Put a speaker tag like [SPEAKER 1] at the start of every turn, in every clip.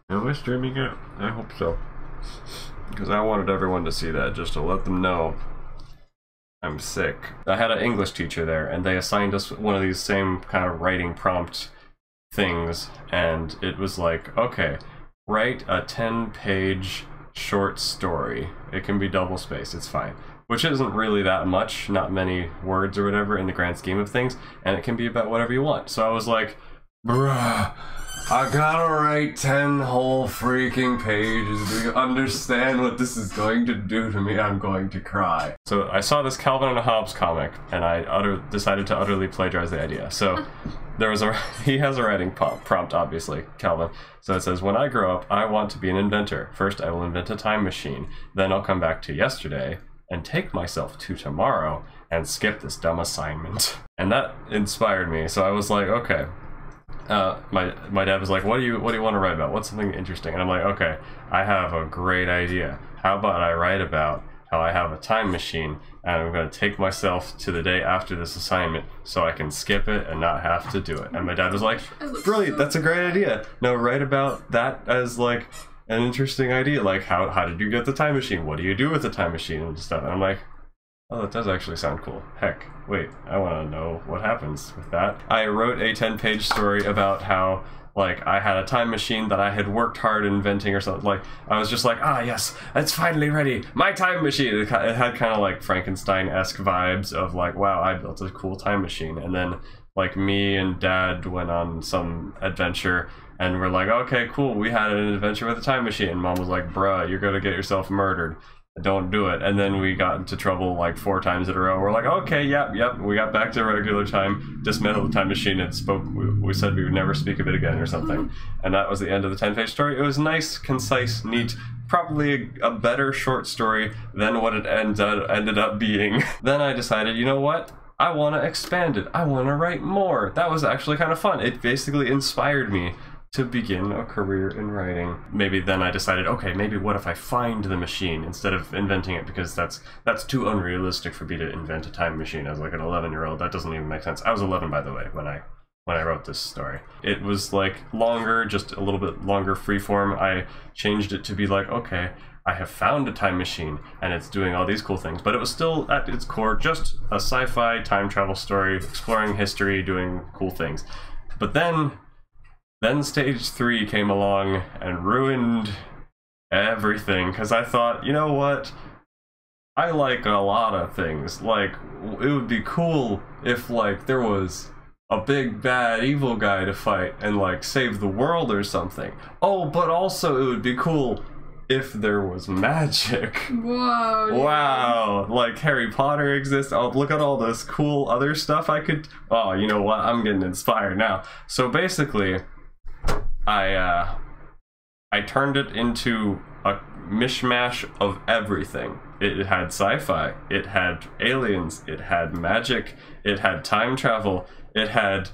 [SPEAKER 1] Am I streaming it? I hope so. Because I wanted everyone to see that, just to let them know I'm sick. I had an English teacher there, and they assigned us one of these same kind of writing prompt things, and it was like, okay, write a 10-page short story. It can be double-spaced, it's fine. Which isn't really that much, not many words or whatever in the grand scheme of things, and it can be about whatever you want. So I was like, bruh, I gotta write 10 whole freaking pages. Do you understand what this is going to do to me? I'm going to cry. So I saw this Calvin and Hobbes comic, and I decided to utterly plagiarize the idea. So there was he has a writing prompt, obviously, Calvin. So it says, when I grow up, I want to be an inventor. First, I will invent a time machine. Then I'll come back to yesterday and take myself to tomorrow and skip this dumb assignment. And that inspired me. So I was like, okay. My dad was like, what do you want to write about? What's something interesting? And I'm like, okay, I have a great idea. How about I write about how I have a time machine and I'm going to take myself to the day after this assignment so I can skip it and not have to do it. And my dad was like, brilliant, that's a great idea. No, write about that as like an interesting idea. Like, how did you get the time machine? What do you do with the time machine and stuff? And I'm like, oh, that does actually sound cool. Heck, wait, I want to know what happens with that. I wrote a 10-page story about how, like, I had a time machine that I had worked hard inventing or something. Like, I was just like, ah, yes, it's finally ready. My time machine. It had kind of like Frankenstein-esque vibes of like, wow, I built a cool time machine. And then, like, me and Dad went on some adventure and we're like, okay, cool, we had an adventure with a time machine. And Mom was like, bruh, you're gonna get yourself murdered. Don't do it. And then we got into trouble like 4 times in a row. We're like, okay, yep. We got back to regular time, dismantled the time machine, and we said we would never speak of it again or something. And that was the end of the 10-page story. It was nice, concise, neat, probably a better short story than what it ended up being. Then I decided, you know what? I want to expand it. I want to write more. That was actually kind of fun. It basically inspired me to begin a career in writing. Maybe then I decided, okay, maybe what if I find the machine instead of inventing it, because that's too unrealistic for me to invent a time machine as like an 11-year-old. That doesn't even make sense. I was 11, by the way, when I wrote this story. It was like longer, just a little bit longer freeform. I changed it to be like, okay, I have found a time machine and it's doing all these cool things, but it was still at its core just a sci-fi time travel story, exploring history, doing cool things. But then stage 3 came along and ruined everything, because I thought, you know what? I like a lot of things. Like, it would be cool if, like, there was a big bad evil guy to fight and, like, save the world or something. Oh, but also it would be cool if there was magic.
[SPEAKER 2] Whoa.
[SPEAKER 1] Wow. Like Harry Potter exists. Oh, look at all this cool other stuff I could... Oh, you know what? I'm getting inspired now. So basically, I turned it into a mishmash of everything. It had sci-fi, it had aliens, it had magic, it had time travel, it had...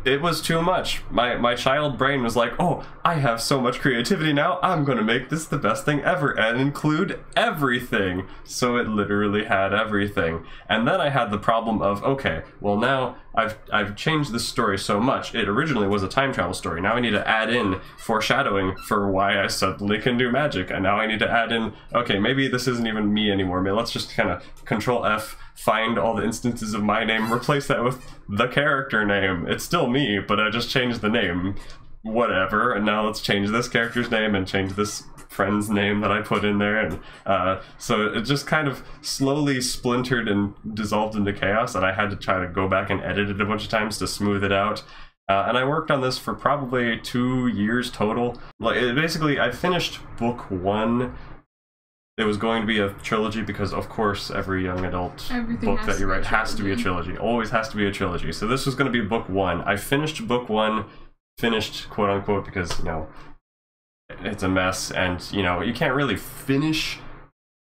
[SPEAKER 1] It was too much. My child brain was like, oh, I have so much creativity now, I'm gonna make this the best thing ever and include everything. So it literally had everything. And then I had the problem of, okay, well now I've changed this story so much. It originally was a time travel story. Now I need to add in foreshadowing for why I suddenly can do magic. And now I need to add in, okay, maybe this isn't even me anymore. Maybe let's just kind of Control F, find all the instances of my name, replace that with the character name. It's still me, but I just changed the name. Whatever, and now let's change this character's name and change this friend's name that I put in there, and so it just kind of slowly splintered and dissolved into chaos, and I had to try to go back and edit it a bunch of times to smooth it out. And I worked on this for probably 2 years total. Like, basically, I finished book 1. It was going to be a trilogy because, of course, every young adult book that you write has to be a trilogy. Always has to be a trilogy. So this was going to be book 1. I finished book 1, finished, quote unquote, because, you know, it's a mess, and, you know, you can't really finish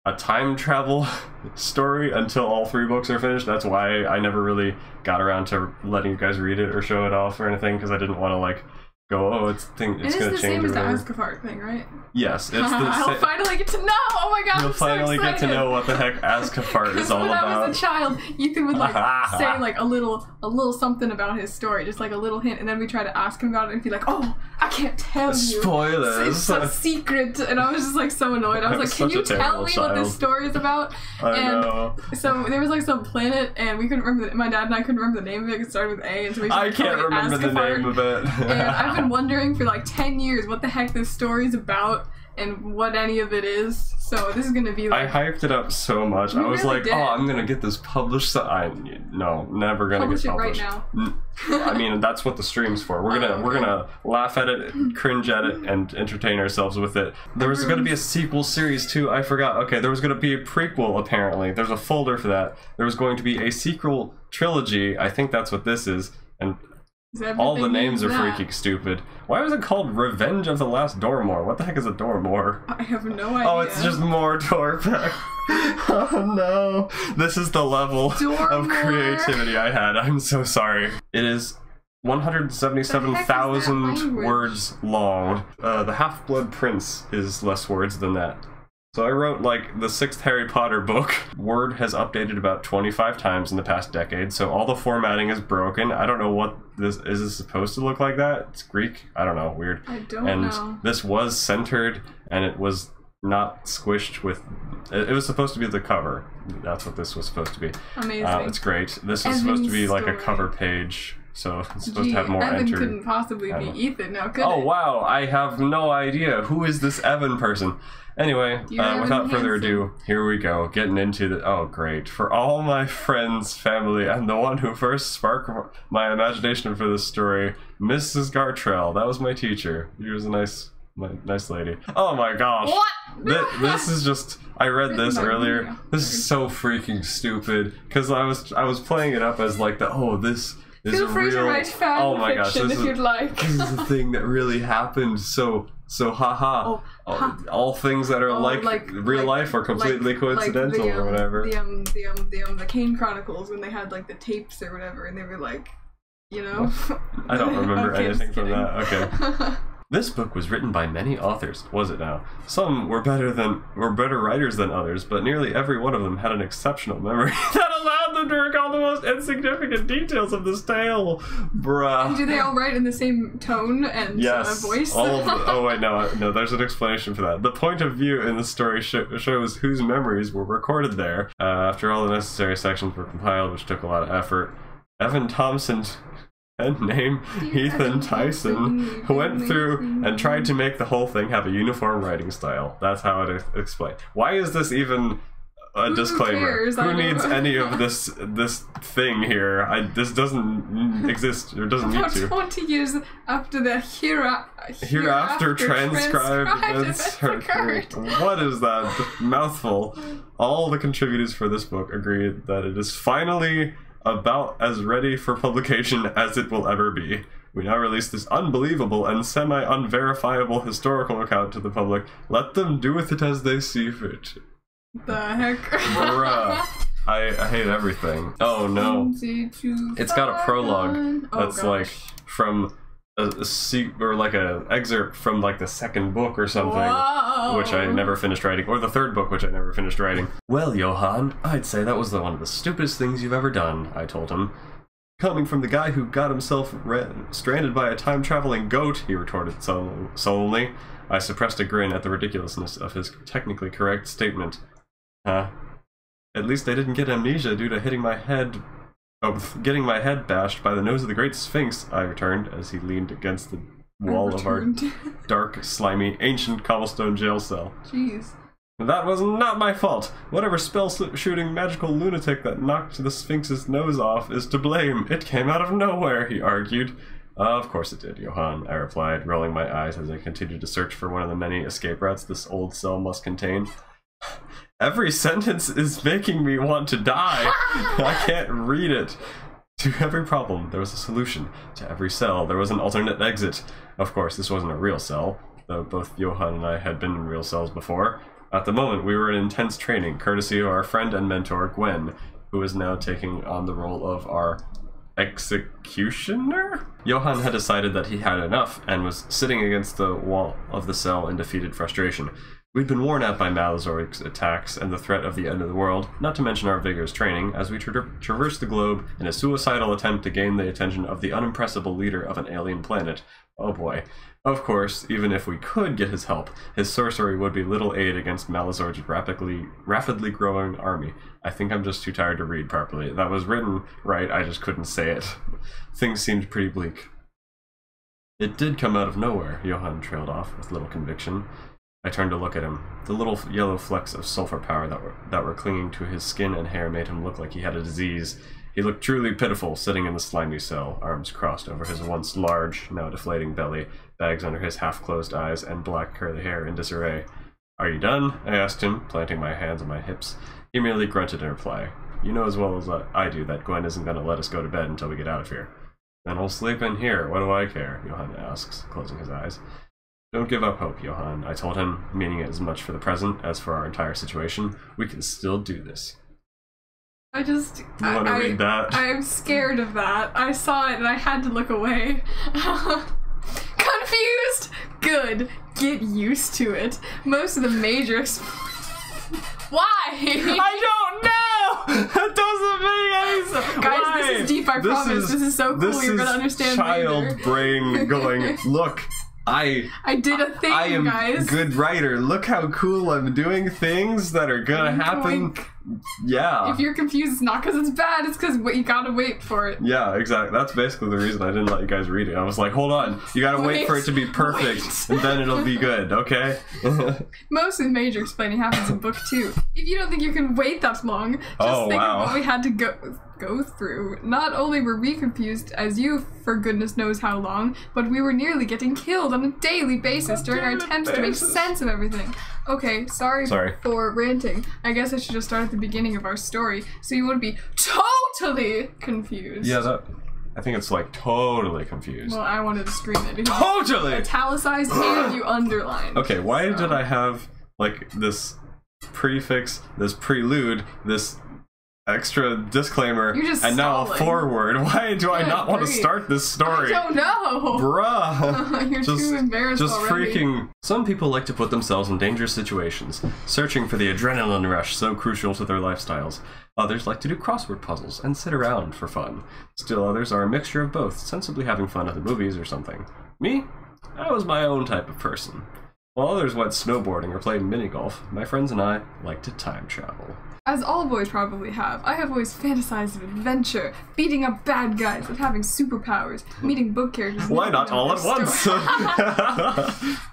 [SPEAKER 1] a time travel story until all 3 books are finished. That's why I never really got around to letting you guys read it or show it off or anything, because I didn't want to, like, go, oh, it's going to change.
[SPEAKER 2] It is the same as the
[SPEAKER 1] whatever.
[SPEAKER 2] Azkaban thing, right?
[SPEAKER 1] Yes, it's the
[SPEAKER 2] I'll finally get to know! Oh my god,
[SPEAKER 1] You'll
[SPEAKER 2] I'm so
[SPEAKER 1] finally
[SPEAKER 2] excited.
[SPEAKER 1] get to know what the heck Azkaban is all
[SPEAKER 2] when
[SPEAKER 1] about.
[SPEAKER 2] I was a child, Ethan would like say like a little something about his story, just like a little hint, and then we try to ask him about it and be like, oh, I can't tell you.
[SPEAKER 1] Spoilers.
[SPEAKER 2] It's a secret. And I was just like so annoyed. I was like, can you tell me what this story is about?
[SPEAKER 1] I know.
[SPEAKER 2] So there was like some planet, and we couldn't remember. My dad and I couldn't remember the name of it. It started with A, and so we
[SPEAKER 1] I can't remember the name of it.
[SPEAKER 2] And I've been wondering for like 10 years what the heck this story's about and what any of it is. So this is gonna be like...
[SPEAKER 1] I hyped it up so much. I was like, oh, I'm gonna get this published. No, never gonna get published.
[SPEAKER 2] Publish it right now.
[SPEAKER 1] I mean, that's what the stream's for. We're gonna laugh at it, cringe at it, and entertain ourselves with it. There was gonna be a sequel series too. I forgot. Okay, there was gonna be a prequel apparently. There's a folder for that. There was going to be a sequel trilogy. I think that's what this is. And all the names are freaking stupid. Why was it called Revenge of the Last Dormoor? What the heck is a Dormoor?
[SPEAKER 2] I have no idea.
[SPEAKER 1] Oh, it's just more Dorpack. Oh no. This is the level of creativity I had. I'm so sorry. It is 177,000 words long. The Half-Blood Prince is less words than that. So I wrote like the 6th Harry Potter book. Word has updated about 25 times in the past decade, so all the formatting is broken. I don't know what this is. This supposed to look like that? It's Greek? I don't know. Weird.
[SPEAKER 2] I don't know.
[SPEAKER 1] And this was centered, and it was not squished with... It was supposed to be the cover. That's what this was supposed to be.
[SPEAKER 2] Amazing.
[SPEAKER 1] It's great. This is supposed to be like a cover page. So it's supposed to have more
[SPEAKER 2] Evan
[SPEAKER 1] entered.
[SPEAKER 2] couldn't possibly be Ethan now, could it?
[SPEAKER 1] Oh wow, I have no idea. Who is this Evan person? Anyway, without further ado, here we go, getting into the... Oh great. For all my friends, family, and the one who first sparked my imagination for this story, Mrs. Gartrell. That was my teacher. She was a nice lady. Oh my gosh.
[SPEAKER 2] What?
[SPEAKER 1] This is just... I read this earlier. This is so freaking stupid. Because I was playing it up as like the... Oh, this...
[SPEAKER 2] Feel free to write fan fiction if you'd like.
[SPEAKER 1] This is the thing that really happened. So haha. All things that are like real life are completely coincidental or whatever.
[SPEAKER 2] The Kane Chronicles, when they had like the tapes or whatever, and they were like, you know.
[SPEAKER 1] I don't remember anything from that. Okay. This book was written by many authors, was it now? Some were better writers than others, but nearly every one of them had an exceptional memory that allowed them to recall the most insignificant details of this tale. Bruh.
[SPEAKER 2] And do they all write in the same tone and voice?
[SPEAKER 1] All of them. Oh wait, no, there's an explanation for that. The point of view in the story shows whose memories were recorded there. After all the necessary sections were compiled, which took a lot of effort, Evan Thompson... name Ethan Tyson, who went through and tried to make the whole thing have a uniform writing style. That's how it explained. Why is this even a disclaimer? Who needs any of this thing here? This doesn't exist, or doesn't need to.
[SPEAKER 2] 20 years after the hereafter
[SPEAKER 1] transcribed events occurred. What is that mouthful? All the contributors for this book agreed that it is finally about as ready for publication as it will ever be. We now release this unbelievable and semi-unverifiable historical account to the public. Let them do with it as they see fit.
[SPEAKER 2] The heck?
[SPEAKER 1] Bruh. I hate everything. Oh no. It's got a prologue that's like from or like an excerpt from like the second book or something. Whoa. Which I never finished writing, or the third book, which I never finished writing. Well, Johann, I'd say that was one of the stupidest things you've ever done, I told him. Coming from the guy who got himself stranded by a time-traveling goat, he retorted sullenly. I suppressed a grin at the ridiculousness of his technically correct statement. At least I didn't get amnesia due to getting my head bashed by the nose of the Great Sphinx, I returned as he leaned against the wall of our dark, slimy, ancient cobblestone jail cell.
[SPEAKER 2] Jeez.
[SPEAKER 1] That was not my fault. Whatever spell-shooting magical lunatic that knocked the Sphinx's nose off is to blame. It came out of nowhere, he argued. Of course it did, Johann, I replied, rolling my eyes as I continued to search for one of the many escape routes this old cell must contain. Every sentence is making me want to die. I can't read it. To every problem, there was a solution. To every cell, there was an alternate exit. Of course, this wasn't a real cell, though both Johann and I had been in real cells before. At the moment, we were in intense training, courtesy of our friend and mentor, Gwen, who is now taking on the role of our executioner? Johann had decided that he had enough and was sitting against the wall of the cell in defeated frustration. We'd been worn out by Malazoric's attacks and the threat of the end of the world, not to mention our vigorous training, as we traversed the globe in a suicidal attempt to gain the attention of the unimpressible leader of an alien planet. Oh boy. Of course, even if we could get his help, his sorcery would be little aid against Malazor's rapidly growing army. I think I'm just too tired to read properly. That was written right, I just couldn't say it. Things seemed pretty bleak. It did come out of nowhere, Johann trailed off with little conviction. I turned to look at him. The little yellow flecks of sulfur power that were clinging to his skin and hair made him look like he had a disease. He looked truly pitiful, sitting in the slimy cell, arms crossed over his once large, now deflating belly, bags under his half-closed eyes, and black curly hair in disarray. Are you done? I asked him, planting my hands on my hips. He merely grunted in reply. You know as well as I do that Gwen isn't going to let us go to bed until we get out of here. Then we'll sleep in here. What do I care? Johann asks, closing his eyes. Don't give up hope, Johann, I told him, meaning it as much for the present as for our entire situation. We can still do this.
[SPEAKER 2] I just...
[SPEAKER 1] You want to read that?
[SPEAKER 2] I'm scared of that. I saw it and I had to look away. Confused? Good. Get used to it. Most of the major... Why?
[SPEAKER 1] I don't know! That doesn't make any sense!
[SPEAKER 2] Guys,
[SPEAKER 1] Why?
[SPEAKER 2] this is deep, I promise. This is so cool, you're gonna understand
[SPEAKER 1] child
[SPEAKER 2] later.
[SPEAKER 1] brain going, look, I
[SPEAKER 2] did a thing,
[SPEAKER 1] I am
[SPEAKER 2] guys.
[SPEAKER 1] good writer. Look how cool I'm doing things that are gonna happen.
[SPEAKER 2] Oink.
[SPEAKER 1] Yeah.
[SPEAKER 2] If you're confused, it's not because it's bad, it's because you gotta wait for it.
[SPEAKER 1] Yeah, exactly. That's basically the reason I didn't let you guys read it. I was like, hold on, you gotta wait for it to be perfect, and then it'll be good, okay?
[SPEAKER 2] Most of the major explaining happens in book 2. If you don't think you can wait that long, just think of what we had to go through. Not only were we confused as you for goodness knows how long, but we were nearly getting killed on a daily basis during our attempts to make sense of everything. Okay, sorry for ranting. I guess I should just start at the beginning of our story, so you wouldn't be totally confused.
[SPEAKER 1] Yeah, I think it's like totally confused.
[SPEAKER 2] Well, I wanted to scream it.
[SPEAKER 1] Totally!
[SPEAKER 2] Italicized and you underlined.
[SPEAKER 1] Okay, why did I have, like, this prefix, this prelude, this extra disclaimer, and now a forward? Why do I not want to start this story?
[SPEAKER 2] I don't know.
[SPEAKER 1] Bruh.
[SPEAKER 2] You're too embarrassed already.
[SPEAKER 1] Freaking... Some people like to put themselves in dangerous situations, searching for the adrenaline rush so crucial to their lifestyles. Others like to do crossword puzzles and sit around for fun. Still others are a mixture of both, sensibly having fun at the movies or something. Me? I was my own type of person. While others went snowboarding or played mini-golf, my friends and I like to time travel.
[SPEAKER 2] As all boys probably have, I have always fantasized of adventure, beating up bad guys, of having superpowers, meeting book characters.
[SPEAKER 1] Why not all at once?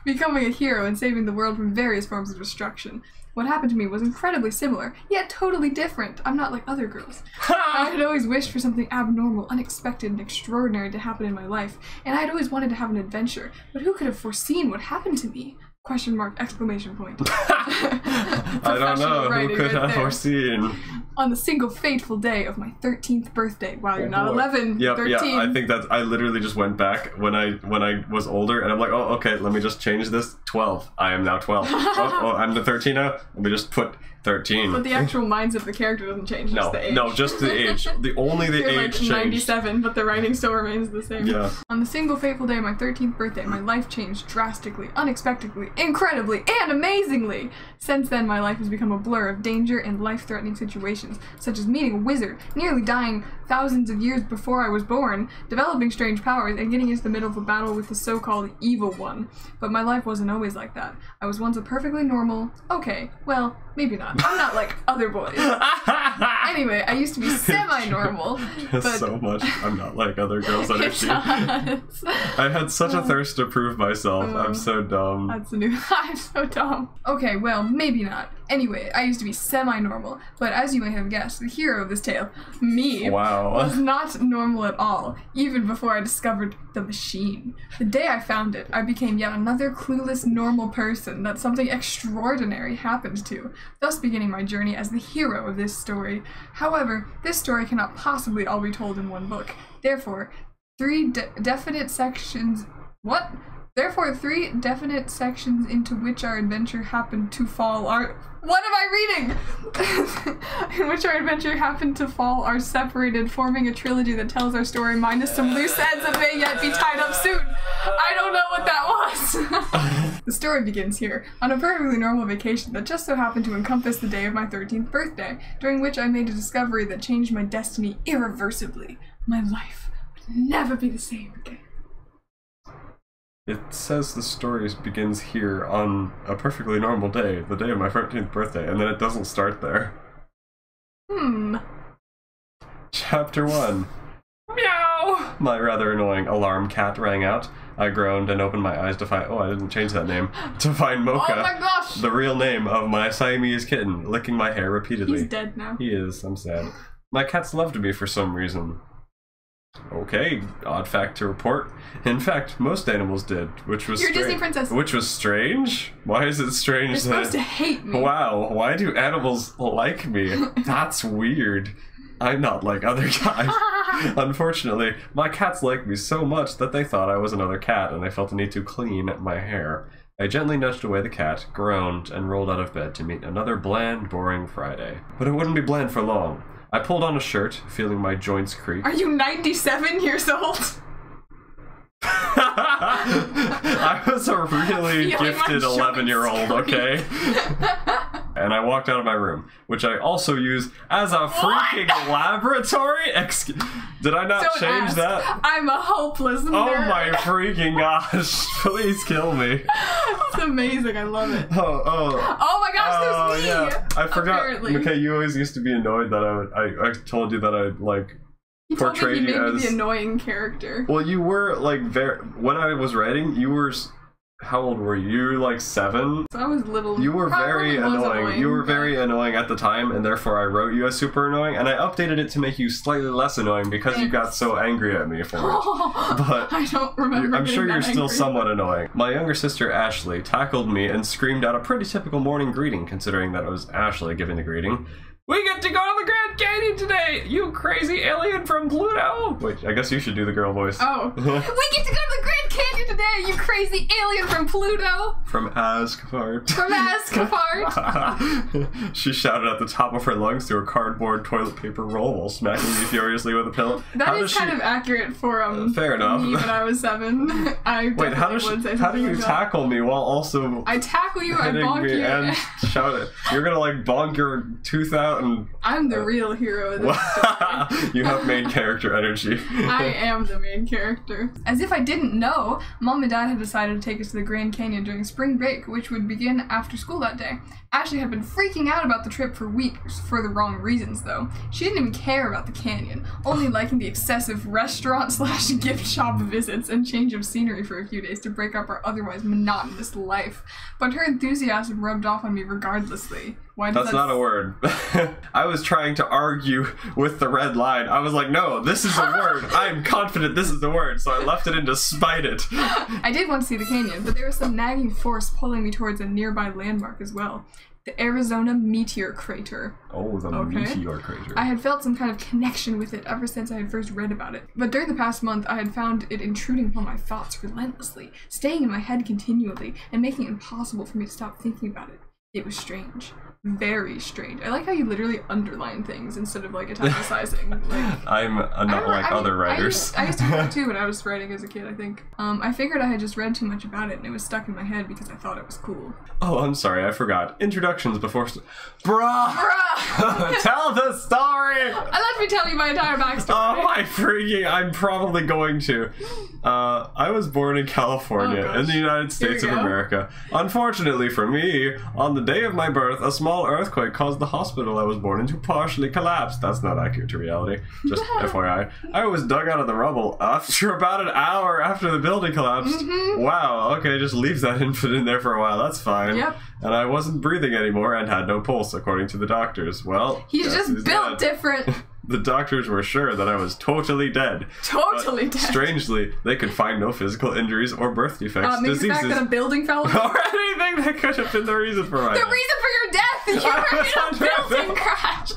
[SPEAKER 2] Becoming a hero and saving the world from various forms of destruction. What happened to me was incredibly similar, yet totally different. I'm not like other girls. I had always wished for something abnormal, unexpected, and extraordinary to happen in my life, and I had always wanted to have an adventure, but who could have foreseen what happened to me? Question mark, exclamation point.
[SPEAKER 1] I don't know, who could have foreseen?
[SPEAKER 2] On the single fateful day of my 13th birthday. Wow, you're not 11, 13.
[SPEAKER 1] Yeah, I think I literally just went back when I was older, and I'm like, oh, okay, let me just change this, 12. I am now 12. oh, I'm the 13 now? Let me just put 13.
[SPEAKER 2] But the actual mindset of the character doesn't change, just the age.
[SPEAKER 1] No, just the age. Only the
[SPEAKER 2] You're
[SPEAKER 1] age
[SPEAKER 2] like
[SPEAKER 1] changed.
[SPEAKER 2] 97, but the writing still remains the same.
[SPEAKER 1] Yeah.
[SPEAKER 2] On the single fateful day of my 13th birthday, my life changed drastically, unexpectedly, incredibly, and amazingly. Since then, my life has become a blur of danger and life-threatening situations, such as meeting a wizard, nearly dying thousands of years before I was born, developing strange powers, and getting into the middle of a battle with the so-called evil one. But my life wasn't always like that. I was once a perfectly normal... Okay, well, maybe not. I'm not like other boys. Anyway, I used to be semi-normal, but...
[SPEAKER 1] so much. I'm not like other girls that I've seen. I had such a thirst to prove myself. I'm so dumb.
[SPEAKER 2] That's a new... I'm so dumb. Okay, well, maybe not. Anyway, I used to be semi-normal, but as you may have guessed, the hero of this tale, me, was not normal at all, even before I discovered the machine. The day I found it, I became yet another clueless normal person that something extraordinary happened to, thus beginning my journey as the hero of this story. However, this story cannot possibly all be told in one book. Therefore, three definite sections... What? Therefore, 3 definite sections into which our adventure happened to fall are... What am I reading? In which our adventure happened to fall are separated, forming a trilogy that tells our story minus some loose ends that may yet be tied up soon. I don't know what that was. The story begins here, on a perfectly normal vacation that just so happened to encompass the day of my 13th birthday, during which I made a discovery that changed my destiny irreversibly. My life would never be the same again.
[SPEAKER 1] It says the story begins here on a perfectly normal day, the day of my 13th birthday, and then it doesn't start there. Chapter 1. Meow! My rather annoying alarm cat rang out. I groaned and opened my eyes to find— oh, I didn't change that name. To find Mocha,
[SPEAKER 2] oh my gosh!
[SPEAKER 1] The real name of my Siamese kitten, licking my hair repeatedly.
[SPEAKER 2] He's dead now.
[SPEAKER 1] He is, I'm sad. My cats loved me for some reason. Okay, odd fact to report. In fact, most animals did, which was
[SPEAKER 2] You're a Disney princess.
[SPEAKER 1] Which was strange? Why is it strange
[SPEAKER 2] They're supposed to hate me.
[SPEAKER 1] Wow, why do animals like me? That's weird. I'm not like other guys. Unfortunately, my cats like me so much that they thought I was another cat and they felt the need to clean my hair. I gently nudged away the cat, groaned, and rolled out of bed to meet another bland, boring Friday. But it wouldn't be bland for long. I pulled on a shirt, feeling my joints creak.
[SPEAKER 2] Are you 97 years old?
[SPEAKER 1] I was a really gifted 11-year-old, okay? And I walked out of my room, which I also use as a freaking laboratory. Did I not change that?
[SPEAKER 2] I'm a hopeless nerd.
[SPEAKER 1] Oh my freaking gosh! Please kill me.
[SPEAKER 2] It's amazing. I love it.
[SPEAKER 1] Oh
[SPEAKER 2] my gosh, there's me.
[SPEAKER 1] Yeah. I forgot.
[SPEAKER 2] Apparently.
[SPEAKER 1] Okay, you always used to be annoyed that I told you that I like.
[SPEAKER 2] He told me he made me the annoying character.
[SPEAKER 1] Well, you were like when I was writing, you were. How old were you? You were like 7.
[SPEAKER 2] So I was little.
[SPEAKER 1] You were very annoying. You were very annoying at the time, and therefore I wrote you as super annoying, and I updated it to make you slightly less annoying because you got so angry at me for it. But
[SPEAKER 2] I don't remember.
[SPEAKER 1] I'm sure you're still
[SPEAKER 2] angry.
[SPEAKER 1] somewhat annoying. My younger sister Ashley tackled me and screamed out a pretty typical morning greeting, considering that it was Ashley giving the greeting. We get to go to the Grand Canyon today, you crazy alien from Pluto! Wait, I guess you should do the girl voice.
[SPEAKER 2] Oh. We get to go to the Grand Canyon today, you crazy alien from Pluto!
[SPEAKER 1] From Asgard.
[SPEAKER 2] From Asgard!
[SPEAKER 1] She shouted at the top of her lungs through a cardboard toilet paper roll while smacking me furiously with a pillow.
[SPEAKER 2] That is kind of accurate for
[SPEAKER 1] fair enough.
[SPEAKER 2] me when I was 7.
[SPEAKER 1] Wait, how do you tackle me while also
[SPEAKER 2] I tackle you, I bonk you,
[SPEAKER 1] and shout it? You're gonna like bonk your tooth out and...
[SPEAKER 2] I'm the real hero of this story.
[SPEAKER 1] You have main character energy.
[SPEAKER 2] I am the main character. As if I didn't know, Mom and Dad had decided to take us to the Grand Canyon during spring break, which would begin after school that day. Ashley had been freaking out about the trip for weeks, for the wrong reasons though. She didn't even care about the canyon, only liking the excessive restaurant/gift shop visits and change of scenery for a few days to break up our otherwise monotonous life. But her enthusiasm rubbed off on me regardlessly.
[SPEAKER 1] That's not a word. I was trying to argue with the red line. I was like, no, this is a word. I'm confident this is the word, so I left it in to spite it.
[SPEAKER 2] I did want to see the canyon, but there was some nagging force pulling me towards a nearby landmark as well. The Arizona Meteor Crater.
[SPEAKER 1] Oh, the Meteor Crater.
[SPEAKER 2] I had felt some kind of connection with it ever since I had first read about it. But during the past month, I had found it intruding upon my thoughts relentlessly, staying in my head continually, and making it impossible for me to stop thinking about it. It was strange. Very strange. I like how you literally underline things instead of like italicizing.
[SPEAKER 1] I'm not like other writers.
[SPEAKER 2] I used to do that too when I was writing as a kid, I think. I figured I had just read too much about it and it was stuck in my head because I thought it was cool.
[SPEAKER 1] Oh, I'm sorry, I forgot. Introductions before... Bruh! Tell the story!
[SPEAKER 2] Let me tell you my entire backstory.
[SPEAKER 1] Oh my freaking... I'm probably going to. I was born in California, in the United States of America. Unfortunately for me, on the day of my birth, a small earthquake caused the hospital I was born in to partially collapse. That's not accurate to reality, just FYI. I was dug out of the rubble after about an hour after the building collapsed. Wow, okay, just leave that infant in there for a while, that's fine.
[SPEAKER 2] Yep.
[SPEAKER 1] And I wasn't breathing anymore and had no pulse, according to the doctors. Well,
[SPEAKER 2] he's just built different.
[SPEAKER 1] The doctors were sure that I was totally dead.
[SPEAKER 2] Totally dead.
[SPEAKER 1] Strangely, they could find no physical injuries or birth defects,
[SPEAKER 2] maybe
[SPEAKER 1] diseases,
[SPEAKER 2] the fact that a building fell
[SPEAKER 1] or anything that could have been the reason for my
[SPEAKER 2] death. The reason for your death is you were in a building crash.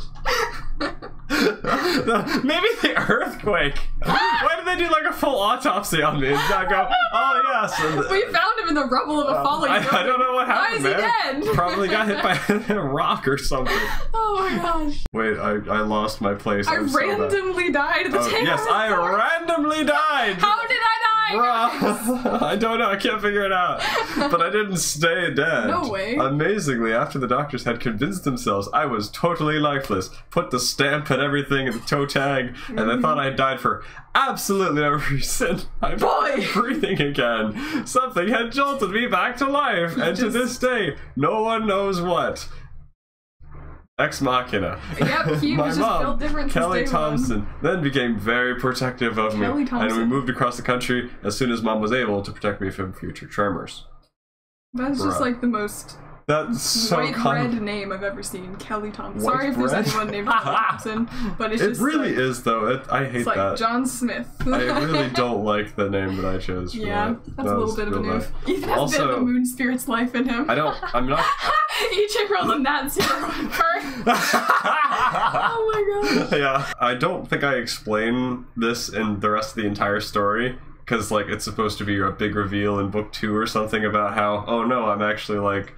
[SPEAKER 1] Maybe the earthquake. Why did they do like a full autopsy on me and not go, oh yes.
[SPEAKER 2] We found him in the rubble of a falling building.
[SPEAKER 1] I don't know what happened,
[SPEAKER 2] Why is he
[SPEAKER 1] man.
[SPEAKER 2] dead?
[SPEAKER 1] Probably got hit by a rock or something.
[SPEAKER 2] Oh my gosh.
[SPEAKER 1] Wait, I lost my place.
[SPEAKER 2] I randomly died at the table.
[SPEAKER 1] Yes, I randomly died.
[SPEAKER 2] How did I die?
[SPEAKER 1] Bruh. I don't know, I can't figure it out. But I didn't stay dead.
[SPEAKER 2] No way.
[SPEAKER 1] Amazingly, after the doctors had convinced themselves I was totally lifeless, put the stamp and everything and the toe tag, and they thought I died for absolutely no reason. I'm breathing again. Something had jolted me back to life, and to this day, no one knows what. Ex Machina.
[SPEAKER 2] Yep, he was just built different since
[SPEAKER 1] Kelly
[SPEAKER 2] day
[SPEAKER 1] Thompson then became very protective of me, and we moved across the country as soon as Mom was able to protect me from future tremors.
[SPEAKER 2] That's just like the most
[SPEAKER 1] That's so
[SPEAKER 2] white bread name I've ever seen. Kelly Thompson.
[SPEAKER 1] White
[SPEAKER 2] Sorry if
[SPEAKER 1] bread?
[SPEAKER 2] there's anyone named Kelly Thompson, but it's just
[SPEAKER 1] really
[SPEAKER 2] like,
[SPEAKER 1] is though. I hate
[SPEAKER 2] it's like
[SPEAKER 1] that.
[SPEAKER 2] John Smith.
[SPEAKER 1] I really don't like the name that I chose. For
[SPEAKER 2] yeah, that's a little bit of a noof. Ethan has
[SPEAKER 1] Also,
[SPEAKER 2] a bit of a moon spirit's life in him.
[SPEAKER 1] I'm not.
[SPEAKER 2] EJ rolls a nat 0 on birth. Oh my gosh.
[SPEAKER 1] Yeah, I don't think I explain this in the rest of the entire story. Because, like, it's supposed to be a big reveal in book 2 or something about how, oh no, I'm actually, like,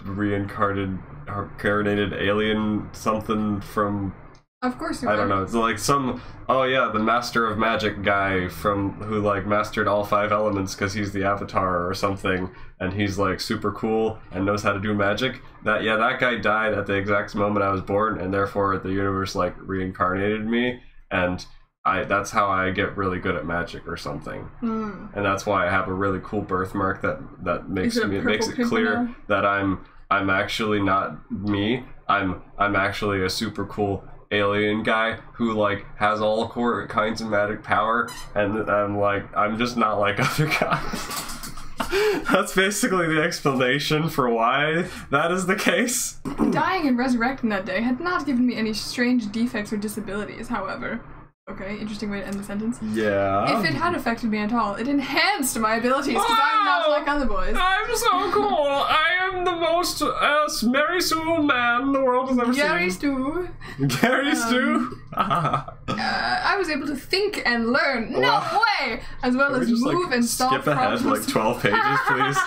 [SPEAKER 1] reincarnated alien something from...
[SPEAKER 2] Of course you
[SPEAKER 1] I don't know, it's like some, oh yeah, the master of magic guy from, who, like, mastered all 5 elements because he's the avatar or something, and he's, like, super cool and knows how to do magic. That guy died at the exact moment I was born, and therefore the universe, like, reincarnated me, and... that's how I get really good at magic or something, and that's why I have a really cool birthmark that makes it clear that I'm actually not me. I'm actually a super cool alien guy who like has all kinds of magic power, and I'm just not like other guys. That's basically the explanation for why that is the case.
[SPEAKER 2] Dying and resurrecting that day had not given me any strange defects or disabilities, however. Okay, interesting way to end the sentence.
[SPEAKER 1] Yeah.
[SPEAKER 2] If it had affected me at all, it enhanced my abilities because I'm not like other boys.
[SPEAKER 1] I'm so cool. I am the most Mary Sue man the world has ever
[SPEAKER 2] Gary
[SPEAKER 1] seen.
[SPEAKER 2] Stu.
[SPEAKER 1] Gary Stu?
[SPEAKER 2] I was able to think and learn, no way, as well as
[SPEAKER 1] just,
[SPEAKER 2] move and solve
[SPEAKER 1] skip ahead
[SPEAKER 2] problems.
[SPEAKER 1] like 12 pages, please.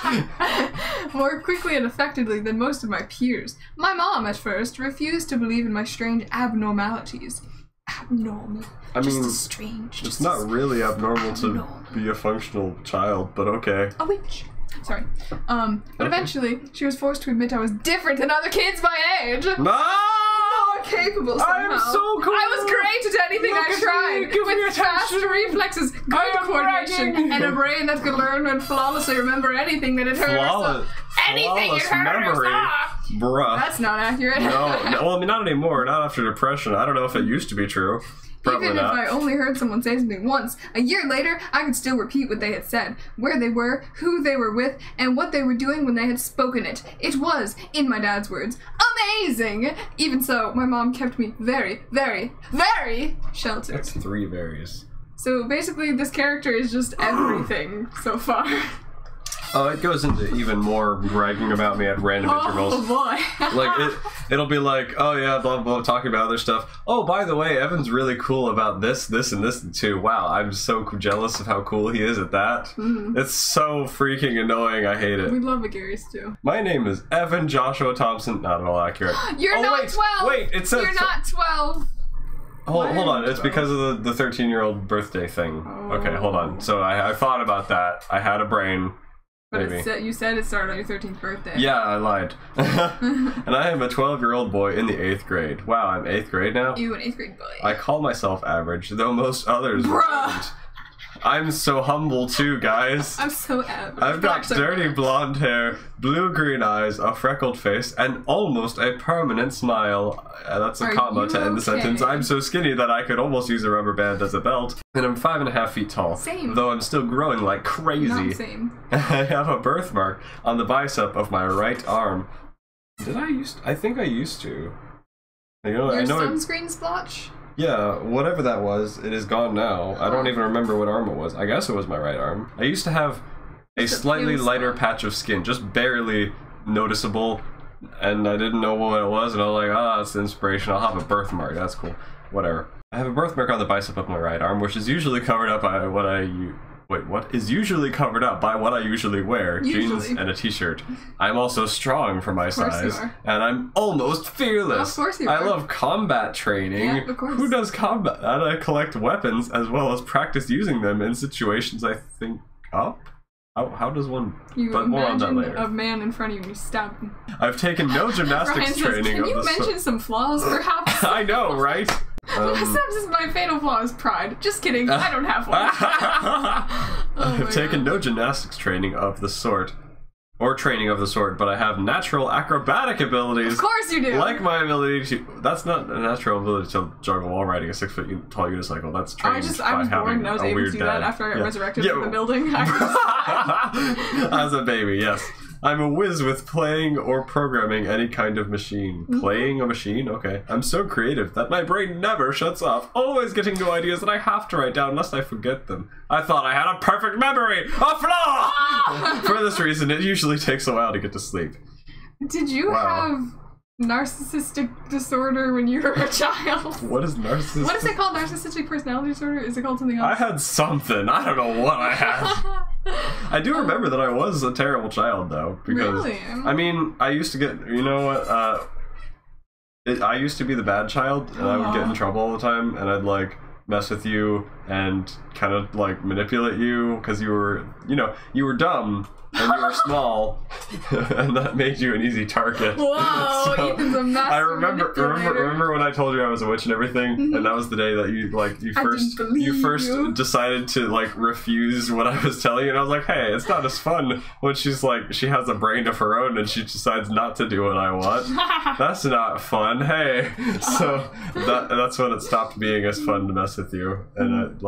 [SPEAKER 2] More quickly and effectively than most of my peers. My mom, at first, refused to believe in my strange abnormalities. Abnormal.
[SPEAKER 1] I mean,
[SPEAKER 2] just strange.
[SPEAKER 1] It's not really abnormal to be a functional child, but okay.
[SPEAKER 2] A witch. Sorry. But eventually, she was forced to admit I was different than other kids my age.
[SPEAKER 1] No!
[SPEAKER 2] More capable somehow.
[SPEAKER 1] I am so cool!
[SPEAKER 2] I was great at anything I tried. With fast reflexes, good coordination, and a brain that could learn and flawlessly remember anything that it heard or saw. Anything it heard or saw!
[SPEAKER 1] Bruh.
[SPEAKER 2] That's not accurate.
[SPEAKER 1] No, well, I mean, not anymore. Not after depression. I don't know if it used to be true. Probably
[SPEAKER 2] Even
[SPEAKER 1] not.
[SPEAKER 2] if I only heard someone say something once, a year later, I could still repeat what they had said, where they were, who they were with, and what they were doing when they had spoken it. It was, in my dad's words, amazing! Even so, my mom kept me very, very, very sheltered.
[SPEAKER 1] That's 3 varies.
[SPEAKER 2] So basically, this character is just everything so far.
[SPEAKER 1] Oh, it goes into even more bragging about me at random intervals.
[SPEAKER 2] Oh boy.
[SPEAKER 1] Like, it'll be like, oh yeah, blah, blah, talking about other stuff. Oh, by the way, Evan's really cool about this, and this too. Wow, I'm so jealous of how cool he is at that. Mm-hmm. It's so freaking annoying, I hate it.
[SPEAKER 2] We love Agaris too.
[SPEAKER 1] My name is Evan Joshua Thompson. Not at all accurate.
[SPEAKER 2] You're not 12!
[SPEAKER 1] Wait, it says...
[SPEAKER 2] You're not 12!
[SPEAKER 1] Hold on, it's because of the 13-year-old birthday thing. Oh. Okay, hold on. So I thought about that. I had a brain.
[SPEAKER 2] But you said it started on your 13th birthday.
[SPEAKER 1] Yeah, I lied. And I am a 12-year-old boy in the 8th grade. Wow, I'm 8th grade now?
[SPEAKER 2] You an 8th grade boy.
[SPEAKER 1] I call myself average, though most others wouldn't. I'm so humble too, guys.
[SPEAKER 2] I'm so average.
[SPEAKER 1] I've got dirty blonde hair, blue-green eyes, a freckled face, and almost a permanent smile. That's a comma to end the sentence. I'm so skinny that I could almost use a rubber band as a belt. And I'm 5.5 feet tall.
[SPEAKER 2] Same.
[SPEAKER 1] Though I'm still growing like crazy.
[SPEAKER 2] Not same.
[SPEAKER 1] I have a birthmark on the bicep of my right arm. I think I used to.
[SPEAKER 2] Your sunscreen splotch?
[SPEAKER 1] Yeah, whatever that was, it is gone now. I don't even remember what arm it was. I guess it was my right arm. I used to have a slightly lighter patch of skin, just barely noticeable, and I didn't know what it was, and I was like, ah, it's inspiration. I'll have a birthmark. That's cool. Whatever. I have a birthmark on the bicep of my right arm, which is usually covered up by what I what is usually covered up by what I usually wear, jeans and a t-shirt. I'm also strong for my size, and I'm almost fearless.
[SPEAKER 2] Of course you are.
[SPEAKER 1] I love combat training.
[SPEAKER 2] Yeah, of course.
[SPEAKER 1] Who does combat? And I collect weapons as well as practice using them in situations I think up. How does one?
[SPEAKER 2] You
[SPEAKER 1] but more on that later.
[SPEAKER 2] A man in front of you and you stab him.
[SPEAKER 1] I've taken no gymnastics training.
[SPEAKER 2] Can you mention some flaws, perhaps?
[SPEAKER 1] I know, right?
[SPEAKER 2] Sometimes my fatal flaw is pride. Just kidding. I don't have one.
[SPEAKER 1] I've taken no gymnastics training of the sort. Or training of the sort, but I have natural acrobatic abilities.
[SPEAKER 2] Of course you do.
[SPEAKER 1] Like my ability to... That's not a natural ability to juggle while riding a 6-foot tall unicycle. That's trained
[SPEAKER 2] I was
[SPEAKER 1] by
[SPEAKER 2] born and I was able to do that after I got resurrected from the building.
[SPEAKER 1] As a baby, yes. I'm a whiz with playing or programming any kind of machine. Playing a machine? Okay. I'm so creative that my brain never shuts off, always getting new ideas that I have to write down unless I forget them. I thought I had a perfect memory! A flaw! For this reason, it usually takes a while to get to sleep.
[SPEAKER 2] Did you have narcissistic disorder when you were a child?
[SPEAKER 1] What is narcissistic?
[SPEAKER 2] What is it called? Narcissistic personality disorder? Is it called something else?
[SPEAKER 1] I had something. I don't know what I had. I do remember that I was a terrible child, though, because
[SPEAKER 2] really?
[SPEAKER 1] I mean, I used to get, you know what, I used to be the bad child, and I would get in trouble all the time, and I'd like mess with you and kind of like manipulate you because you were, you know, you were dumb and you were small, and that made you an easy target.
[SPEAKER 2] Whoa,
[SPEAKER 1] so,
[SPEAKER 2] Ethan's a master
[SPEAKER 1] I remember when I told you I was a witch and everything, and that was the day that you first decided to like refuse what I was telling you, and I was like, hey, it's not as fun when she's like, she has a brain of her own and she decides not to do what I want. That's not fun. Hey, so that's when it stopped being as fun to mess with you, and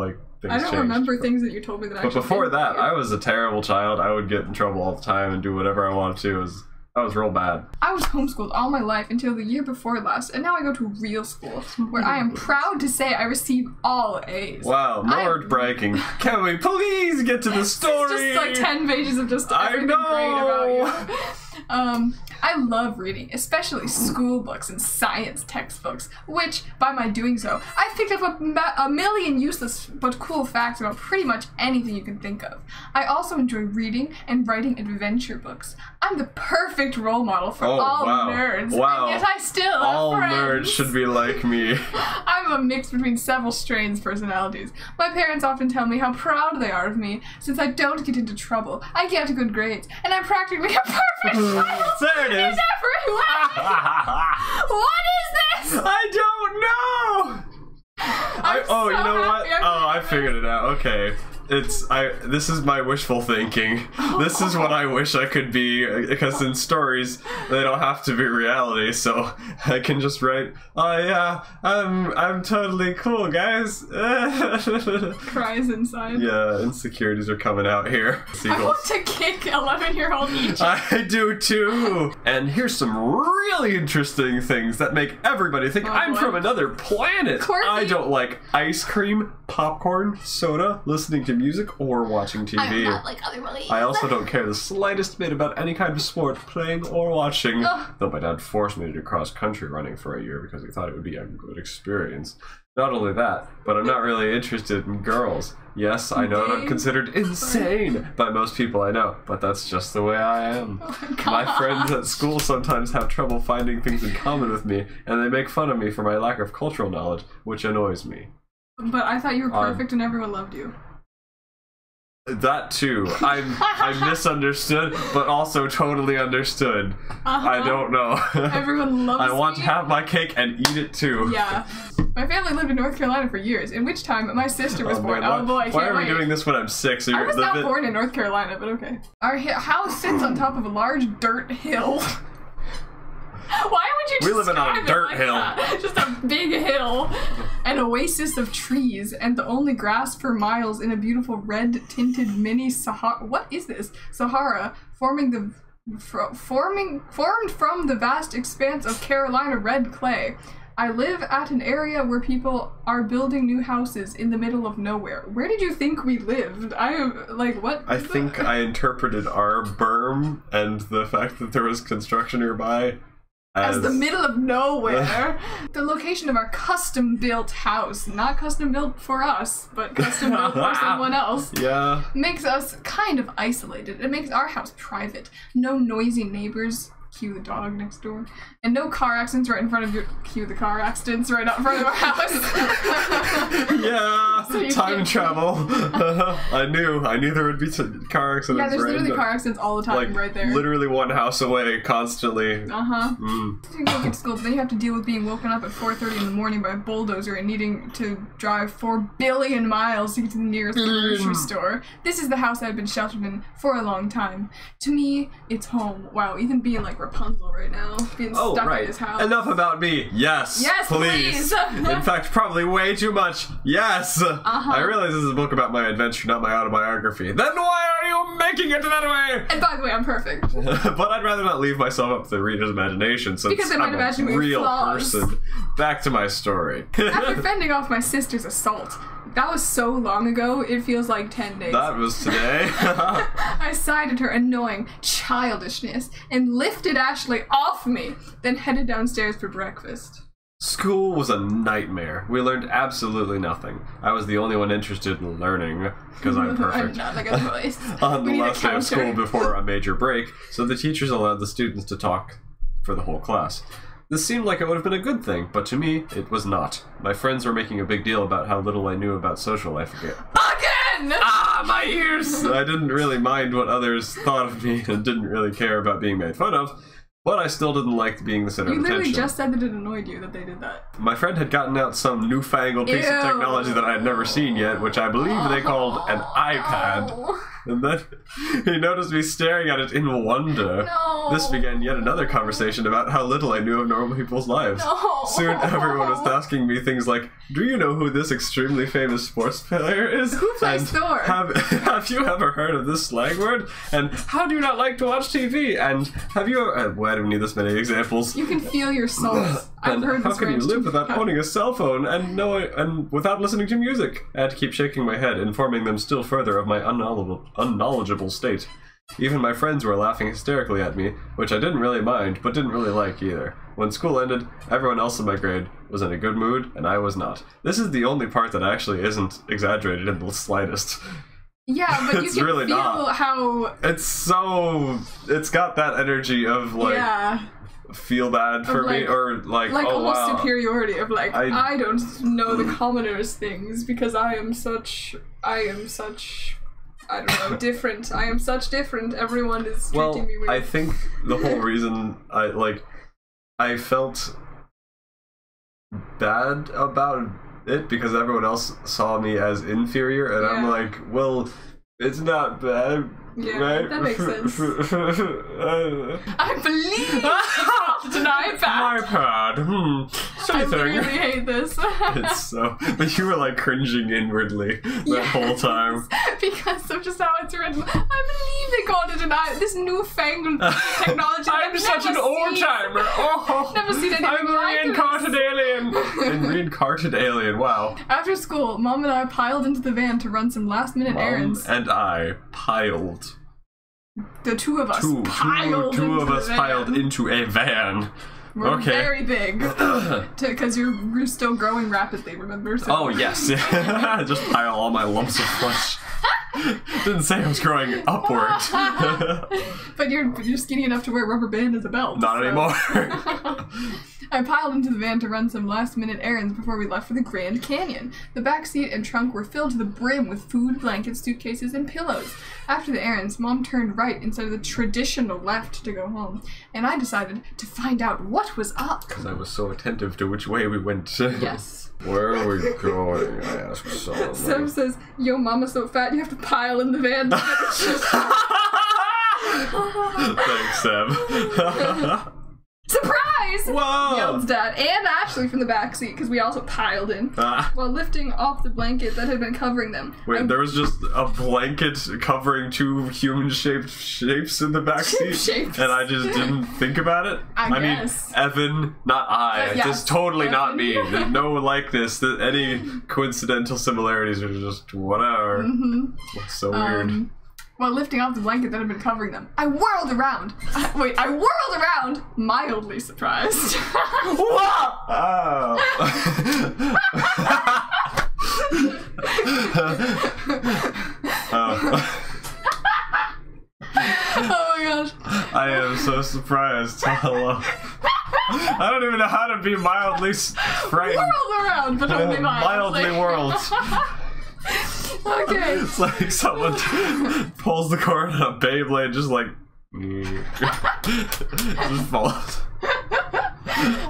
[SPEAKER 1] I don't
[SPEAKER 2] remember things that you told me that I
[SPEAKER 1] But before that, I was a terrible child. I would get in trouble all the time and do whatever I wanted to. I was real bad.
[SPEAKER 2] I was homeschooled all my life until the year before last, and now I go to real school, where I am proud to say I receive all A's.
[SPEAKER 1] Wow, more bragging. Can we please get to the story?
[SPEAKER 2] It's just like 10 pages of just everything great about you. I love reading, especially school books and science textbooks, which, by my doing so, I've picked up a million useless but cool facts about pretty much anything you can think of. I also enjoy reading and writing adventure books. I'm the perfect role model for all nerds, and yet I still have
[SPEAKER 1] all
[SPEAKER 2] friends.
[SPEAKER 1] Nerds should be like me.
[SPEAKER 2] I'm a mix between several strange personalities. My parents often tell me how proud they are of me, since I don't get into trouble, I get good grades, and I'm practically a perfect child.
[SPEAKER 1] There it is.
[SPEAKER 2] In every way. What is this?
[SPEAKER 1] I don't know. You know what? I figured it out. Okay. This is my wishful thinking. This is what I wish I could be, because in stories they don't have to be reality, so I can just write, oh yeah, I'm totally cool, guys.
[SPEAKER 2] Cries inside.
[SPEAKER 1] Yeah, insecurities are coming out here.
[SPEAKER 2] I want to kick 11-year-old Egypt.
[SPEAKER 1] I do too. And here's some really interesting things that make everybody think I'm from another planet.
[SPEAKER 2] Corky.
[SPEAKER 1] I don't like ice cream, popcorn, soda, listening to music, or watching TV.
[SPEAKER 2] I'm not like other Malays.
[SPEAKER 1] I also don't care the slightest bit about any kind of sport, playing or watching, though my dad forced me to do cross-country running for a year because he thought it would be a good experience. Not only that, but I'm not really interested in girls. Yes, I know that I'm considered insane by most people I know, but that's just the way I am. My friends at school sometimes have trouble finding things in common with me, and they make fun of me for my lack of cultural knowledge, which annoys me.
[SPEAKER 2] But I thought you were perfect and everyone loved you.
[SPEAKER 1] That too. I'm misunderstood, but also totally understood. I don't know.
[SPEAKER 2] Everyone loves
[SPEAKER 1] I want to have my cake and eat it too.
[SPEAKER 2] Yeah. My family lived in North Carolina for years, in which time my sister was born.
[SPEAKER 1] Man, why are we doing this when I'm 6?
[SPEAKER 2] I was not born in North Carolina, but okay. Our house sits on top of a large dirt hill. Why would you
[SPEAKER 1] We live on a dirt hill.
[SPEAKER 2] That? Just a big hill. An oasis of trees, and the only grass for miles in a beautiful red-tinted mini Sahara. What is this? Sahara, formed from the vast expanse of Carolina red clay. I live at an area where people are building new houses in the middle of nowhere. Where did you think we lived? I am, like, what?
[SPEAKER 1] I think I interpreted our berm and the fact that there was construction nearby
[SPEAKER 2] as the middle of nowhere. The location of our custom-built house, not custom-built for us, but custom-built for someone else,
[SPEAKER 1] yeah,
[SPEAKER 2] makes us kind of isolated. It makes our house private. No noisy neighbors. Cue the dog next door. And no car accidents right in front of your... Cue the car accidents right out in front of our house.
[SPEAKER 1] Yeah, so time travel. I knew there would be car accidents.
[SPEAKER 2] Yeah, there's literally car accidents all the time, like, right there.
[SPEAKER 1] Literally one house away, constantly.
[SPEAKER 2] Uh-huh. You go to school, then you have to deal with being woken up at 4:30 in the morning by a bulldozer and needing to drive 4 billion miles to get to the nearest grocery store. This is the house I've been sheltered in for a long time. To me, it's home. Wow, Ethan being like Rapunzel right now, being stuck in his house.
[SPEAKER 1] Enough about me. Yes, please. In fact, probably way too much. Yes. I realize this is a book about my adventure, not my autobiography. Then why are you making it that way?
[SPEAKER 2] And by the way, I'm perfect.
[SPEAKER 1] But I'd rather not leave myself up to the reader's imagination, since
[SPEAKER 2] because
[SPEAKER 1] I'm a real person. Back to my story.
[SPEAKER 2] After fending off my sister's assault, that was so long ago, it feels like 10 days.
[SPEAKER 1] That was today.
[SPEAKER 2] I sighed at her annoying childishness and lifted Ashley off me, then headed downstairs for breakfast.
[SPEAKER 1] School was a nightmare. We learned absolutely nothing. I was the only one interested in learning, because I'm perfect.
[SPEAKER 2] I'm not like a voice.
[SPEAKER 1] On the last day of school before a major break, so the teachers allowed the students to talk for the whole class. This seemed like it would have been a good thing, but to me, it was not. My friends were making a big deal about how little I knew about social life again. Ah, my ears! I didn't really mind what others thought of me and didn't really care about being made fun of, but I still didn't like being the center of attention.
[SPEAKER 2] You literally just said that it annoyed you that they did that.
[SPEAKER 1] My friend had gotten out some newfangled piece of technology that I had never seen yet, which I believe they called an iPad. And then he noticed me staring at it in wonder.
[SPEAKER 2] No.
[SPEAKER 1] This began yet another conversation about how little I knew of normal people's lives.
[SPEAKER 2] No.
[SPEAKER 1] Soon everyone was asking me things like, do you know who this extremely famous sports player is?
[SPEAKER 2] Who plays Thor?
[SPEAKER 1] Have you ever heard of this slang word? And how do you not like to watch TV? And have you ever... why do we need this many examples?
[SPEAKER 2] You can feel your souls. I've heard this.
[SPEAKER 1] How can you live without owning a cell phone and without listening to music? I had to keep shaking my head, informing them still further of my unknowledgeable state. Even my friends were laughing hysterically at me, which I didn't really mind, but didn't really like either. When school ended, everyone else in my grade was in a good mood, and I was not. This is the only part that actually isn't exaggerated in the slightest.
[SPEAKER 2] Yeah, but you can
[SPEAKER 1] really
[SPEAKER 2] feel
[SPEAKER 1] not.
[SPEAKER 2] how...
[SPEAKER 1] It's got that energy of, like...
[SPEAKER 2] Yeah.
[SPEAKER 1] Feel bad for me, or like oh
[SPEAKER 2] almost
[SPEAKER 1] wow,
[SPEAKER 2] superiority of like I don't know the commoners things because I am such I don't know different. I am such different. Everyone is treating me weird.
[SPEAKER 1] I think the whole reason I felt bad about it because everyone else saw me as inferior, and I'm like, well, it's not bad.
[SPEAKER 2] Yeah,
[SPEAKER 1] right?
[SPEAKER 2] That makes sense. I believe it's an iPad.
[SPEAKER 1] I
[SPEAKER 2] really hate this.
[SPEAKER 1] It's so... But you were like cringing inwardly that whole time.
[SPEAKER 2] Because of just how it's written. I believe they called it an iPad. This newfangled technology.
[SPEAKER 1] I'm such an old-timer. Oh,
[SPEAKER 2] never seen anything
[SPEAKER 1] I'm a reincarnated alien. A reincarnated alien, wow.
[SPEAKER 2] After school, Mom and I piled into the van to run some last-minute errands.
[SPEAKER 1] And I piled.
[SPEAKER 2] The two of us piled
[SPEAKER 1] into a van.
[SPEAKER 2] We're very big. Because you're still growing rapidly, remember? So.
[SPEAKER 1] Oh, yes. Just pile all my lumps of flesh. Didn't say I was growing upward.
[SPEAKER 2] But you're skinny enough to wear a rubber band as a belt.
[SPEAKER 1] Not anymore.
[SPEAKER 2] I piled into the van to run some last-minute errands before we left for the Grand Canyon. The back seat and trunk were filled to the brim with food, blankets, suitcases, and pillows. After the errands, Mom turned right instead of the traditional left to go home, and I decided to find out what was up.
[SPEAKER 1] Because I was so attentive to which way we went.
[SPEAKER 2] Yes.
[SPEAKER 1] Where are we going? I asked someone.
[SPEAKER 2] Seb says, yo, Mama's so fat you have to pile in the van.
[SPEAKER 1] Thanks, Seb.
[SPEAKER 2] Surprise! Surprise!
[SPEAKER 1] Whoa!
[SPEAKER 2] Yelled Dad and Ashley from the back seat because we also piled in while lifting off the blanket that had been covering them.
[SPEAKER 1] Wait, there was just a blanket covering two human-shaped shapes in the back seat, and I just didn't think about it.
[SPEAKER 2] I guess.
[SPEAKER 1] mean, Evan, not I.
[SPEAKER 2] Yes,
[SPEAKER 1] just totally
[SPEAKER 2] Evan.
[SPEAKER 1] not me. There's no likeness. Any coincidental similarities are just whatever. It's so weird.
[SPEAKER 2] While lifting off the blanket that had been covering them, I whirled around. I whirled around, mildly surprised.
[SPEAKER 1] Whoa! Oh.
[SPEAKER 2] Oh my gosh.
[SPEAKER 1] I am so surprised. Hello. I don't even know how to be mildly frightened.
[SPEAKER 2] Whirled around, but only mildly.
[SPEAKER 1] Mildly whirled.
[SPEAKER 2] Okay.
[SPEAKER 1] It's like someone pulls the cord on a Beyblade, just like just falls.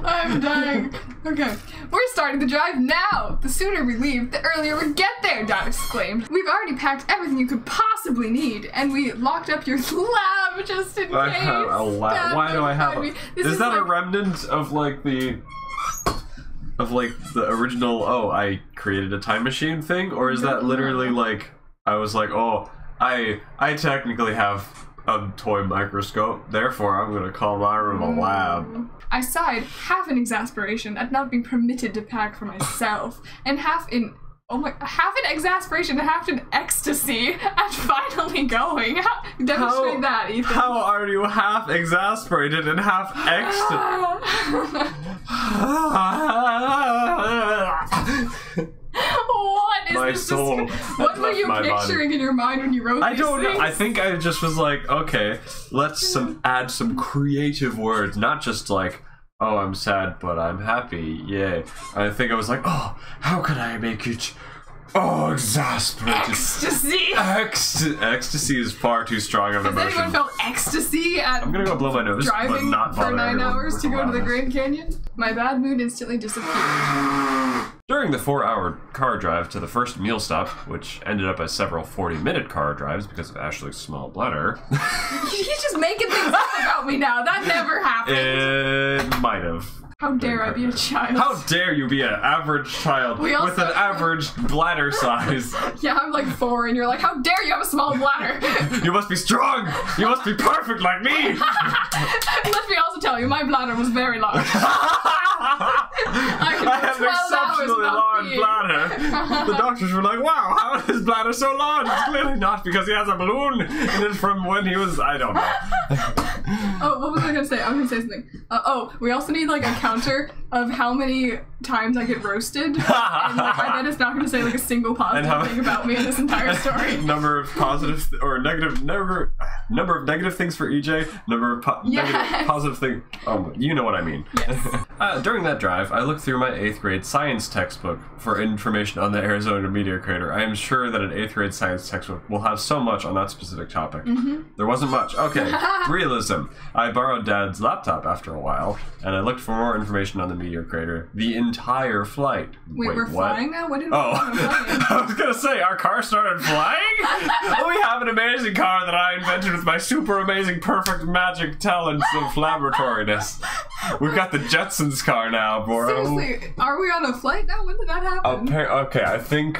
[SPEAKER 2] I'm dying. Okay. We're starting the drive now! The sooner we leave, the earlier we get there, Dad exclaimed. We've already packed everything you could possibly need, and we locked up your lab just in case.
[SPEAKER 1] I have a lab.
[SPEAKER 2] Dad,
[SPEAKER 1] Why do I have a... Is that
[SPEAKER 2] like
[SPEAKER 1] a remnant of like the... Of like the original, oh, I created a time machine thing? Or is that literally like, I was like, oh, I technically have a toy microscope, therefore I'm gonna call my room a lab.
[SPEAKER 2] I sighed, half in exasperation at not being permitted to pack for myself, and half in exasperation and half in ecstasy at finally going. Demonstrate that, Ethan.
[SPEAKER 1] How are you half exasperated and half
[SPEAKER 2] What is
[SPEAKER 1] my
[SPEAKER 2] this?
[SPEAKER 1] soul.
[SPEAKER 2] What were you picturing in your mind when you wrote
[SPEAKER 1] I
[SPEAKER 2] these
[SPEAKER 1] don't know.
[SPEAKER 2] things?
[SPEAKER 1] I think I just was like, okay, let's add some creative words, not just like, oh, I'm sad, but I'm happy, yay. I think I was like, oh, how can I make it, oh, exasperated.
[SPEAKER 2] Ecstasy!
[SPEAKER 1] Ecstasy is far too strong of an
[SPEAKER 2] Has
[SPEAKER 1] emotion.
[SPEAKER 2] anyone felt ecstasy at
[SPEAKER 1] I'm gonna go blow my nose, but
[SPEAKER 2] driving
[SPEAKER 1] not
[SPEAKER 2] for
[SPEAKER 1] bother
[SPEAKER 2] 9
[SPEAKER 1] everyone
[SPEAKER 2] hours
[SPEAKER 1] with
[SPEAKER 2] to go to the
[SPEAKER 1] loudness.
[SPEAKER 2] Grand Canyon? My bad mood instantly disappeared.
[SPEAKER 1] During the 4-hour car drive to the first meal stop, which ended up as several 40-minute car drives because of Ashley's small bladder.
[SPEAKER 2] He's just making things up about me now. That never happened.
[SPEAKER 1] It might have.
[SPEAKER 2] How dare I be a child?
[SPEAKER 1] How dare you be an average child with an average bladder size?
[SPEAKER 2] Yeah, I'm like 4 and you're like, how dare you have a small bladder?
[SPEAKER 1] You must be strong! You must be perfect like me!
[SPEAKER 2] Let me also tell you, my bladder was very large.
[SPEAKER 1] I have an exceptionally large bladder. The doctors were like, wow, how is his bladder so large? It's clearly not because he has a balloon in it from when he was, I don't know.
[SPEAKER 2] Oh, what was I gonna say? I was gonna say something. Oh, we also need like a counter of how many times I get roasted. And like, I bet it's not gonna say like a single positive thing about me in this entire story.
[SPEAKER 1] Number of positive or negative, number of negative things for EJ, number of negative, positive things. You know what I mean.
[SPEAKER 2] Yes.
[SPEAKER 1] During that drive, I looked through my 8th grade science textbook for information on the Arizona meteor crater. I am sure that an 8th grade science textbook will have so much on that specific topic. There wasn't much. Okay, realism. I borrowed Dad's laptop after a while, and I looked for more information on the meteor crater. The entire flight.
[SPEAKER 2] Wait, we're flying now? When did we
[SPEAKER 1] I was gonna say, our car started flying? We have an amazing car that I invented with my super amazing, perfect magic talents of laboratoriness. We've got the Jetsons car now, bro.
[SPEAKER 2] Seriously, are we on a flight now? When did that happen?
[SPEAKER 1] Okay, I think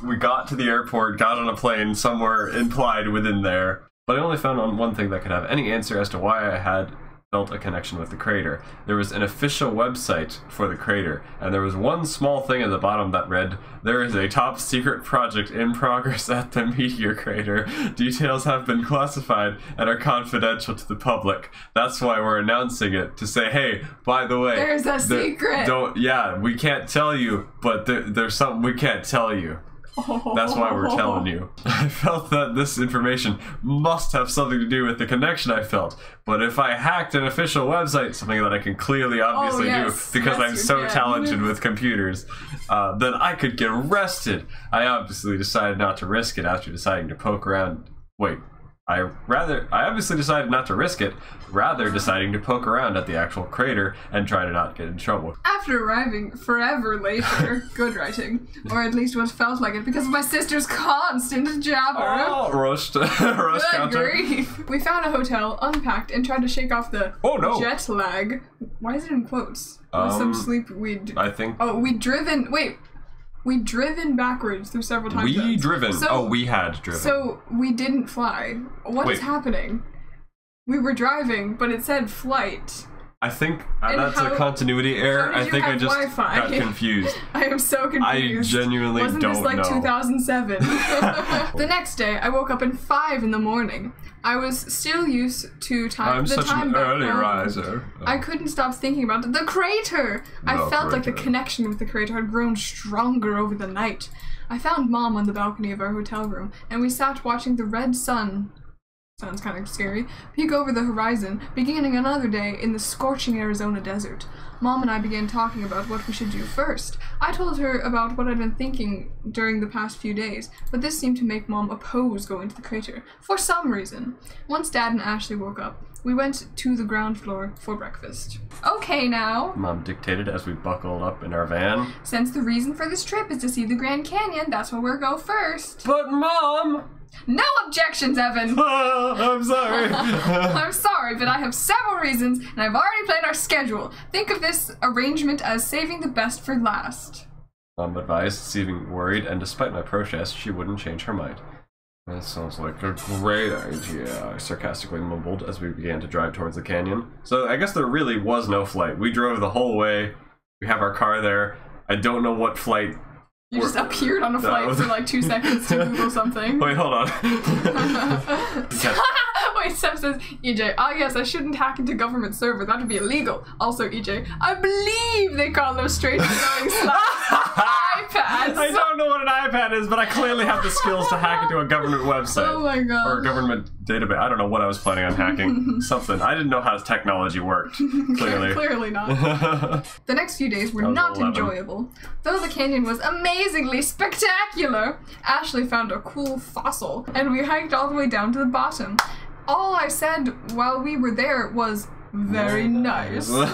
[SPEAKER 1] we got to the airport, got on a plane somewhere implied within there. But I only found on one thing that could have any answer as to why I had felt a connection with the crater. There was an official website for the crater, and there was one small thing at the bottom that read, "There is a top secret project in progress at the meteor crater. Details have been classified and are confidential to the public. That's why we're announcing it, to say, hey, by the way,
[SPEAKER 2] there's a secret.
[SPEAKER 1] We can't tell you, but there's something we can't tell you." That's why we're telling you. I felt that this information must have something to do with the connection I felt. But if I hacked an official website, something that I can clearly obviously do because I'm so talented with computers, then I could get arrested. I obviously decided not to risk it after deciding to poke around. Wait, I obviously decided not to risk it, rather deciding to poke around at the actual crater and try to not get in trouble.
[SPEAKER 2] After arriving forever later, good writing, or at least what felt like it because of my sister's constant jabber.
[SPEAKER 1] Oh, roast
[SPEAKER 2] Good
[SPEAKER 1] counter.
[SPEAKER 2] grief. We found a hotel, unpacked, and tried to shake off the jet lag. Why is it in quotes? Some sleep
[SPEAKER 1] I think.
[SPEAKER 2] Oh, we'd driven backwards through several time zones.
[SPEAKER 1] We had driven.
[SPEAKER 2] So we didn't fly. What is happening? We were driving, but it said flight.
[SPEAKER 1] I think that's a continuity error. I think I just got confused.
[SPEAKER 2] I am so confused.
[SPEAKER 1] I genuinely don't know.
[SPEAKER 2] Wasn't this like 2007? The next day, I woke up at 5 in the morning. I was still used to time.
[SPEAKER 1] I'm such an early riser.
[SPEAKER 2] I couldn't stop thinking about the crater. I felt like the connection with the crater had grown stronger over the night. I found Mom on the balcony of our hotel room, and we sat watching the red sun. Sounds kind of scary. Peek over the horizon, beginning another day in the scorching Arizona desert. Mom and I began talking about what we should do first. I told her about what I'd been thinking during the past few days, but this seemed to make Mom oppose going to the crater, for some reason. Once Dad and Ashley woke up, we went to the ground floor for breakfast. Okay now,
[SPEAKER 1] Mom dictated as we buckled up in our van.
[SPEAKER 2] Since the reason for this trip is to see the Grand Canyon, that's where we'll go first.
[SPEAKER 1] But Mom!
[SPEAKER 2] No objections, Evan!
[SPEAKER 1] I'm sorry.
[SPEAKER 2] I'm sorry, but I have several reasons, and I've already planned our schedule. Think of this arrangement as saving the best for last.
[SPEAKER 1] Mom advised, seeming worried, and despite my protest, she wouldn't change her mind. That sounds like a great idea, I sarcastically mumbled as we began to drive towards the canyon. So I guess there really was no flight. We drove the whole way. We have our car there. I don't know what flight.
[SPEAKER 2] You just appeared on a flight for like 2 seconds to Google something.
[SPEAKER 1] Wait, hold on.
[SPEAKER 2] Wait, Steph says, EJ, yes, I shouldn't hack into government server. That would be illegal. Also, EJ, I believe they call those straight going iPads.
[SPEAKER 1] I don't know what an iPad is, but I clearly have the skills to hack into a government website.
[SPEAKER 2] Oh my god.
[SPEAKER 1] Or a government database. I don't know what I was planning on hacking. Something. I didn't know how technology worked. Clearly.
[SPEAKER 2] Clearly not. The next few days were not enjoyable. Though the canyon was amazingly spectacular, Ashley found a cool fossil, and we hiked all the way down to the bottom. All I said while we were there was, very nice.
[SPEAKER 1] Very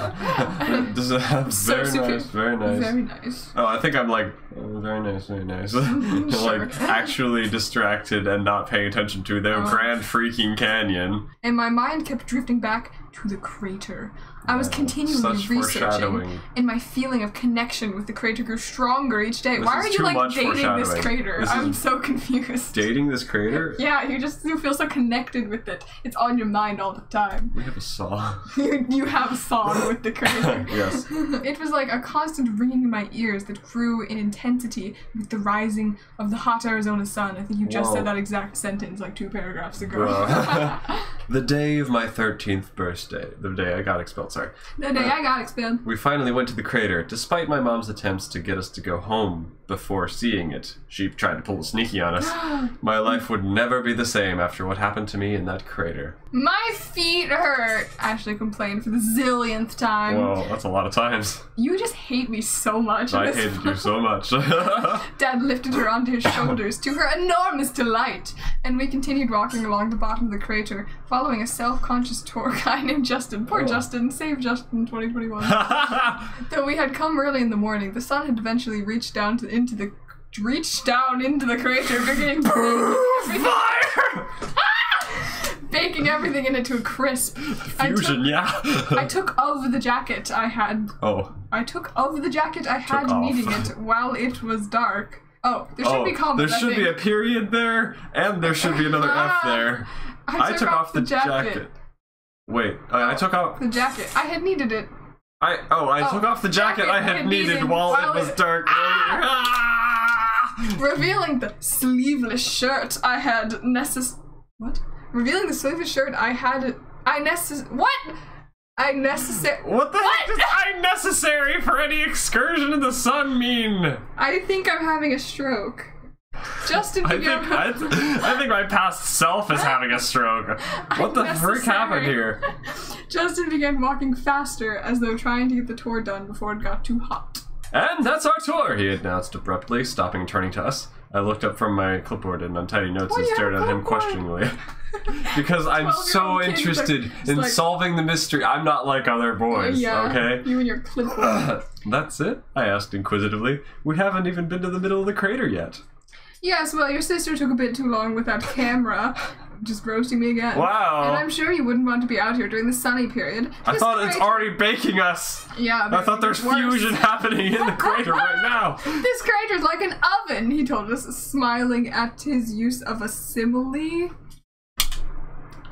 [SPEAKER 1] nice. Oh, I think I'm like, very nice. Like, actually distracted and not paying attention to the grand freaking canyon.
[SPEAKER 2] And my mind kept drifting back to the crater. I was continually researching, and my feeling of connection with the crater grew stronger each day. Why are you like dating this crater? I'm so confused.
[SPEAKER 1] Dating this crater?
[SPEAKER 2] Yeah, you feel so connected with it. It's on your mind all the time.
[SPEAKER 1] We have a song.
[SPEAKER 2] You have a song with the crater.
[SPEAKER 1] Yes.
[SPEAKER 2] It was like a constant ringing in my ears that grew in intensity with the rising of the hot Arizona sun. I think you just said that exact sentence like 2 paragraphs ago.
[SPEAKER 1] The day of my 13th birthday. The day I got expelled. Sorry.
[SPEAKER 2] The day I got expelled.
[SPEAKER 1] We finally went to the crater, despite my mom's attempts to get us to go home before seeing it. She tried to pull a sneaky on us. My life would never be the same after what happened to me in that crater. My
[SPEAKER 2] feet hurt, Ashley complained for the zillionth time.
[SPEAKER 1] Whoa, that's a lot of times.
[SPEAKER 2] You just hate me so much.
[SPEAKER 1] I hated you so much.
[SPEAKER 2] Dad lifted her onto his shoulders to her enormous delight, and we continued walking along the bottom of the crater, following a self-conscious tour guide named Justin. Poor Justin. Save Justin 2021. Though we had come early in the morning, the sun had eventually reached down into the crater, beginning fire! Baking everything in it to a crisp.
[SPEAKER 1] Fusion,
[SPEAKER 2] I took of the jacket I had. I took of the jacket I had needing it while it was dark. Oh, there should be comments.
[SPEAKER 1] There should be a period there, and there should be another F there. I took off the jacket. Wait, I took off
[SPEAKER 2] the jacket. I had needed it.
[SPEAKER 1] I took off the jacket I had needed while it was dark.
[SPEAKER 2] Revealing the sleeveless shirt I had Revealing the sleeveless shirt I had
[SPEAKER 1] What the heck does unnecessary for any excursion in the sun mean?
[SPEAKER 2] I think I'm having a stroke. Justin began...
[SPEAKER 1] I think my past self is having a stroke. What the frick happened here?
[SPEAKER 2] Justin began walking faster as though trying to get the tour done before it got too hot.
[SPEAKER 1] And that's our tour, he announced abruptly, stopping and turning to us. I looked up from my clipboard in untidy notes and stared at him questioningly. Because I'm so interested in
[SPEAKER 2] like,
[SPEAKER 1] solving the mystery. I'm not like other boys, okay?
[SPEAKER 2] You and your clipboard.
[SPEAKER 1] That's it? I asked inquisitively. We haven't even been to the middle of the crater yet.
[SPEAKER 2] Yes, well, your sister took a bit too long with that camera. Just roasting me again.
[SPEAKER 1] Wow.
[SPEAKER 2] And I'm sure you wouldn't want to be out here during the sunny period.
[SPEAKER 1] I thought it's already baking us.
[SPEAKER 2] Yeah,
[SPEAKER 1] I thought there's fusion happening in the crater right now.
[SPEAKER 2] This crater's like an oven, he told us, smiling at his use of a simile.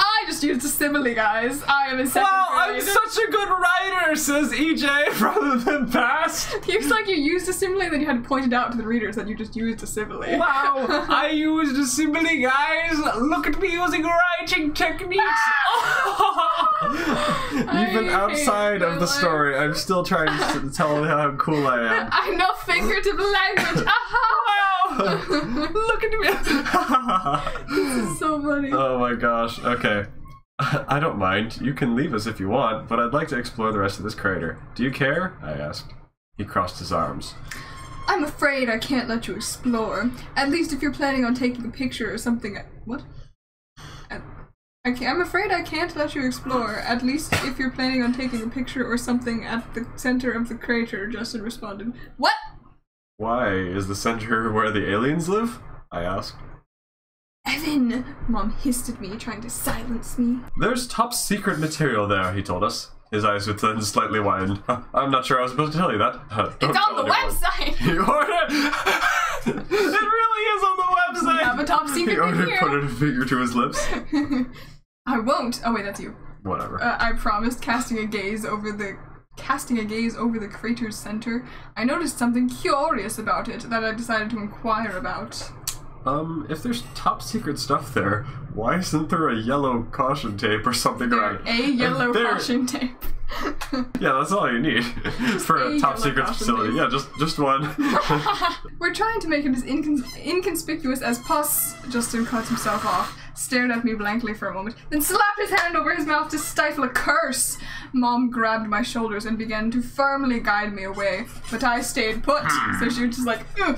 [SPEAKER 2] I just used a simile, guys. I am in second
[SPEAKER 1] Wow,
[SPEAKER 2] grade.
[SPEAKER 1] I'm such a good writer, says EJ rather than past.
[SPEAKER 2] It's like you used a simile, then you had to point it out to the readers that you just used a simile.
[SPEAKER 1] Wow, I used a simile, guys. Look at me using writing techniques. Even outside of the story, I'm still trying to tell how cool I am.
[SPEAKER 2] I know figurative language.
[SPEAKER 1] Wow, look at me.
[SPEAKER 2] This is so funny.
[SPEAKER 1] Oh my gosh, okay. I don't mind. You can leave us if you want, but I'd like to explore the rest of this crater. Do you care? I asked. He crossed his arms.
[SPEAKER 2] I'm afraid I can't let you explore. At least if you're planning on taking a picture or something. What? I'm afraid I can't let you explore. At least if you're planning on taking a picture or something at the center of the crater, Justin responded. What?
[SPEAKER 1] Why? Is the center where the aliens live? I asked.
[SPEAKER 2] Evan! Mom hissed at me, trying to silence me.
[SPEAKER 1] There's top secret material there, he told us. His eyes would then slightly widen. I'm not sure I was supposed to tell you that.
[SPEAKER 2] It's on the website!
[SPEAKER 1] You ordered it! It really is on the website!
[SPEAKER 2] We have a top secret
[SPEAKER 1] He ordered
[SPEAKER 2] here.
[SPEAKER 1] put a finger to his lips.
[SPEAKER 2] I won't. Oh wait, that's you.
[SPEAKER 1] Whatever.
[SPEAKER 2] I promised, casting a gaze over the crater's center. I noticed something curious about it that I decided to inquire about.
[SPEAKER 1] If there's top secret stuff there, why isn't there a yellow caution tape or something around?
[SPEAKER 2] A yellow caution tape.
[SPEAKER 1] Yeah, that's all you need for a top secret facility.
[SPEAKER 2] Tape.
[SPEAKER 1] Yeah, just one.
[SPEAKER 2] We're trying to make it as inconspicuous as Justin cut himself off, stared at me blankly for a moment, then slapped his hand over his mouth to stifle a curse. Mom grabbed my shoulders and began to firmly guide me away, but I stayed put, so she was just like, I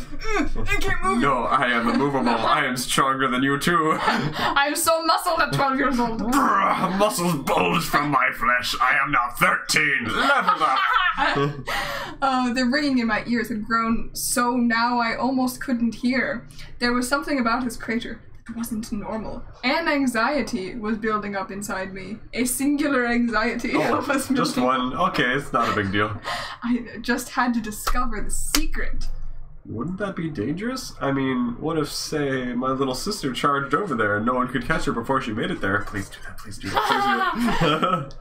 [SPEAKER 2] can't move.
[SPEAKER 1] No, I am immovable. I am stronger than you too.
[SPEAKER 2] I am so muscled at 12 years old.
[SPEAKER 1] Muscles bulge from my flesh. I am now 13. Level up.
[SPEAKER 2] The ringing in my ears had grown so now I almost couldn't hear. There was something about this crater that wasn't normal. And anxiety was building up inside me. A singular anxiety was building
[SPEAKER 1] Just one. Okay, it's not a big deal.
[SPEAKER 2] I just had to discover the secret.
[SPEAKER 1] Wouldn't that be dangerous? I mean, what if, say, my little sister charged over there and no one could catch her before she made it there? Please do that, please do that, please do that.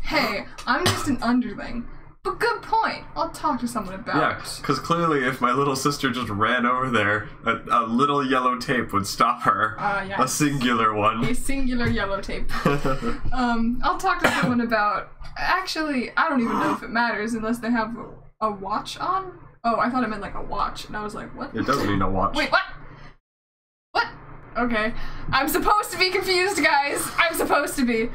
[SPEAKER 2] Hey, I'm just an underling. But good point. I'll talk to someone about
[SPEAKER 1] Yeah,
[SPEAKER 2] it.
[SPEAKER 1] because clearly if my little sister just ran over there, a little yellow tape would stop her.
[SPEAKER 2] Yes.
[SPEAKER 1] A singular one.
[SPEAKER 2] A singular yellow tape. I'll talk to someone about... Actually, I don't even know if it matters unless they have a watch on. Oh, I thought it meant like a watch, and I was like, what?
[SPEAKER 1] It doesn't mean a watch.
[SPEAKER 2] Wait, what? What? Okay. I'm supposed to be confused, guys. I'm supposed to be.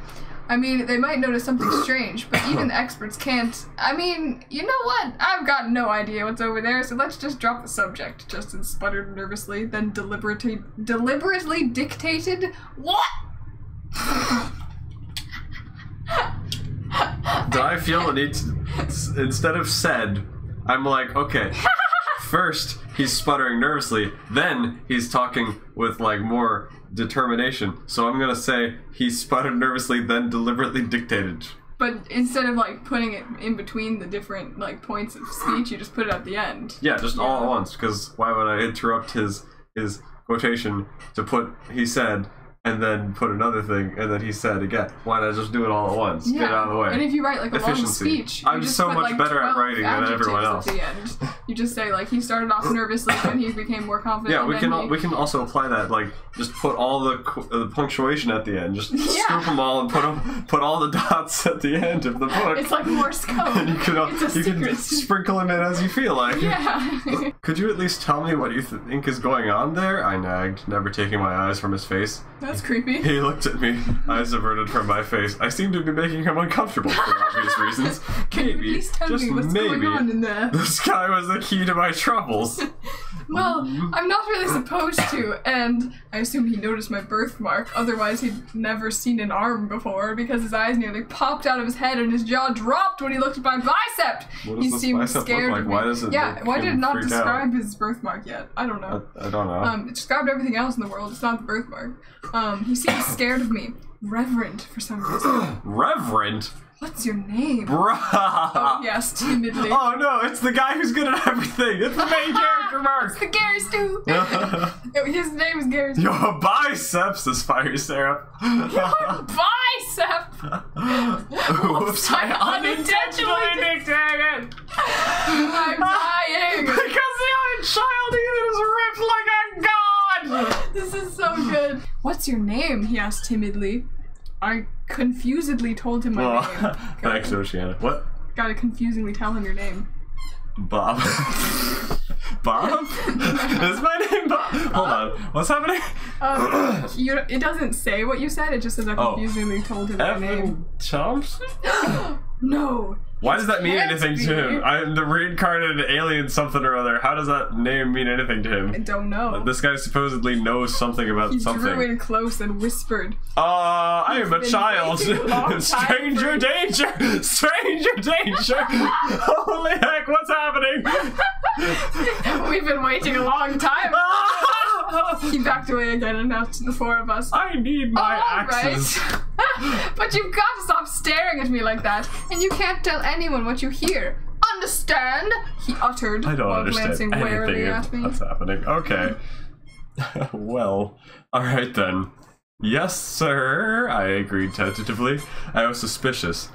[SPEAKER 2] I mean, they might notice something strange, but even the experts can't. I mean, you know what? I've got no idea what's over there, so let's just drop the subject. Justin sputtered nervously, then deliberately dictated, what?
[SPEAKER 1] Do I feel the need to, instead of said, I'm like, okay, first he's sputtering nervously, then he's talking with like more determination. So I'm gonna say he sputtered nervously, then deliberately dictated.
[SPEAKER 2] But instead of like putting it in between the different like points of speech, you just put it at the end.
[SPEAKER 1] Yeah, just all at once, because why would I interrupt his quotation to put he said and then put another thing and then he said again? Why not just do it all at once?
[SPEAKER 2] Yeah.
[SPEAKER 1] Get it out of the way.
[SPEAKER 2] And if you write like a long speech,
[SPEAKER 1] I'm
[SPEAKER 2] you just
[SPEAKER 1] so
[SPEAKER 2] put,
[SPEAKER 1] much
[SPEAKER 2] like,
[SPEAKER 1] better at
[SPEAKER 2] 12
[SPEAKER 1] writing than everyone else.
[SPEAKER 2] At the end. You just say like he started off nervously and he became more confident.
[SPEAKER 1] Yeah,
[SPEAKER 2] and
[SPEAKER 1] we can also apply that, like just put all the punctuation at the end, just scoop them all and put all the dots at the end of the book.
[SPEAKER 2] It's like Morse code.
[SPEAKER 1] And you can sprinkle them in as you feel like.
[SPEAKER 2] Yeah.
[SPEAKER 1] Could you at least tell me what you think is going on there? I nagged, never taking my eyes from his face.
[SPEAKER 2] That's creepy.
[SPEAKER 1] He looked at me, eyes averted from my face. I seemed to be making him uncomfortable for obvious reasons.
[SPEAKER 2] Can you at least tell me what's going on in there?
[SPEAKER 1] The sky was the key to my troubles.
[SPEAKER 2] Well, I'm not really supposed to, and I assume he noticed my birthmark, otherwise he'd never seen an arm before, because his eyes nearly popped out of his head and his jaw dropped when he looked at my bicep!
[SPEAKER 1] What does
[SPEAKER 2] He
[SPEAKER 1] this
[SPEAKER 2] seemed
[SPEAKER 1] bicep
[SPEAKER 2] scared
[SPEAKER 1] look like?
[SPEAKER 2] of me.
[SPEAKER 1] Why does it
[SPEAKER 2] Yeah,
[SPEAKER 1] make
[SPEAKER 2] why did it
[SPEAKER 1] him
[SPEAKER 2] not
[SPEAKER 1] freak
[SPEAKER 2] describe his birthmark yet? I don't know.
[SPEAKER 1] I don't know.
[SPEAKER 2] It described everything else in the world, it's not the birthmark. He seemed scared of me. Reverend, for some reason.
[SPEAKER 1] Reverend?
[SPEAKER 2] What's your name?
[SPEAKER 1] Bruh!
[SPEAKER 2] Oh, yes, timidly.
[SPEAKER 1] Oh no, it's the guy who's good at everything! It's the main character, Mark!
[SPEAKER 2] It's the Gary Stu! His name is Gary Stu.
[SPEAKER 1] Your biceps is fire syrup.
[SPEAKER 2] Your bicep!
[SPEAKER 1] Oops, I unintentionally dictated!
[SPEAKER 2] I'm dying!
[SPEAKER 1] Because the child is ripped like a god!
[SPEAKER 2] This is so good. What's your name? He asked timidly. I confusedly told him my name.
[SPEAKER 1] Thanks, Oceana. What?
[SPEAKER 2] Gotta confusingly tell him your name.
[SPEAKER 1] Bob. Bob? Is my name Bob? Hold on. What's happening?
[SPEAKER 2] It doesn't say what you said, it just says I confusingly told him my name.
[SPEAKER 1] Evan Thompson?
[SPEAKER 2] No.
[SPEAKER 1] Why does that mean anything to him? I'm the reincarnated alien something or other. How does that name mean anything to him?
[SPEAKER 2] I don't know.
[SPEAKER 1] This guy supposedly knows something about something.
[SPEAKER 2] He drew in close and whispered.
[SPEAKER 1] I am a child. Stranger danger! Stranger danger! Holy heck, what's happening?
[SPEAKER 2] We've been waiting a long time. He backed away again and now to the four of us.
[SPEAKER 1] I need my axes.
[SPEAKER 2] Right. But you've got to stop staring at me like that, and you can't tell anyone what you hear. Understand? He uttered while glancing warily at me.
[SPEAKER 1] What's happening? Okay. Well, alright then. Yes, sir, I agreed tentatively. I was suspicious.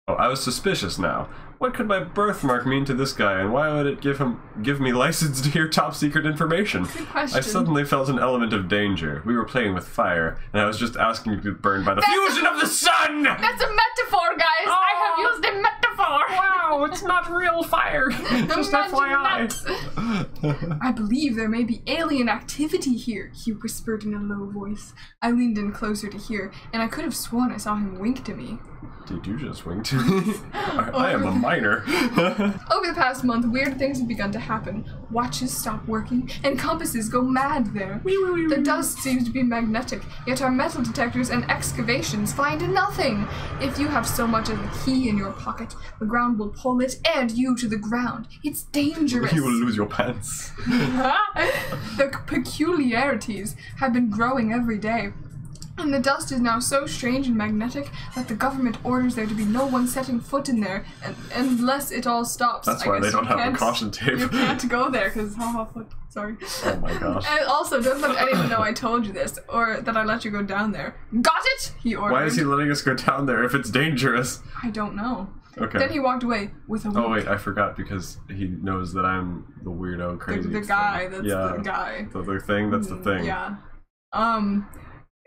[SPEAKER 1] Oh, I was suspicious now. What could my birthmark mean to this guy, and why would it give me license to hear top secret information?
[SPEAKER 2] Good question.
[SPEAKER 1] I suddenly felt an element of danger. We were playing with fire, and I was just asking to be burned by the fusion of the sun!
[SPEAKER 2] That's a metaphor, guys! I have used a metaphor!
[SPEAKER 1] Wow, it's not real fire! Just FYI.
[SPEAKER 2] I believe there may be alien activity here, he whispered in a low voice. I leaned in closer to hear, and I could have sworn I saw him wink to me.
[SPEAKER 1] Did you just wink to me? I am a minor.
[SPEAKER 2] Over the past month, weird things have begun to happen. Watches stop working, and compasses go mad there. The dust seems to be magnetic, yet our metal detectors and excavations find nothing. If you have so much as a key in your pocket, the ground will pull it and you to the ground. It's dangerous.
[SPEAKER 1] You will lose your pants.
[SPEAKER 2] The peculiarities have been growing every day. And the dust is now so strange and magnetic that the government orders there to be no one setting foot in there unless it all stops.
[SPEAKER 1] That's why they don't have the caution tape.
[SPEAKER 2] You can't go there because sorry.
[SPEAKER 1] Oh my gosh.
[SPEAKER 2] And also, don't let anyone know I told you this or that I let you go down there. Got it? He ordered.
[SPEAKER 1] Why is he letting us go down there if it's dangerous?
[SPEAKER 2] I don't know.
[SPEAKER 1] Okay.
[SPEAKER 2] Then he walked away with a wink.
[SPEAKER 1] Oh wait, I forgot because he knows that I'm the weirdo crazy.
[SPEAKER 2] The guy that's the guy.
[SPEAKER 1] The thing that's the thing.
[SPEAKER 2] Yeah.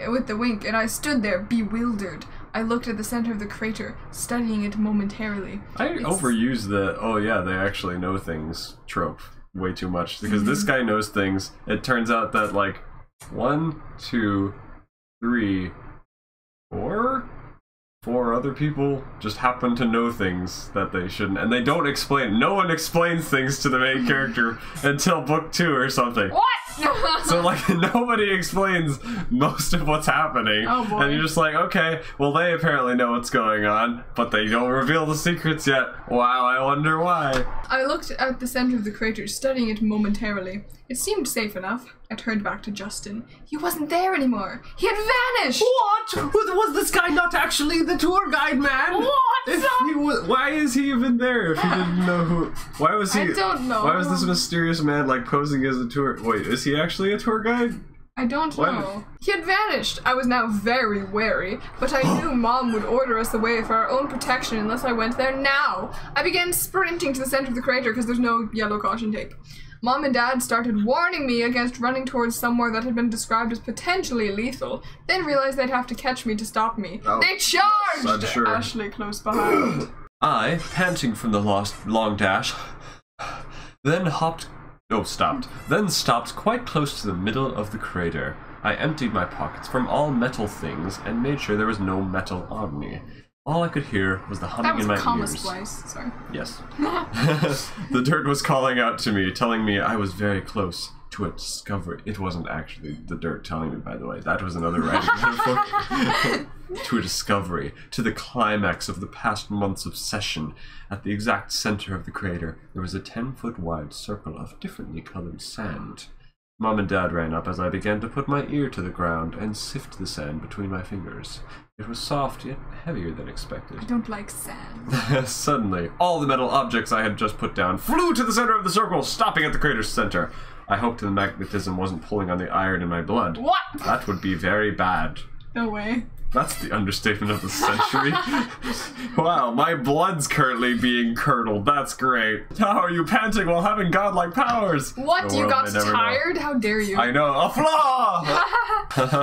[SPEAKER 2] With the wink, and I stood there, bewildered. I looked at the center of the crater, studying it momentarily.
[SPEAKER 1] I overuse the, oh yeah, they actually know things trope way too much. Because this guy knows things. It turns out that, like, 1, 2, 3, 4 other people just happen to know things that they shouldn't. And they don't explain. No one explains things to the main character until book 2 or something.
[SPEAKER 2] What?
[SPEAKER 1] So, like, nobody explains most of what's happening.
[SPEAKER 2] Oh, boy.
[SPEAKER 1] And you're just like, okay, well, they apparently know what's going on, but they don't reveal the secrets yet. Wow, I wonder why.
[SPEAKER 2] I looked at the center of the crater, studying it momentarily. It seemed safe enough. I turned back to Justin. He wasn't there anymore. He had vanished!
[SPEAKER 1] What? Was this guy not actually the tour guide man?
[SPEAKER 2] What?
[SPEAKER 1] Why is he even there if he didn't know who? Why was he?
[SPEAKER 2] I don't know.
[SPEAKER 1] Why was this mysterious man like posing as a tour? Wait, is he actually a tour guide?
[SPEAKER 2] I don't know. He had vanished. I was now very wary, but I knew Mom would order us away for our own protection unless I went there now. I began sprinting to the center of the crater because there's no yellow caution tape. Mom and Dad started warning me against running towards somewhere that had been described as potentially lethal, then realized they'd have to catch me to stop me.
[SPEAKER 1] Oh,
[SPEAKER 2] they charged!
[SPEAKER 1] I'm sure.
[SPEAKER 2] Ashley close behind.
[SPEAKER 1] I, panting from the long dash, then stopped quite close to the middle of the crater. I emptied my pockets from all metal things and made sure there was no metal on me. All I could hear was the humming in my ears.
[SPEAKER 2] That was a comma splice, sorry.
[SPEAKER 1] Yes. The dirt was calling out to me, telling me I was very close to a discovery. It wasn't actually the dirt telling me, by the way. That was another writing metaphor. To a discovery, to the climax of the past month's obsession. At the exact center of the crater, there was a 10-foot wide circle of differently colored sand. Mom and Dad ran up as I began to put my ear to the ground and sift the sand between my fingers. It was soft, yet heavier than expected.
[SPEAKER 2] I don't like sand.
[SPEAKER 1] Suddenly, all the metal objects I had just put down flew to the center of the circle, stopping at the crater's center. I hoped the magnetism wasn't pulling on the iron in my blood.
[SPEAKER 2] What?
[SPEAKER 1] That would be very bad.
[SPEAKER 2] No way.
[SPEAKER 1] That's the understatement of the century. Wow, my blood's currently being curdled. That's great. How are you panting while having godlike powers?
[SPEAKER 2] What? You got tired? How dare you?
[SPEAKER 1] I know. A flaw!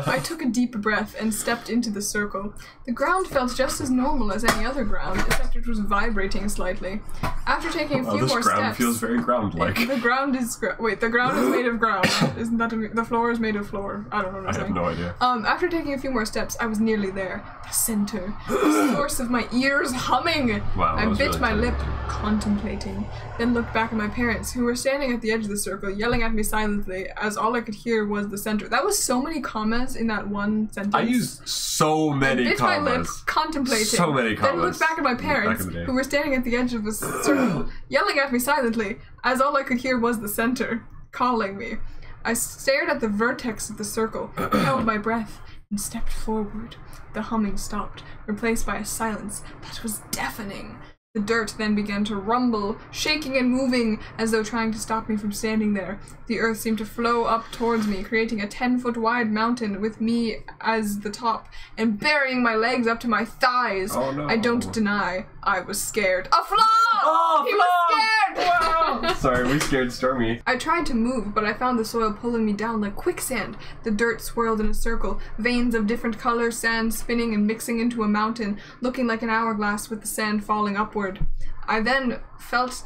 [SPEAKER 2] I took a deep breath and stepped into the circle. The ground felt just as normal as any other ground, except it was vibrating slightly. After taking a few more steps...
[SPEAKER 1] This ground feels very ground-like.
[SPEAKER 2] The ground is... Wait, the ground is made of ground. Isn't that... The floor is made of floor. I don't know what I'm saying.
[SPEAKER 1] I have no idea.
[SPEAKER 2] After taking a few more steps, I was nearly there. The center. The source of my ears humming.
[SPEAKER 1] Wow,
[SPEAKER 2] I bit
[SPEAKER 1] really
[SPEAKER 2] my lip, contemplating. Then looked back at my parents, who were standing at the edge of the circle, yelling at me silently, as all I could hear was the center. That was so many commas in that one sentence.
[SPEAKER 1] I used so many commas.
[SPEAKER 2] I bit my lip, contemplating.
[SPEAKER 1] So many commas.
[SPEAKER 2] Then looked back at my parents, who were standing at the edge of the circle, yelling at me silently, as all I could hear was the center, calling me. I stared at the vertex of the circle, held my breath, and stepped forward. The humming stopped, replaced by a silence that was deafening. The dirt then began to rumble, shaking and moving as though trying to stop me from standing there. The earth seemed to flow up towards me, creating a 10-foot wide mountain with me as the top, and burying my legs up to my thighs.
[SPEAKER 1] Oh, no.
[SPEAKER 2] I don't deny, I was scared. A flaw!
[SPEAKER 1] Oh,
[SPEAKER 2] he was scared!
[SPEAKER 1] Wow. Sorry, we scared Stormy.
[SPEAKER 2] I tried to move, but I found the soil pulling me down like quicksand. The dirt swirled in a circle, veins of different colors, sand spinning and mixing into a mountain, looking like an hourglass with the sand falling upward. I then felt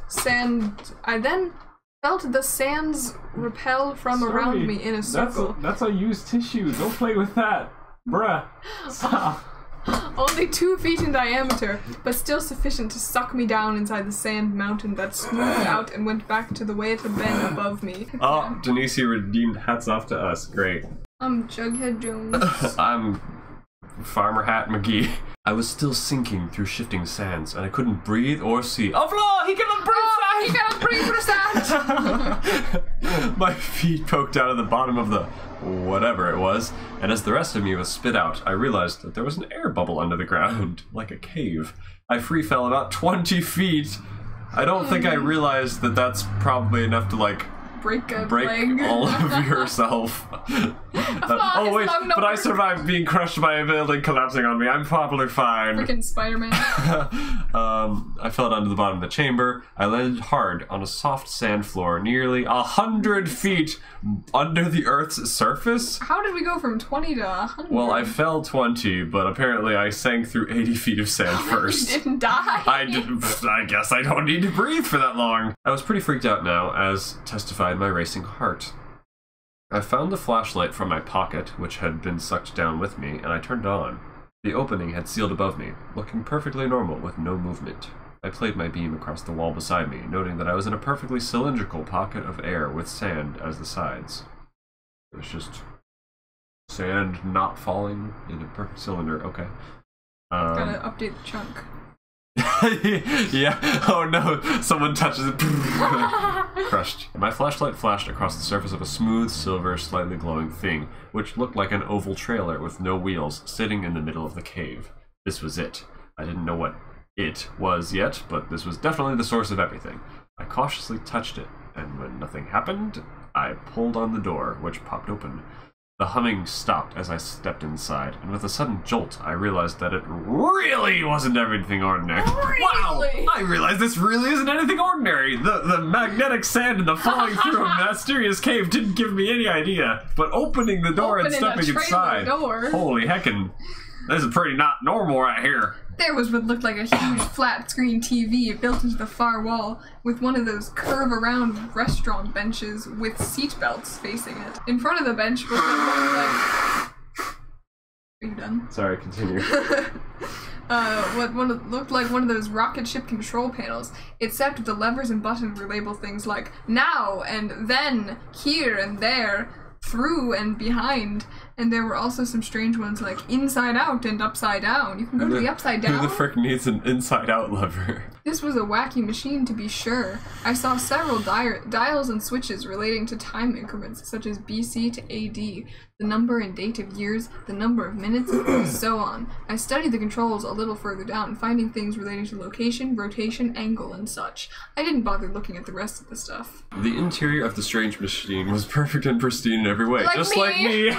[SPEAKER 2] the sands repel from around me in a circle.
[SPEAKER 3] That's a used tissue. Don't play with that. Bruh. Stop.
[SPEAKER 2] Only 2 feet in diameter, but still sufficient to suck me down inside the sand mountain that smoothed out and went back to the way it had been above me.
[SPEAKER 1] Oh, Denise, you redeemed. Hats off to us. Great.
[SPEAKER 2] I'm Jughead Jones.
[SPEAKER 1] I'm Farmer Hat McGee. I was still sinking through shifting sands, and I couldn't breathe or see. Oh, Flaw! He cannot breathe!
[SPEAKER 2] He cannot breathe for sand!
[SPEAKER 1] My feet poked out of the bottom of the whatever it was, and as the rest of me was spit out, I realized that there was an air bubble under the ground, like a cave. I free fell about 20 feet. I don't think I realized that that's probably enough to, like,
[SPEAKER 2] break
[SPEAKER 1] all of yourself. Oh wait, but I survived being crushed by a building collapsing on me. I'm probably fine.
[SPEAKER 2] Freaking Spider-Man.
[SPEAKER 1] I fell down to the bottom of the chamber. I landed hard on a soft sand floor nearly 100 feet under the Earth's surface.
[SPEAKER 2] How did we go from 20 to 100?
[SPEAKER 1] Well, I fell 20, but apparently I sank through 80 feet of sand first.
[SPEAKER 2] You didn't die?
[SPEAKER 1] I guess I don't need to breathe for that long. I was pretty freaked out now, as testified my racing heart. I found the flashlight from my pocket, which had been sucked down with me, and I turned it on. The opening had sealed above me, looking perfectly normal with no movement. I played my beam across the wall beside me, noting that I was in a perfectly cylindrical pocket of air with sand as the sides. It was just sand not falling in a perfect cylinder. Okay.
[SPEAKER 2] Gotta update the chunk.
[SPEAKER 1] Yeah. Oh no. Someone touches it. Crushed. My flashlight flashed across the surface of a smooth, silver, slightly glowing thing, which looked like an oval trailer with no wheels, sitting in the middle of the cave. This was it. I didn't know what it was yet, but this was definitely the source of everything. I cautiously touched it, and when nothing happened, I pulled on the door, which popped open. The humming stopped as I stepped inside, and with a sudden jolt, I realized that it really wasn't anything ordinary.
[SPEAKER 2] Really?
[SPEAKER 1] Wow! I realized this really isn't anything ordinary! The magnetic sand and the falling through a mysterious cave didn't give me any idea, but opening the door and stepping inside, holy heckin', this is pretty not normal right here.
[SPEAKER 2] There was what looked like a huge flat screen TV built into the far wall, with one of those curve-around restaurant benches with seat belts facing it. In front of the bench was what looked like... Are you done?
[SPEAKER 1] Sorry, continue.
[SPEAKER 2] looked like one of those rocket ship control panels, except the levers and buttons were labeled things like now and then, here and there, through and behind, and there were also some strange ones like inside out and upside down. You can go to the upside down.
[SPEAKER 1] Who the frick needs an inside out lever?
[SPEAKER 2] This was a wacky machine, to be sure. I saw several dials and switches relating to time increments, such as BC to AD, the number and date of years, the number of minutes, and so on. I studied the controls a little further down, finding things relating to location, rotation, angle, and such. I didn't bother looking at the rest of the stuff.
[SPEAKER 1] The interior of the strange machine was perfect and pristine in every way,
[SPEAKER 2] Like
[SPEAKER 1] just
[SPEAKER 2] me.
[SPEAKER 1] like me.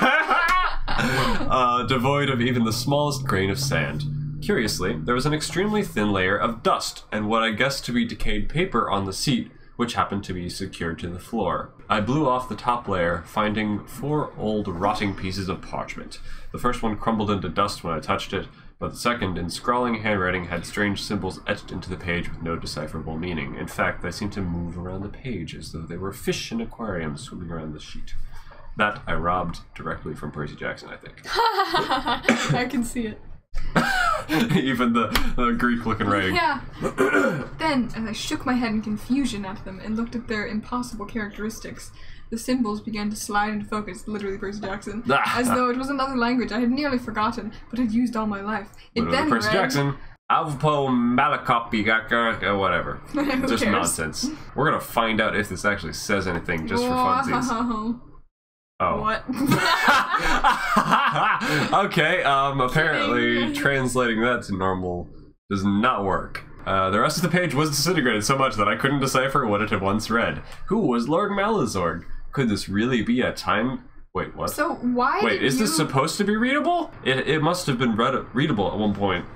[SPEAKER 1] Devoid of even the smallest grain of sand. Curiously, there was an extremely thin layer of dust and what I guessed to be decayed paper on the seat, which happened to be secured to the floor. I blew off the top layer, finding 4 old rotting pieces of parchment. The first one crumbled into dust when I touched it, but the second, in scrawling handwriting, had strange symbols etched into the page with no decipherable meaning. In fact, they seemed to move around the page as though they were fish in aquariums swimming around the sheet. That I robbed directly from Percy Jackson, I think.
[SPEAKER 2] I can see it.
[SPEAKER 1] Even the Greek-looking writing.
[SPEAKER 2] Yeah. Then, as I shook my head in confusion at them and looked at their impossible characteristics, the symbols began to slide into focus, literally Percy Jackson, as though it was another language I had nearly forgotten, but had used all my life. It then
[SPEAKER 1] Percy
[SPEAKER 2] read...
[SPEAKER 1] Jackson. Alpo Malakopi, whatever. Just
[SPEAKER 2] cares?
[SPEAKER 1] nonsense. We're gonna find out if this actually says anything just for funsies.
[SPEAKER 2] Wow.
[SPEAKER 1] Oh.
[SPEAKER 2] What?
[SPEAKER 1] Okay, apparently translating that to normal does not work. The rest of the page was disintegrated so much that I couldn't decipher what it had once read. Who was Lord Malazorg? Could this really be a time... Wait, what?
[SPEAKER 2] So why
[SPEAKER 1] Wait, is this supposed to be readable? It must have been readable at one point.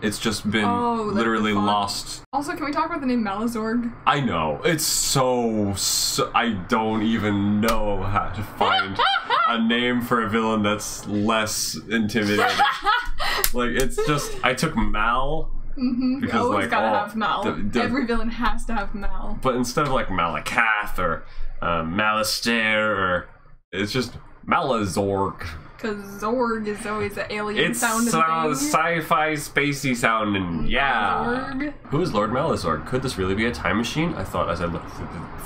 [SPEAKER 1] It's just been literally lost.
[SPEAKER 2] Also, can we talk about the name Malazorg?
[SPEAKER 1] I know. It's so I don't even know how to find a name for a villain that's less intimidating. Like, it's just... I took Mal...
[SPEAKER 2] Because, always gotta have Mal. Every villain has to have Mal.
[SPEAKER 1] But instead of like Malakath or Malastair, or it's just Malazorg.
[SPEAKER 2] Because Zorg is always an alien sound.
[SPEAKER 1] It's sci-fi spacey sounding, yeah.
[SPEAKER 2] Malazorg.
[SPEAKER 1] Who is Lord Malazorg? Could this really be a time machine? I thought as I looked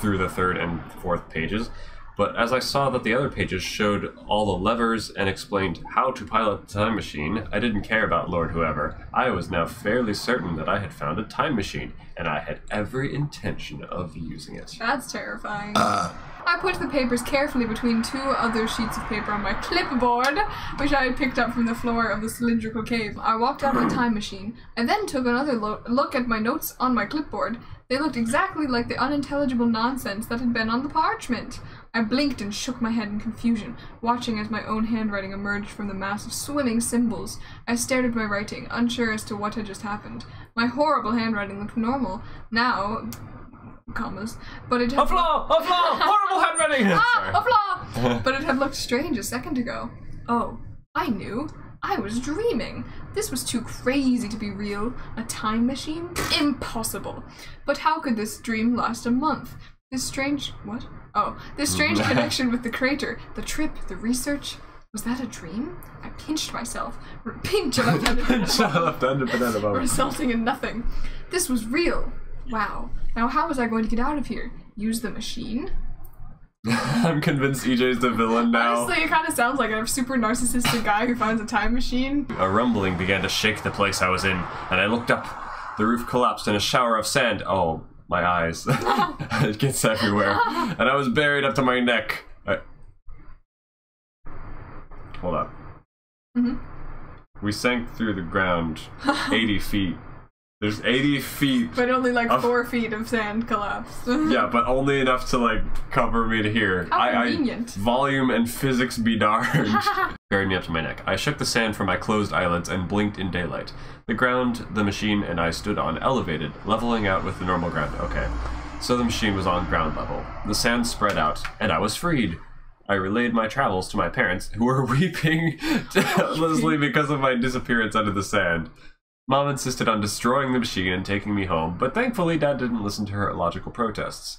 [SPEAKER 1] through the 3rd and 4th pages. But as I saw that the other pages showed all the levers and explained how to pilot the time machine, I didn't care about Lord Whoever. I was now fairly certain that I had found a time machine, and I had every intention of using it.
[SPEAKER 2] That's terrifying. I put the papers carefully between 2 other sheets of paper on my clipboard, which I had picked up from the floor of the cylindrical cave. I walked out of the time machine. I then took another look at my notes on my clipboard. They looked exactly like the unintelligible nonsense that had been on the parchment. I blinked and shook my head in confusion, watching as my own handwriting emerged from the mass of swimming symbols. I stared at my writing, unsure as to what had just happened. My horrible handwriting looked normal now, commas, but it had...
[SPEAKER 1] A flaw! Horrible handwriting!
[SPEAKER 2] A flaw! But it had looked strange a second ago. Oh, I knew. I was dreaming. This was too crazy to be real. A time machine? Impossible. But how could this dream last a month? This strange... What? Oh, this strange connection with the crater, the trip, the research. Was that a dream? I pinched myself. Pinch a left-handed banana. Resulting in nothing. This was real. Wow. Now how was I going to get out of here? Use the machine?
[SPEAKER 1] I'm convinced EJ's the villain now.
[SPEAKER 2] Honestly, it kind of sounds like a super narcissistic guy who finds a time machine.
[SPEAKER 1] A rumbling began to shake the place I was in, and I looked up. The roof collapsed in a shower of sand. Oh, my eyes. It gets everywhere. And I was buried up to my neck. Hold up. We sank through the ground 80 feet. There's 80 feet.
[SPEAKER 2] But only like 4 feet of sand collapsed.
[SPEAKER 1] Yeah, but only enough to like cover me to here.
[SPEAKER 2] How convenient.
[SPEAKER 1] Volume and physics be darned. Buried me up to my neck. I shook the sand from my closed eyelids and blinked in daylight. The ground the machine and I stood on elevated, leveling out with the normal ground. Okay. So the machine was on ground level. The sand spread out, and I was freed. I relayed my travels to my parents, who were weeping endlessly because of my disappearance under the sand. Mom insisted on destroying the machine and taking me home, but thankfully Dad didn't listen to her logical protests.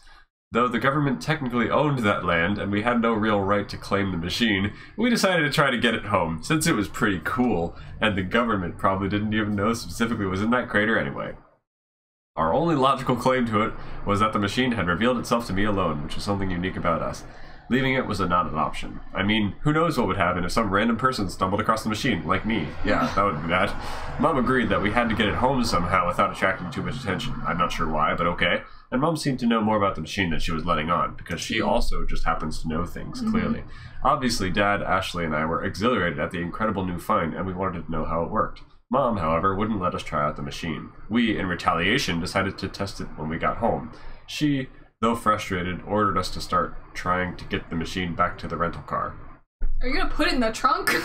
[SPEAKER 1] Though the government technically owned that land and we had no real right to claim the machine, we decided to try to get it home, since it was pretty cool, and the government probably didn't even know specifically it was in that crater anyway. Our only logical claim to it was that the machine had revealed itself to me alone, which is something unique about us. Leaving it was not an option. I mean, who knows what would happen if some random person stumbled across the machine, like me. Yeah, that would be bad. Mom agreed that we had to get it home somehow without attracting too much attention. I'm not sure why, but okay. And Mom seemed to know more about the machine than she was letting on, because she also just happens to know things, clearly. Obviously, Dad, Ashley, and I were exhilarated at the incredible new find, and we wanted to know how it worked. Mom, however, wouldn't let us try out the machine. We, in retaliation, decided to test it when we got home. She, though frustrated, ordered us to start trying to get the machine back to the rental car.
[SPEAKER 2] Are you gonna put it in the trunk? Okay,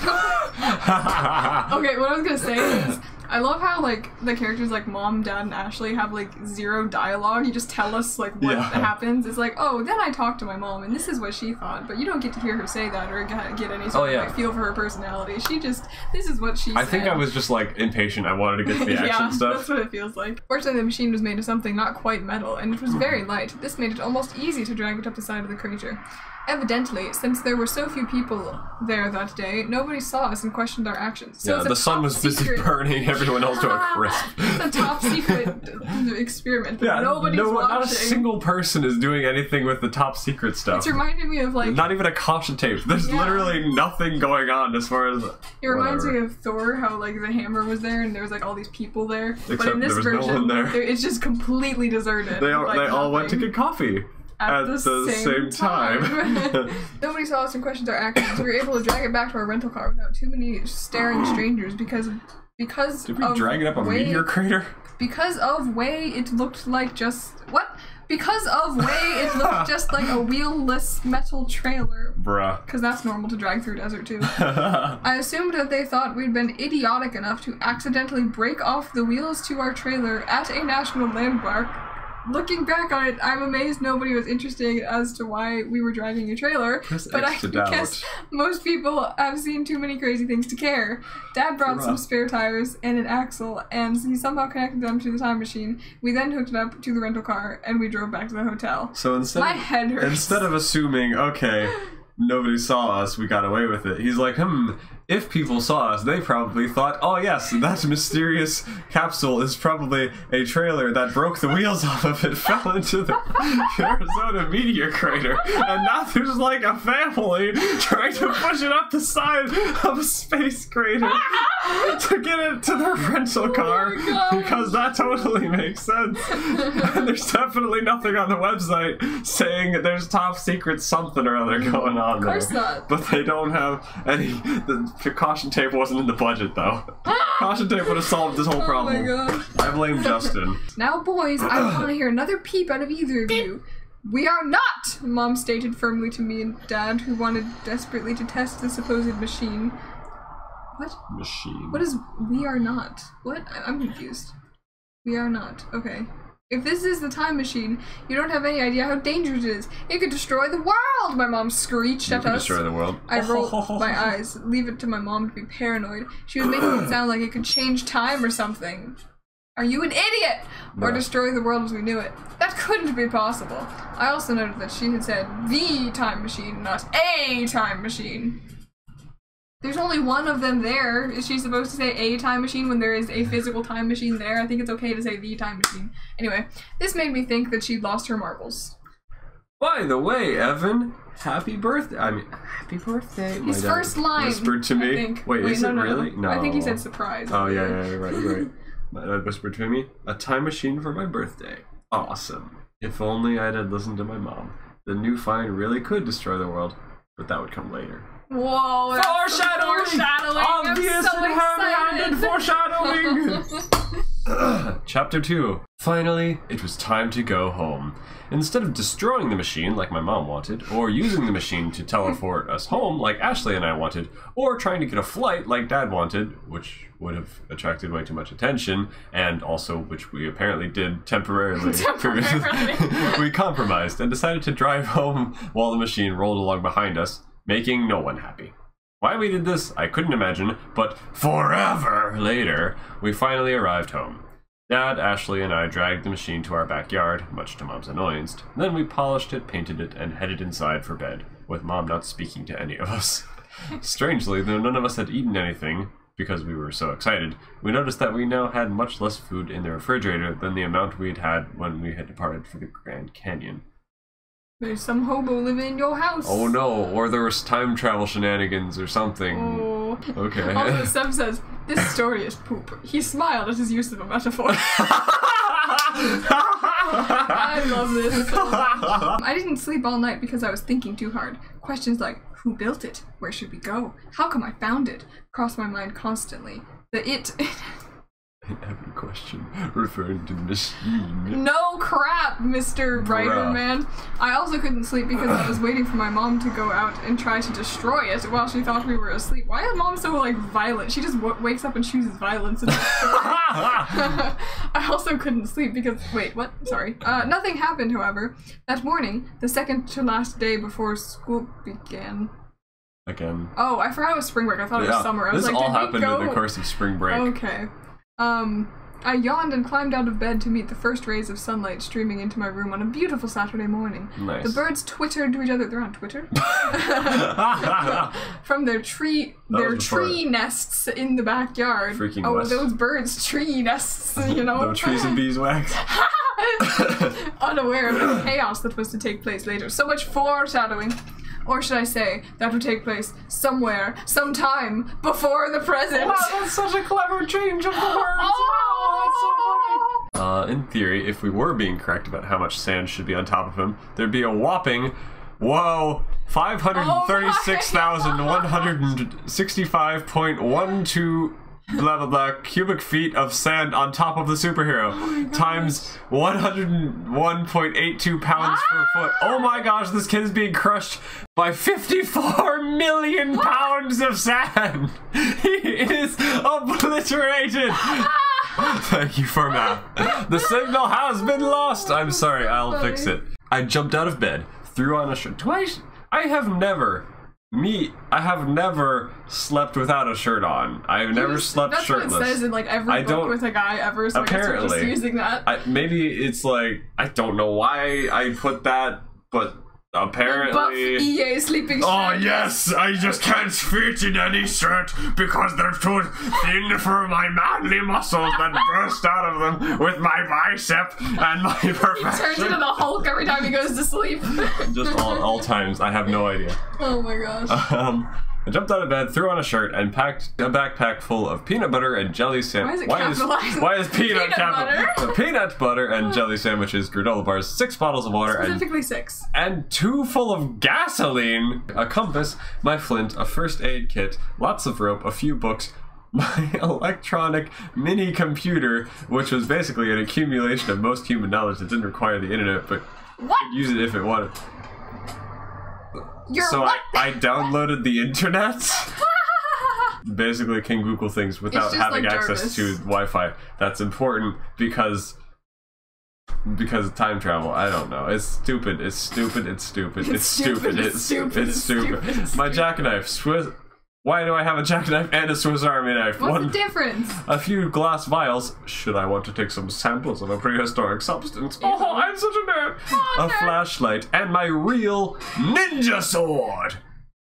[SPEAKER 2] what I was gonna say is, I love how, like, the characters like Mom, Dad, and Ashley have, like, zero dialogue. You just tell us, like, what happens. It's like, oh, then I talked to my mom, and this is what she thought. But you don't get to hear her say that or get any sort of, like, feel for her personality. She just, this is what she said.
[SPEAKER 1] I think I was just, like, impatient. I wanted to get to the action stuff.
[SPEAKER 2] That's what it feels like. Fortunately, the machine was made of something not quite metal, and it was very light. This made it almost easy to drag it up the side of the crater. Evidently, since there were so few people there that day, nobody saw us and questioned our actions. So
[SPEAKER 1] yeah, the sun was busy burning everyone else to a crisp.
[SPEAKER 2] It's a top secret experiment that nobody's watching.
[SPEAKER 1] Not a single person is doing anything with the top secret stuff.
[SPEAKER 2] It's reminding me of, like...
[SPEAKER 1] Not even a caution tape. There's literally nothing going on as far as...
[SPEAKER 2] It reminds me of Thor, how, like, the hammer was there and there was, like, all these people there.
[SPEAKER 1] Except
[SPEAKER 2] but in this
[SPEAKER 1] there was
[SPEAKER 2] version,
[SPEAKER 1] no one there.
[SPEAKER 2] It's just completely deserted.
[SPEAKER 1] They all went to get coffee. At the same time.
[SPEAKER 2] Nobody saw us and questioned our actions. We were able to drag it back to our rental car without too many staring strangers because
[SPEAKER 1] Did we drag it up a meteor crater?
[SPEAKER 2] Because of way it looked like just... What? Because of way it looked just like a wheelless metal trailer.
[SPEAKER 1] Bruh.
[SPEAKER 2] Because that's normal to drag through desert too. I assumed that they thought we'd been idiotic enough to accidentally break off the wheels to our trailer at a national landmark. Looking back on it, I'm amazed nobody was interested as to why we were dragging a trailer, but I guess most people have seen too many crazy things to care. Dad brought some spare tires and an axle, and he somehow connected them to the time machine. We then hooked it up to the rental car, and we drove back to the hotel.
[SPEAKER 1] So
[SPEAKER 2] my head hurts.
[SPEAKER 1] Instead of assuming, okay, nobody saw us, we got away with it, he's like, if people saw us, they probably thought, oh yes, that mysterious capsule is probably a trailer that broke the wheels off of it, fell into the Arizona meteor crater, and now there's like a family trying to push it up the side of a space crater to get it to their rental car, because that totally makes sense. And there's definitely nothing on the website saying that there's top secret something or other going on there.
[SPEAKER 2] Of course not.
[SPEAKER 1] But they don't have any... The caution tape wasn't in the budget, though. Caution tape would have solved this whole problem.
[SPEAKER 2] Oh my gosh.
[SPEAKER 1] I blame Justin.
[SPEAKER 2] Now, boys, I don't want to hear another peep out of either of you. We are not! Mom stated firmly to me and Dad, who wanted desperately to test the supposed machine. What?
[SPEAKER 1] Machine.
[SPEAKER 2] What is we are not? What? I'm confused. We are not. Okay. If this is the time machine, you don't have any idea how dangerous it is. It could destroy the world! My mom screeched at us.
[SPEAKER 1] Destroy the world.
[SPEAKER 2] I rolled my eyes. Leave it to my mom to be paranoid. She was making it sound like it could change time or something. Are you an idiot? Or destroy the world as we knew it. That couldn't be possible. I also noted that she had said the time machine, not a time machine. There's only one of them there. Is she supposed to say a time machine when there is a physical time machine there? I think it's okay to say the time machine. Anyway, this made me think that she'd lost her marbles.
[SPEAKER 1] By the way, Evan, happy birthday. I mean, happy birthday.
[SPEAKER 2] His first line
[SPEAKER 1] whispered to me.
[SPEAKER 2] I think.
[SPEAKER 1] Wait, is it really? No.
[SPEAKER 2] I think he said surprise.
[SPEAKER 1] Oh, yeah, you're right. My dad whispered to me, a time machine for my birthday. Awesome. If only I had listened to my mom. The new find really could destroy the world, but that would come later.
[SPEAKER 2] Whoa, that's foreshadowing!
[SPEAKER 1] Obvious and heavy-handed foreshadowing! Chapter 2. Finally, it was time to go home. Instead of destroying the machine like my mom wanted, or using the machine to teleport us home like Ashley and I wanted, or trying to get a flight like Dad wanted, which would have attracted way too much attention, and also which we apparently did temporarily. We compromised and decided to drive home while the machine rolled along behind us, making no one happy. Why we did this, I couldn't imagine, but forever later, we finally arrived home. Dad, Ashley, and I dragged the machine to our backyard, much to Mom's annoyance. Then we polished it, painted it, and headed inside for bed, with Mom not speaking to any of us. Strangely, though none of us had eaten anything, because we were so excited, we noticed that we now had much less food in the refrigerator than the amount we had had when we had departed for the Grand Canyon.
[SPEAKER 2] There's some hobo living in your house.
[SPEAKER 1] Oh no, or there was time travel shenanigans or something.
[SPEAKER 2] Oh.
[SPEAKER 1] Okay.
[SPEAKER 2] Also, Steph says, this story is poop. He smiled at his use of a metaphor. I love this so much. I didn't sleep all night because I was thinking too hard. Questions like, who built it? Where should we go? How come I found it? Crossed my mind constantly. The it...
[SPEAKER 1] Every question referring to the machine.
[SPEAKER 2] No crap, Mr. Writer Man. I also couldn't sleep because I was waiting for my mom to go out and try to destroy it while she thought we were asleep. Why is Mom so, like, violent? She just wakes up and chooses violence in the story. I also couldn't sleep because... Wait, what? Sorry. Nothing happened, however. That morning, the second to last day before school began...
[SPEAKER 1] Again.
[SPEAKER 2] Oh, I forgot it was spring break. I thought it was summer. I was
[SPEAKER 1] this
[SPEAKER 2] like,
[SPEAKER 1] all happened in the course of spring break.
[SPEAKER 2] Okay. I yawned and climbed out of bed to meet the first rays of sunlight streaming into my room on a beautiful Saturday morning.
[SPEAKER 1] Nice.
[SPEAKER 2] The birds twittered to each other. They're on Twitter. From their tree nests in the backyard.
[SPEAKER 1] Freaking
[SPEAKER 2] oh,
[SPEAKER 1] West.
[SPEAKER 2] Those birds' tree nests, you know.
[SPEAKER 1] The trees and beeswax.
[SPEAKER 2] Unaware of the chaos that was to take place later. So much foreshadowing. Or should I say, that would take place somewhere, sometime, before the present.
[SPEAKER 3] Wow, that's such a clever change of the words.
[SPEAKER 2] Oh,
[SPEAKER 3] that's so funny.
[SPEAKER 1] In theory, if we were being correct about how much sand should be on top of him, there'd be a whopping, 536,165.12 blah blah blah cubic feet of sand on top of the superhero, times 101.82 pounds per foot. Oh my gosh, this kid is being crushed by 54 million pounds of sand. He is obliterated. Thank you for math. The signal has been lost. I'm sorry, I'll fix it. I jumped out of bed, threw on a shirt. I have never slept without a shirt on. I've never slept shirtless.
[SPEAKER 2] That's what it says in like every book with a guy ever, so
[SPEAKER 1] apparently,
[SPEAKER 2] I guess we're just using that.
[SPEAKER 1] Maybe it's like, I don't know why I put that, but apparently...
[SPEAKER 2] Buff EA sleeping shirt.
[SPEAKER 1] Oh yes, I just can't fit in any shirt because they're too thin for my manly muscles that burst out of them with my bicep and my perfection.
[SPEAKER 2] He turns into the Hulk every time he goes to sleep.
[SPEAKER 1] Just all times, I have no idea.
[SPEAKER 2] Oh my gosh.
[SPEAKER 1] I jumped out of bed, threw on a shirt, and packed a backpack full of peanut butter and jelly sandwiches. Why is peanut capital? Peanut butter and jelly sandwiches, granola bars, 6 bottles of water,
[SPEAKER 2] specifically 6,
[SPEAKER 1] and 2 full of gasoline, a compass, my flint, a first aid kit, lots of rope, a few books, my electronic mini computer, which was basically an accumulation of most human knowledge that didn't require the internet, but could use it if it wanted. I downloaded the internet. Basically can Google things without having access to Wi-Fi. That's important because time travel. I don't know. It's stupid. It's stupid. It's stupid. It's stupid. It's stupid. It's stupid. My jackknife. Swiss. Why do I have a jackknife and a Swiss Army knife?
[SPEAKER 2] What's the difference?
[SPEAKER 1] A few glass vials. Should I want to take some samples of a prehistoric substance? Oh, I'm such a nerd. A flashlight and my real ninja sword.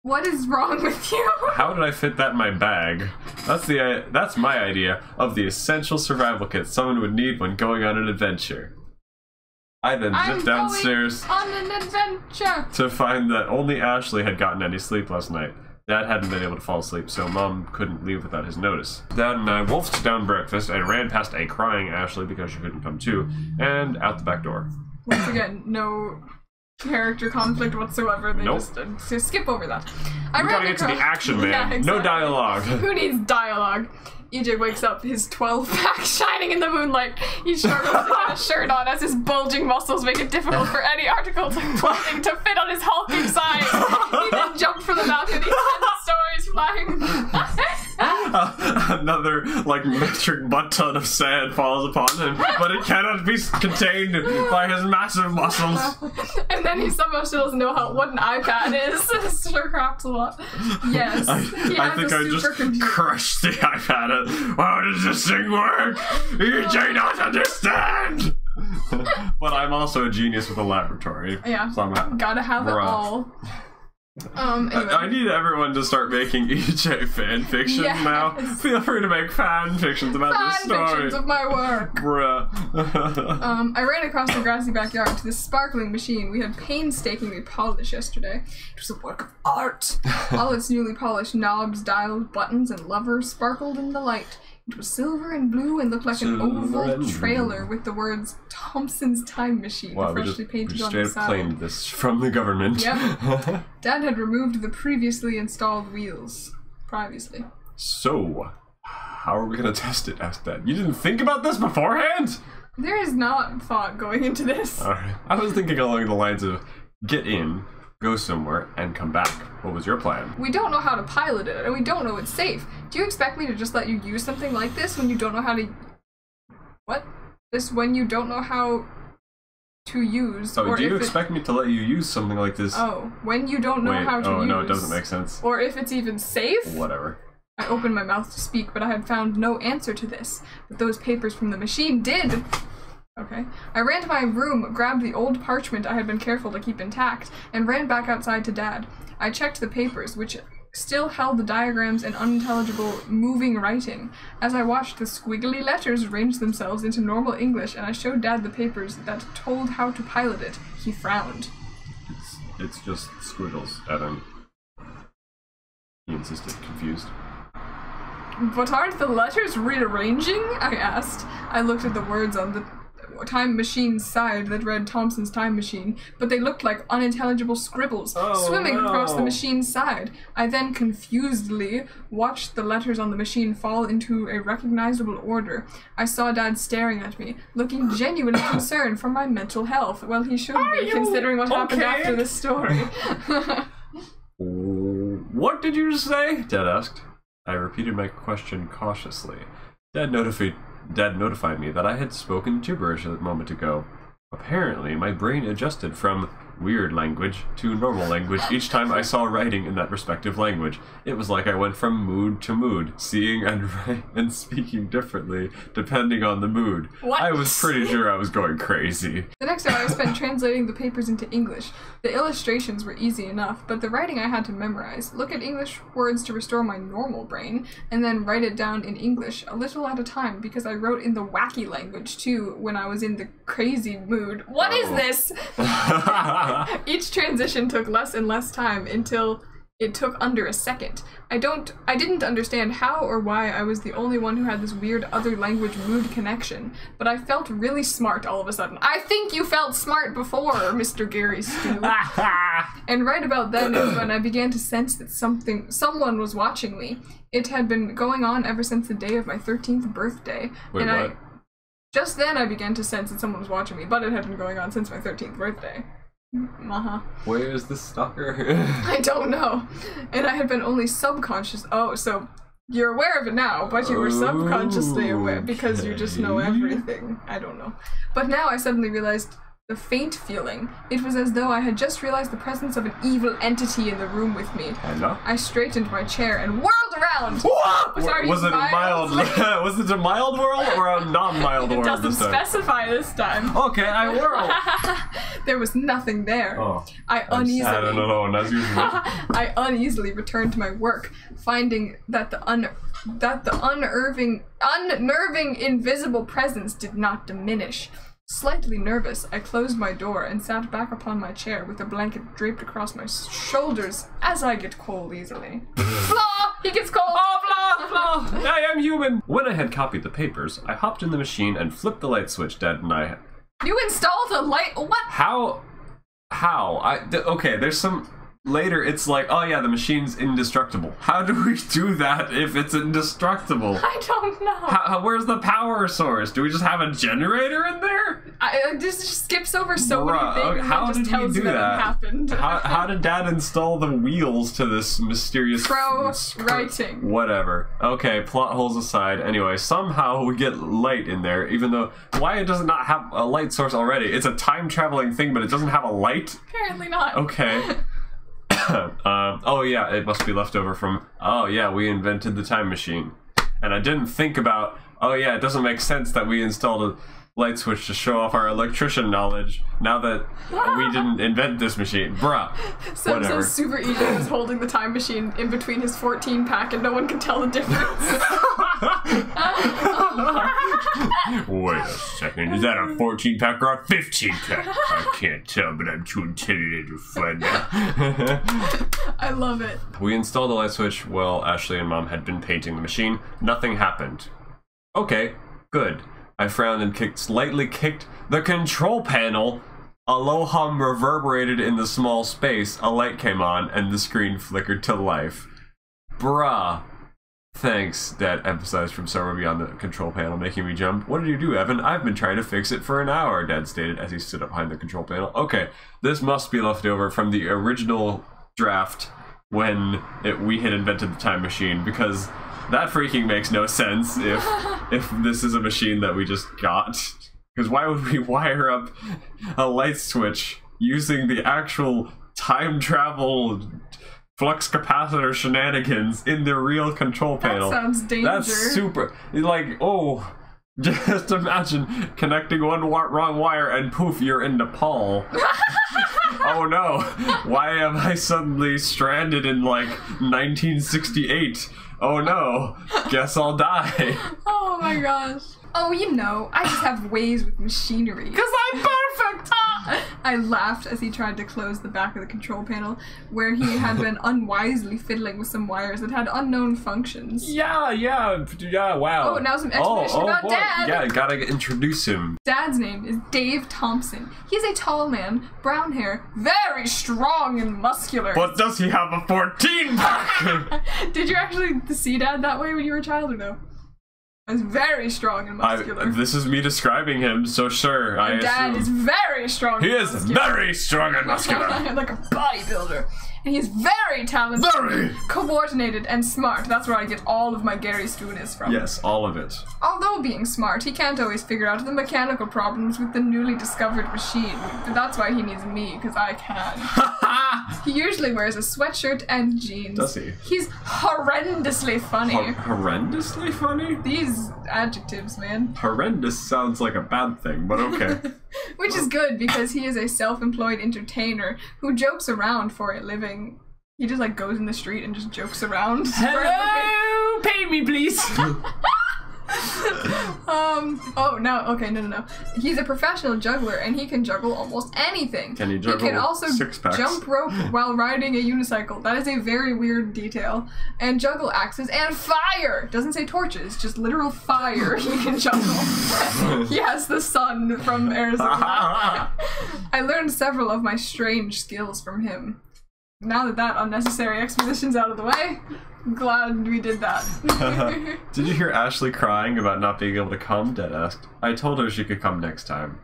[SPEAKER 2] What is wrong with you?
[SPEAKER 1] How did I fit that in my bag? That's my idea of the essential survival kit someone would need when going on an adventure. I then zipped downstairs
[SPEAKER 2] on an adventure
[SPEAKER 1] to find that only Ashley had gotten any sleep last night. Dad hadn't been able to fall asleep, so Mom couldn't leave without his notice. Dad and I wolfed down breakfast and ran past a crying Ashley because she couldn't come too, and out the back door.
[SPEAKER 2] Once again, no character conflict whatsoever. They just skip over that.
[SPEAKER 1] We gotta get to the action, man. Yeah, exactly. No dialogue.
[SPEAKER 2] Who needs dialogue? EJ wakes up, his 12-pack shining in the moonlight. He struggles to get a shirt on as his bulging muscles make it difficult for any article of clothing to fit on his hulking size. He then jumped from the balcony 10 stories flying.
[SPEAKER 1] Another, like, metric butt ton of sand falls upon him, but it cannot be contained by his massive muscles.
[SPEAKER 2] And then he somehow still doesn't know what an iPad is. Sir Crafts a lot. Yes.
[SPEAKER 1] I think I just crushed the iPad. How does this thing work? You do not understand! But I'm also a genius with a laboratory.
[SPEAKER 2] Yeah.
[SPEAKER 1] So
[SPEAKER 2] gotta have it all. Anyway.
[SPEAKER 1] I need everyone to start making EJ fan fictions now. Feel free to make fan fictions about this story.
[SPEAKER 2] Fan fictions of my work.
[SPEAKER 1] Bruh.
[SPEAKER 2] I ran across the grassy backyard to this sparkling machine we had painstakingly polished yesterday. It was a work of art. All its newly polished knobs, dials, buttons, and levers sparkled in the light. It was silver and blue and looked like an oval trailer with the words Thompson's Time Machine freshly painted on the side. We straight up
[SPEAKER 1] claimed this from the government.
[SPEAKER 2] Yep. Dad had removed the previously installed wheels. Previously.
[SPEAKER 1] So, how are we going to test it? Asked Dad. You didn't think about this beforehand?
[SPEAKER 2] There is not thought going into this.
[SPEAKER 1] Alright. I was thinking along the lines of get in, go somewhere, and come back. What was your plan?
[SPEAKER 2] We don't know how to pilot it, and we don't know it's safe. Do you expect me to just let you use something like this when you don't know how to... What? When you don't know how to use...
[SPEAKER 1] Oh, do you expect me to let you use something like this?
[SPEAKER 2] Oh, when you don't know how to use...
[SPEAKER 1] Oh, no, it doesn't make sense.
[SPEAKER 2] Or if it's even safe?
[SPEAKER 1] Whatever.
[SPEAKER 2] I opened my mouth to speak, but I had found no answer to this. But those papers from the machine did... Okay. I ran to my room, grabbed the old parchment I had been careful to keep intact, and ran back outside to Dad. I checked the papers, which still held the diagrams and unintelligible moving writing. As I watched, the squiggly letters arrange themselves into normal English, and I showed Dad the papers that told how to pilot it. He frowned.
[SPEAKER 1] It's just squiggles, Adam. He insisted, confused.
[SPEAKER 2] But aren't the letters rearranging? I asked. I looked at the words on the time machine's side that read Thompson's Time Machine, but they looked like unintelligible scribbles swimming across the machine's side. I then confusedly watched the letters on the machine fall into a recognizable order. I saw Dad staring at me, looking genuinely concerned for my mental health. Well, he should be, considering what happened after this story.
[SPEAKER 1] What did you say? Dad asked. I repeated my question cautiously. Dad notified me that I had spoken gibberish a moment ago. Apparently, my brain adjusted from weird language to normal language each time I saw writing in that respective language. It was like I went from mood to mood, seeing and speaking differently depending on the mood.
[SPEAKER 2] What?
[SPEAKER 1] I was pretty sure I was going crazy.
[SPEAKER 2] The next hour I spent translating the papers into English. The illustrations were easy enough, but the writing I had to memorize, look at English words to restore my normal brain, and then write it down in English a little at a time, because I wrote in the wacky language too when I was in the crazy mood. What is this? Each transition took less and less time until it took under a second. I didn't understand how or why I was the only one who had this weird other language mood connection, but I felt really smart all of a sudden. I think you felt smart before, Mr. Gary Stu. And right about then is when I began to sense that someone was watching me. It had been going on ever since the day of my 13th birthday.
[SPEAKER 1] Wait, what?
[SPEAKER 2] Just then I began to sense that someone was watching me, but it had been going on since my 13th birthday.
[SPEAKER 1] Where is the stalker?
[SPEAKER 2] I don't know. And I had been only subconscious. Oh, so you're aware of it now, but you were subconsciously aware because you just know everything. I don't know. But now I suddenly realized the faint feeling. It was as though I had just realized the presence of an evil entity in the room with me.
[SPEAKER 1] Hello?
[SPEAKER 2] I straightened my chair and whirled around. Sorry,
[SPEAKER 1] was it a mild? Was it a mild whirl or a non-mild whirl?
[SPEAKER 2] It doesn't specify this time.
[SPEAKER 1] Okay, I whirl.
[SPEAKER 2] There was nothing there.
[SPEAKER 1] Oh,
[SPEAKER 2] I uneasily.
[SPEAKER 1] I don't know, as usual.
[SPEAKER 2] I uneasily returned to my work, finding that the unnerving invisible presence did not diminish. Slightly nervous, I closed my door and sat back upon my chair with a blanket draped across my shoulders, as I get cold easily. Blah! He gets cold!
[SPEAKER 1] Oh, blah, blah! I am human! When I had copied the papers, I hopped in the machine and flipped the light switch Dad and I...
[SPEAKER 2] You installed a light... What?
[SPEAKER 1] How? Okay, there's some... Later, it's like, oh yeah, the machine's indestructible. How do we do that if it's indestructible?
[SPEAKER 2] I don't know.
[SPEAKER 1] Where's the power source? Do we just have a generator in there?
[SPEAKER 2] It just skips over so many
[SPEAKER 1] Bruh,
[SPEAKER 2] things
[SPEAKER 1] how
[SPEAKER 2] and
[SPEAKER 1] did
[SPEAKER 2] just
[SPEAKER 1] we
[SPEAKER 2] tells
[SPEAKER 1] do
[SPEAKER 2] you that
[SPEAKER 1] that?
[SPEAKER 2] it happened.
[SPEAKER 1] How did Dad install the wheels to this mysterious...
[SPEAKER 2] Pro writing.
[SPEAKER 1] Whatever. Okay, plot holes aside. Anyway, somehow we get light in there, even though... Why does it not have a light source already? It's a time-traveling thing, but it doesn't have a light?
[SPEAKER 2] Apparently not.
[SPEAKER 1] Okay. Oh yeah, it must be left over from... Oh yeah, we invented the time machine. And I didn't think about... Oh yeah, it doesn't make sense that we installed a light switch to show off our electrician knowledge now that we didn't invent this machine. Bruh.
[SPEAKER 2] So
[SPEAKER 1] Whatever.
[SPEAKER 2] super eager was holding the time machine in between his 14 pack and no one could tell the difference.
[SPEAKER 1] Wait a second, is that a 14 pack or a 15 pack? I can't tell, but I'm too intimidated to find out.
[SPEAKER 2] I love it.
[SPEAKER 1] We installed the light switch while Ashley and Mom had been painting the machine. Nothing happened. Okay, good. I frowned and slightly kicked the control panel. A low hum reverberated in the small space. A light came on, and the screen flickered to life. Bruh. Thanks, Dad emphasized from somewhere beyond the control panel, making me jump. What did you do, Evan? I've been trying to fix it for an hour, Dad stated as he stood up behind the control panel. Okay, this must be left over from the original draft when we had invented the time machine, because that freaking makes no sense if this is a machine that we just got. Because why would we wire up a light switch using the actual time travel flux capacitor shenanigans in the real control panel?
[SPEAKER 2] That sounds dangerous.
[SPEAKER 1] That's super. Like, oh, just imagine connecting one wrong wire and poof, you're in Nepal. Oh no, why am I suddenly stranded in like 1968? Oh no, guess I'll die.
[SPEAKER 2] Oh my gosh. Oh, you know, I just have ways with machinery.
[SPEAKER 1] Because I'm perfect!
[SPEAKER 2] I laughed as he tried to close the back of the control panel, where he had been unwisely fiddling with some wires that had unknown functions.
[SPEAKER 1] Yeah, wow.
[SPEAKER 2] Oh, now some exposition about
[SPEAKER 1] boy.
[SPEAKER 2] Dad!
[SPEAKER 1] Yeah, gotta introduce him.
[SPEAKER 2] Dad's name is Dave Thompson. He is a tall man, brown hair, very strong and muscular.
[SPEAKER 1] But does he have a 14-pack?
[SPEAKER 2] Did you actually see Dad that way when you were a child or no? I was very strong and muscular.
[SPEAKER 1] This is me describing him, so sure.
[SPEAKER 2] Dad is very strong.
[SPEAKER 1] He is very strong and muscular.
[SPEAKER 2] Like a bodybuilder. And he's very talented, coordinated, and smart. That's where I get all of my Gary Stoonis from.
[SPEAKER 1] Yes, all of it.
[SPEAKER 2] Although being smart, he can't always figure out the mechanical problems with the newly discovered machine. But that's why he needs me, because I can. He usually wears a sweatshirt and jeans.
[SPEAKER 1] Does he?
[SPEAKER 2] He's horrendously funny.
[SPEAKER 1] Horrendously funny?
[SPEAKER 2] These adjectives, man.
[SPEAKER 1] Horrendous sounds like a bad thing, but okay.
[SPEAKER 2] Which is good, because he is a self-employed entertainer who jokes around for a living. He just like goes in the street and just jokes around.
[SPEAKER 3] Hello, pay me please.
[SPEAKER 2] Oh no, okay, no. He's a professional juggler and he can juggle almost anything.
[SPEAKER 1] Can he juggle
[SPEAKER 2] He can also
[SPEAKER 1] six-packs?
[SPEAKER 2] jump rope while riding a unicycle. That is a very weird detail. And juggle axes and fire! Doesn't say torches, just literal fire he can juggle. He has the sun from Arizona. I learned several of my strange skills from him. Now that unnecessary exposition's out of the way, I'm glad we did that.
[SPEAKER 1] Did you hear Ashley crying about not being able to come? Dad asked. I told her she could come next time.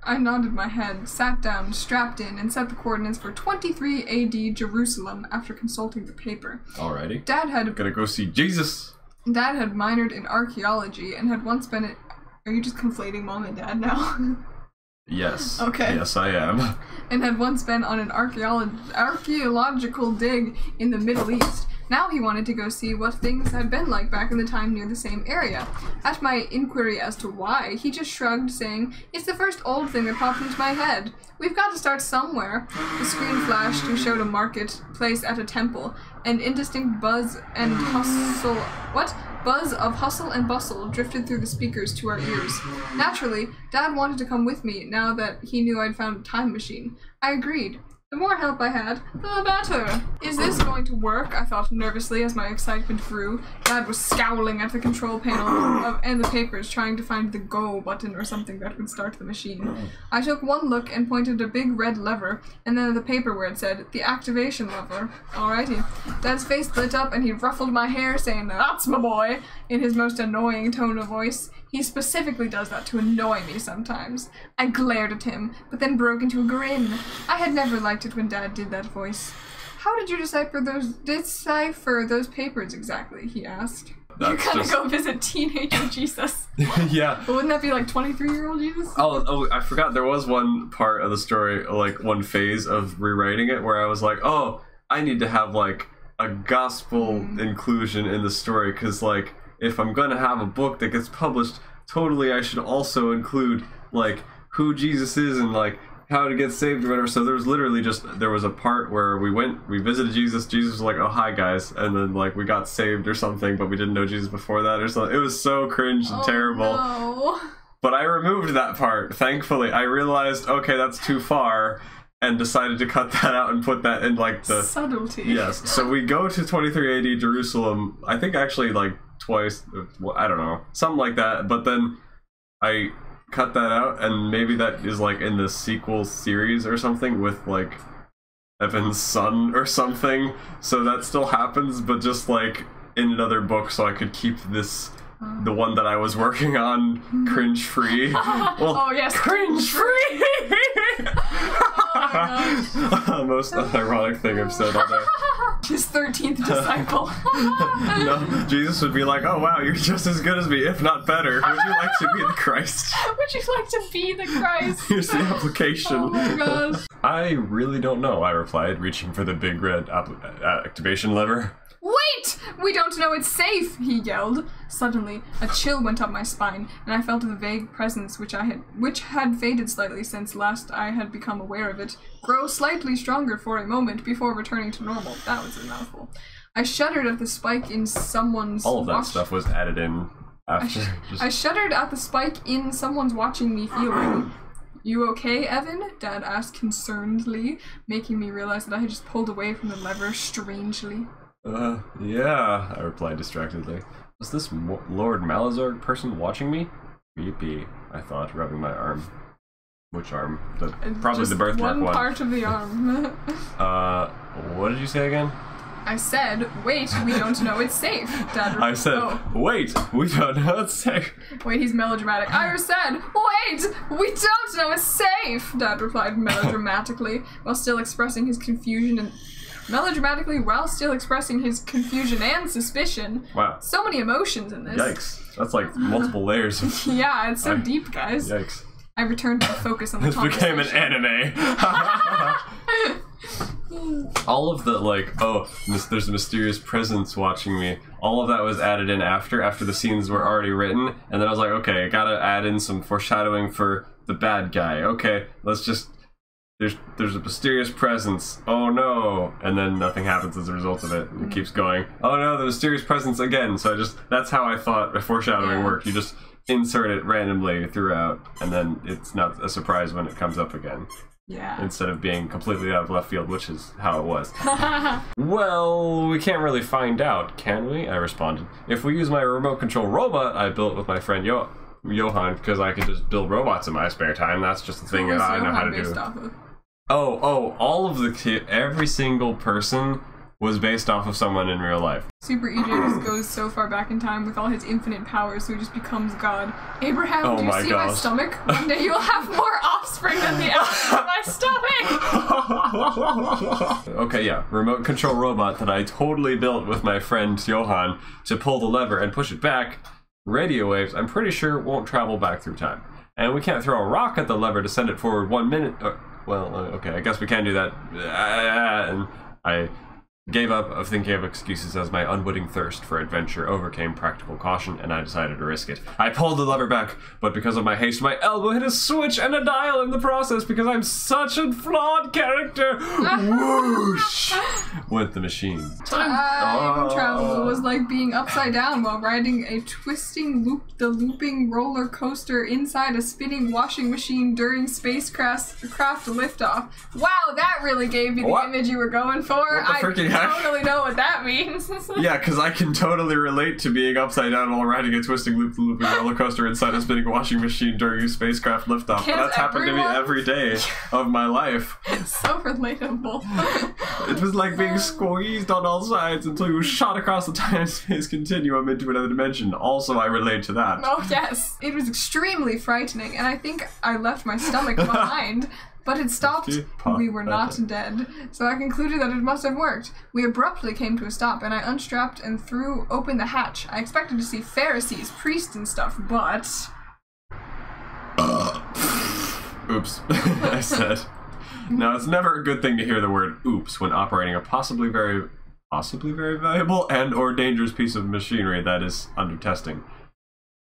[SPEAKER 2] I nodded my head, sat down, strapped in, and set the coordinates for 23 AD Jerusalem after consulting the paper.
[SPEAKER 1] Alrighty.
[SPEAKER 2] Gonna
[SPEAKER 1] go see Jesus.
[SPEAKER 2] Dad had minored in archaeology and had once been Are you just conflating Mom and Dad now?
[SPEAKER 1] Yes.
[SPEAKER 2] Okay.
[SPEAKER 1] Yes, I am.
[SPEAKER 2] And had once been on an archaeological dig in the Middle East. Now he wanted to go see what things had been like back in the time near the same area. At my inquiry as to why, he just shrugged, saying, "It's the first old thing that popped into my head. We've got to start somewhere." The screen flashed and showed a marketplace at a temple. An indistinct buzz and hustle... What? Buzz of hustle and bustle drifted through the speakers to our ears. Naturally, Dad wanted to come with me now that he knew I'd found a time machine. I agreed. The more help I had, the better. Is this going to work? I thought nervously as my excitement grew. Dad was scowling at the control panel and the papers, trying to find the go button or something that would start the machine. I took one look and pointed a big red lever, and then at the paper where it said, the activation lever. Alrighty. Dad's face lit up and he ruffled my hair, saying, "That's my boy," in his most annoying tone of voice. He specifically does that to annoy me sometimes. I glared at him, but then broke into a grin. I had never liked it when Dad did that voice. How did you decipher those papers exactly? He asked. You're gonna go visit teenager Jesus.
[SPEAKER 1] Yeah.
[SPEAKER 2] But wouldn't that be like 23-year-old Jesus?
[SPEAKER 1] Oh, I forgot there was one part of the story, like one phase of rewriting it where I was like, oh, I need to have like a gospel inclusion in the story, because like if I'm gonna have a book that gets published, totally I should also include like who Jesus is and like how to get saved or whatever. So there was a part where we visited Jesus. Jesus was like, oh, hi guys, and then like we got saved or something, but we didn't know Jesus before that or something. It was so cringe and terrible.
[SPEAKER 2] No.
[SPEAKER 1] But I removed that part, thankfully. I realized, okay, that's too far, and decided to cut that out and put that in like the
[SPEAKER 2] subtlety.
[SPEAKER 1] Yes. So we go to 23 AD Jerusalem, I think actually like twice, I don't know, something like that, but then I cut that out, and maybe that is like in the sequel series or something with like Evan's son or something, so that still happens, but just like in another book, so I could keep this the one that I was working on cringe free. Well,
[SPEAKER 2] oh yes,
[SPEAKER 1] cringe free. Most unironic thing I've said all day.
[SPEAKER 2] His 13th disciple.
[SPEAKER 1] No, Jesus would be like, oh wow, you're just as good as me, if not better. Would you like to be the Christ?
[SPEAKER 2] Would you like to be the Christ?
[SPEAKER 1] Here's the application.
[SPEAKER 2] Oh my gosh.
[SPEAKER 1] I really don't know, I replied, reaching for the big red activation lever.
[SPEAKER 2] Wait! We don't know it's safe, he yelled. Suddenly, a chill went up my spine, and I felt the vague presence which had faded slightly since last I had become aware of it, grow slightly stronger for a moment before returning to normal. That was a mouthful. I shuddered at the spike in someone's
[SPEAKER 1] All of that stuff was added in after.
[SPEAKER 2] I shuddered at the spike in someone's watching me feeling. You okay, Evan? Dad asked concernedly, making me realize that I had just pulled away from the lever strangely.
[SPEAKER 1] Yeah, I replied distractedly. Was this Lord Malazar person watching me? Creepy, I thought, rubbing my arm. Which arm? Probably
[SPEAKER 2] just
[SPEAKER 1] the birthmark one.
[SPEAKER 2] One part of the arm.
[SPEAKER 1] What did you say again?
[SPEAKER 2] I said, wait, we don't know it's safe, Dad replied.
[SPEAKER 1] I said, wait, we don't know it's safe.
[SPEAKER 2] Wait, he's melodramatic. I said, wait, we don't know it's safe, Dad replied melodramatically, while still expressing his confusion and suspicion.
[SPEAKER 1] Wow.
[SPEAKER 2] So many emotions in this.
[SPEAKER 1] Yikes. That's like multiple layers.
[SPEAKER 2] Yeah, it's so deep, guys.
[SPEAKER 1] Yikes.
[SPEAKER 2] I returned to focus on the
[SPEAKER 1] This became an anime. All of the, like, oh, there's a mysterious presence watching me. All of that was added in after the scenes were already written. And then I was like, okay, I gotta add in some foreshadowing for the bad guy. Okay, let's just... There's a mysterious presence. Oh no! And then nothing happens as a result of it. It keeps going. Oh no, the mysterious presence again. So that's how I thought foreshadowing worked. You just insert it randomly throughout, and then it's not a surprise when it comes up again.
[SPEAKER 2] Yeah.
[SPEAKER 1] Instead of being completely out of left field, which is how it was. Well, we can't really find out, can we? I responded. If we use my remote control robot I built with my friend Johan, because I could just build robots in my spare time. That's just the thing that I know how to do. All of every single person was based off of someone in real life.
[SPEAKER 2] Super EJ just goes so far back in time with all his infinite powers, so he just becomes God. Abraham, do you see my stomach? One day you'll have more offspring than the apples in my stomach!
[SPEAKER 1] Okay, yeah. Remote control robot that I totally built with my friend Johan to pull the lever and push it back. Radio waves, I'm pretty sure, won't travel back through time. And we can't throw a rock at the lever to send it forward 1 minute. Okay, I guess we can do that. And I gave up of thinking of excuses as my unwitting thirst for adventure overcame practical caution, and I decided to risk it. I pulled the lever back, but because of my haste, my elbow hit a switch and a dial in the process because I'm such a flawed character. Whoosh! Went the machine.
[SPEAKER 2] Time travel was like being upside down while riding a looping roller coaster inside a spinning washing machine during spacecraft liftoff. Wow, that really gave me the image you were going for.
[SPEAKER 1] What the freaking
[SPEAKER 2] totally know what that means.
[SPEAKER 1] Yeah, because I can totally relate to being upside down while riding a twisting loop-the-looping roller coaster inside a spinning washing machine during a spacecraft liftoff. But that's happened to me every day of my life.
[SPEAKER 2] So relatable.
[SPEAKER 1] It was like being squeezed on all sides until you were shot across the time-space continuum into another dimension. Also, I relate to that.
[SPEAKER 2] Oh, yes. It was extremely frightening, and I think I left my stomach behind. But it stopped. We were not dead. So I concluded that it must have worked. We abruptly came to a stop, and I unstrapped and threw open the hatch. I expected to see Pharisees, priests, and stuff, but...
[SPEAKER 1] Oops, I said. Now, it's never a good thing to hear the word oops when operating a possibly very valuable and or dangerous piece of machinery that is under testing.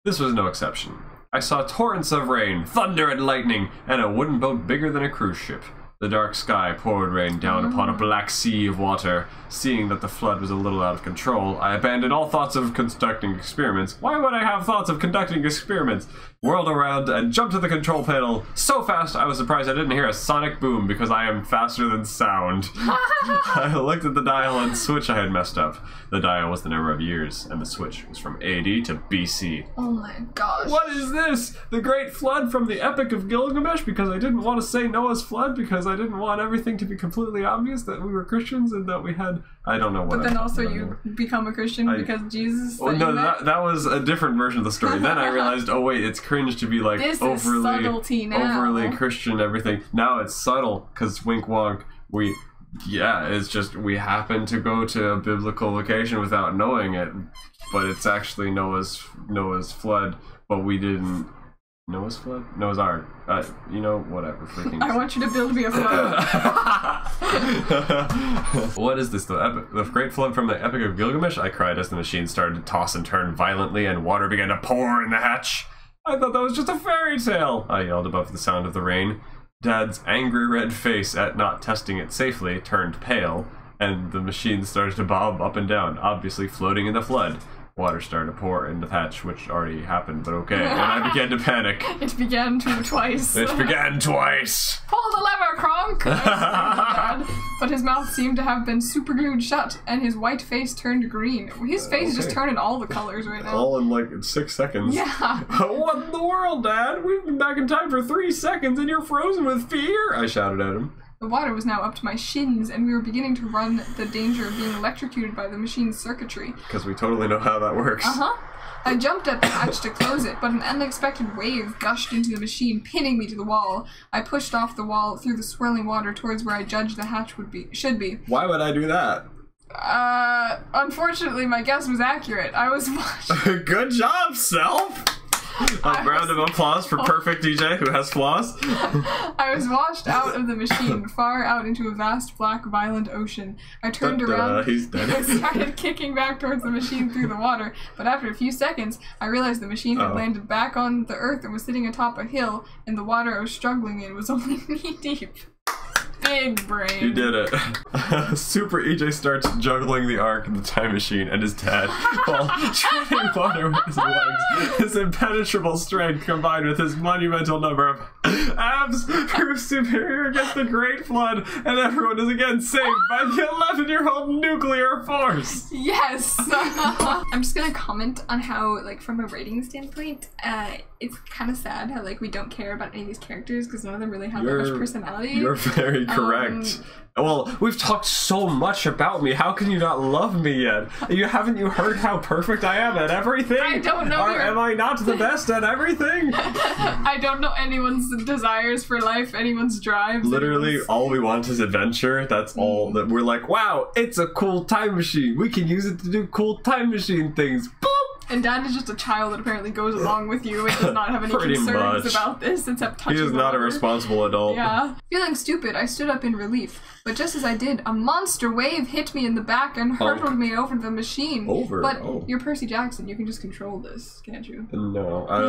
[SPEAKER 1] This was no exception. I saw torrents of rain, thunder and lightning, and a wooden boat bigger than a cruise ship. The dark sky poured rain down upon a black sea of water. Seeing that the flood was a little out of control, I abandoned all thoughts of conducting experiments. Why would I have thoughts of conducting experiments? Whirled around and jumped to the control panel so fast I was surprised I didn't hear a sonic boom because I am faster than sound. I looked at the dial and switch I had messed up. The dial was the number of years, and the switch was from AD to BC.
[SPEAKER 2] Oh my gosh.
[SPEAKER 1] What is this? The Great Flood from the Epic of Gilgamesh? Because I didn't want to say Noah's Flood because I didn't want everything to be completely obvious that we were Christians and that we had... I don't know what.
[SPEAKER 2] But then also you become a Christian because Jesus...
[SPEAKER 1] Oh, no, that was a different version of the story. Then I realized, oh wait, it's cringe to be like
[SPEAKER 2] this
[SPEAKER 1] overly
[SPEAKER 2] is subtlety now.
[SPEAKER 1] Overly Christian everything. Now it's subtle because wink wonk. It's just we happen to go to a biblical location without knowing it, but it's actually Noah's flood, but we didn't. Noah's flood? Noah's Ark. Whatever. Freaking.
[SPEAKER 2] I want you to build me a flood.
[SPEAKER 1] What is this? The Great Flood from the Epic of Gilgamesh? I cried as the machine started to toss and turn violently and water began to pour in the hatch. I thought that was just a fairy tale, I yelled above the sound of the rain. Dad's angry red face at not testing it safely turned pale, and the machine started to bob up and down, obviously floating in the flood. Water started to pour into the hatch, which already happened, but okay. And I began to panic.
[SPEAKER 2] It began to twice.
[SPEAKER 1] It began twice.
[SPEAKER 2] Pull the lever, Kronk! But his mouth seemed to have been superglued shut, and his white face turned green. His face is just turning all the colors right now.
[SPEAKER 1] All in like 6 seconds.
[SPEAKER 2] Yeah.
[SPEAKER 1] What in the world, Dad? We've been back in time for 3 seconds, and you're frozen with fear! I shouted at him.
[SPEAKER 2] The water was now up to my shins, and we were beginning to run the danger of being electrocuted by the machine's circuitry.
[SPEAKER 1] Because we totally know how that works.
[SPEAKER 2] Uh-huh. I jumped at the hatch to close it, but an unexpected wave gushed into the machine, pinning me to the wall. I pushed off the wall through the swirling water towards where I judged the hatch should be.
[SPEAKER 1] Why would I do that?
[SPEAKER 2] Unfortunately, my guess was accurate. I was watching...
[SPEAKER 1] Good job, self! A round of applause for perfect DJ who has flaws.
[SPEAKER 2] I was washed out of the machine, far out into a vast, black, violent ocean. I turned around
[SPEAKER 1] he's dead.
[SPEAKER 2] and started kicking back towards the machine through the water, but after a few seconds, I realized the machine had landed back on the earth and was sitting atop a hill, and the water I was struggling in was only knee-deep. Big brain.
[SPEAKER 1] You did it. Super EJ starts juggling the Ark in the time machine and his dad while treading water with his legs. His impenetrable strength combined with his monumental number of abs proves superior against the Great Flood, and everyone is again saved by the 11-year-old nuclear force.
[SPEAKER 2] Yes. I'm just gonna comment on how, like, from a rating standpoint, it's kind of sad how, like, we don't care about any of these characters because none of them really have that much personality.
[SPEAKER 1] You're very correct. Well, we've talked so much about me. How can you not love me yet? Haven't you heard how perfect I am at everything?
[SPEAKER 2] I don't know.
[SPEAKER 1] Am I not the best at everything?
[SPEAKER 2] I don't know anyone's desires for life, anyone's drives.
[SPEAKER 1] Literally, all we want is adventure. That's all that we're like, wow, it's a cool time machine. We can use it to do cool time machine things. Boop!
[SPEAKER 2] And Dad is just a child that apparently goes along with you and does not have any concerns about this except touching.
[SPEAKER 1] He is not a responsible adult.
[SPEAKER 2] Yeah. Feeling stupid, I stood up in relief. But just as I did, a monster wave hit me in the back and hurtled me over the machine. But you're Percy Jackson. You can just control this, can't you?
[SPEAKER 1] No, I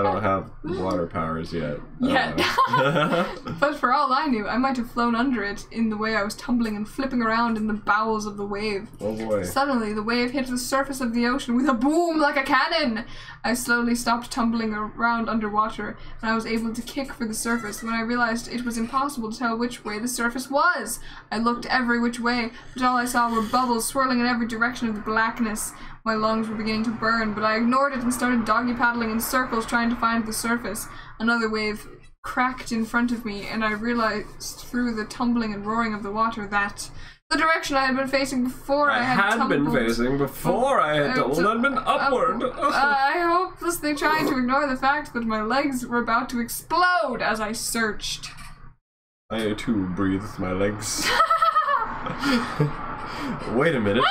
[SPEAKER 1] don't have water powers yet.
[SPEAKER 2] But for all I knew, I might have flown under it in the way I was tumbling and flipping around in the bowels of the wave.
[SPEAKER 1] Oh boy.
[SPEAKER 2] Suddenly, the wave hit the surface of the ocean with a boom boom like a cannon. I slowly stopped tumbling around underwater, and I was able to kick for the surface when I realized it was impossible to tell which way the surface was. I looked every which way, but all I saw were bubbles swirling in every direction of the blackness. My lungs were beginning to burn, but I ignored it and started doggy paddling in circles trying to find the surface. Another wave cracked in front of me, and I realized through the tumbling and roaring of the water that the direction I had been facing before I had tumbled had been upward. I hopelessly trying to ignore the fact that my legs were about to explode as I searched.
[SPEAKER 1] I too breathe with my legs. Wait a minute.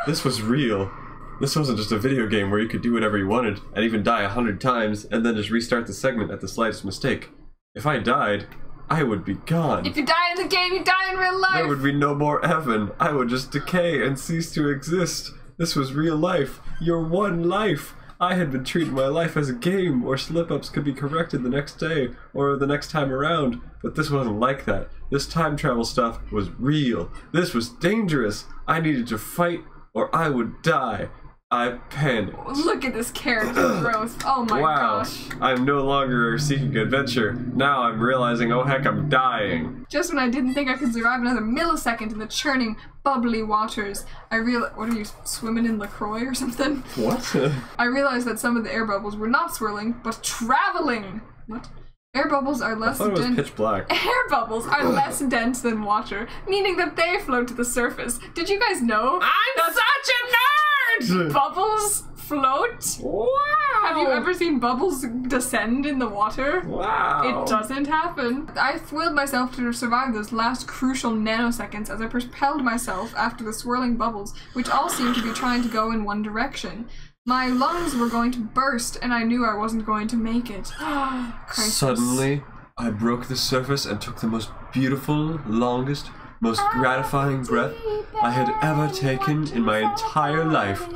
[SPEAKER 1] This was real. This wasn't just a video game where you could do whatever you wanted and even die 100 times and then just restart the segment at the slightest mistake. If I died, I would be gone.
[SPEAKER 2] If you die in the game, you die in real life.
[SPEAKER 1] There would be no more Evan. I would just decay and cease to exist. This was real life. Your one life. I had been treating my life as a game where slip-ups could be corrected the next day or the next time around, but this wasn't like that. This time travel stuff was real. This was dangerous. I needed to fight or I would die. I panicked.
[SPEAKER 2] Look at this character growth. Oh my gosh.
[SPEAKER 1] I'm no longer seeking adventure. Now I'm realizing, oh heck, I'm dying.
[SPEAKER 2] Just when I didn't think I could survive another millisecond in the churning, bubbly waters, I realized— what are you, swimming in LaCroix or something?
[SPEAKER 1] What?
[SPEAKER 2] I realized that some of the air bubbles were not swirling, but traveling. What? Air bubbles are less dense.
[SPEAKER 1] It was pitch black.
[SPEAKER 2] Air bubbles are less dense than water, meaning that they float to the surface. Did you guys know?
[SPEAKER 1] I'm such a nerd!
[SPEAKER 2] Bubbles float?
[SPEAKER 1] Wow!
[SPEAKER 2] Have you ever seen bubbles descend in the water?
[SPEAKER 1] Wow!
[SPEAKER 2] It doesn't happen. I willed myself to survive those last crucial nanoseconds as I propelled myself after the swirling bubbles, which all seemed to be trying to go in one direction. My lungs were going to burst, and I knew I wasn't going to make it.
[SPEAKER 1] Suddenly, I broke the surface and took the most beautiful, longest, most gratifying breath I had ever taken in my entire life.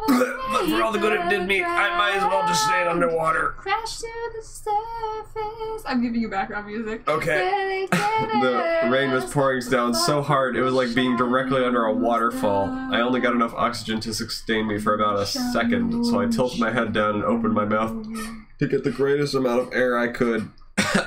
[SPEAKER 1] But for all the good it did me, I might as well just stay underwater.
[SPEAKER 2] Crash to the surface. I'm giving you background music.
[SPEAKER 1] Okay. The rain was pouring down so hard, it was like being directly under a waterfall. I only got enough oxygen to sustain me for about a second, so I tilted my head down and opened my mouth to get the greatest amount of air I could.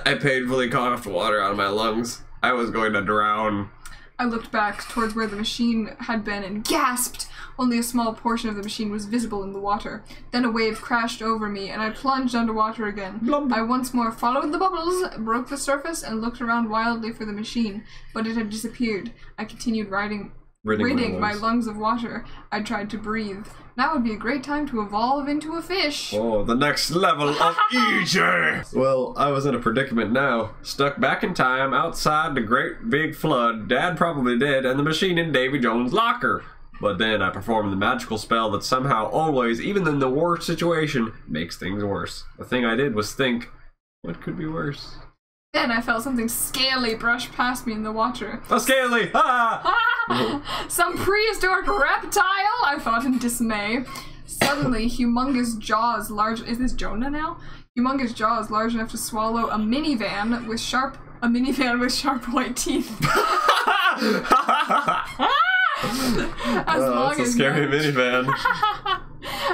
[SPEAKER 1] I painfully coughed water out of my lungs. I was going to drown.
[SPEAKER 2] I looked back towards where the machine had been and gasped. Only a small portion of the machine was visible in the water. Then a wave crashed over me, and I plunged underwater again.
[SPEAKER 1] Blump.
[SPEAKER 2] I once more followed the bubbles, broke the surface, and looked around wildly for the machine, but it had disappeared. I continued ridding my lungs of water. I tried to breathe. Now would be a great time to evolve into a fish.
[SPEAKER 1] Oh, the next level of eater! Well, I was in a predicament now. Stuck back in time outside the great big flood, Dad probably dead, and the machine in Davy Jones' locker. But then I performed the magical spell that somehow always, even in the worst situation, makes things worse. The thing I did was think, what could be worse?
[SPEAKER 2] Then I felt something scaly brush past me in the water.
[SPEAKER 1] A scaly! Ah!
[SPEAKER 2] Some prehistoric reptile, I thought in dismay. Suddenly, humongous jaws large— is this Jonah now? Humongous jaws large enough to swallow a minivan with sharp white teeth.
[SPEAKER 1] That's a scary minivan.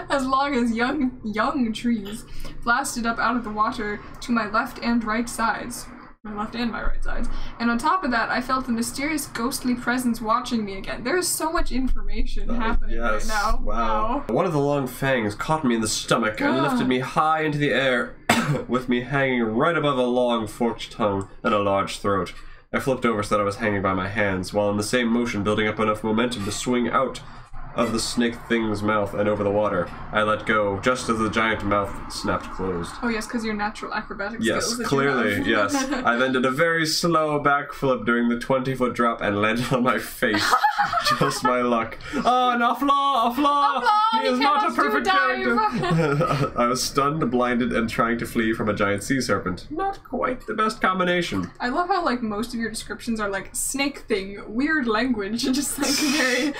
[SPEAKER 2] As long as young trees blasted up out of the water to my left and right sides. My left and my right sides. And on top of that, I felt a mysterious ghostly presence watching me again. There is so much information happening right now.
[SPEAKER 1] Wow. One of the long fangs caught me in the stomach and lifted me high into the air, with me hanging right above a long forked tongue and a large throat. I flipped over so that I was hanging by my hands, while in the same motion building up enough momentum to swing out of the snake thing's mouth and over the water. I let go just as the giant mouth snapped closed.
[SPEAKER 2] Oh yes, because your natural acrobatic skills.
[SPEAKER 1] Yes, clearly, yes. I then did a very slow backflip during the 20-foot drop and landed on my face. Just my luck. Oh, and a flaw! He is not a perfect character! I was stunned, blinded, and trying to flee from a giant sea serpent. Not quite the best combination.
[SPEAKER 2] I love how, like, most of your descriptions are like, snake thing, weird language, just like very...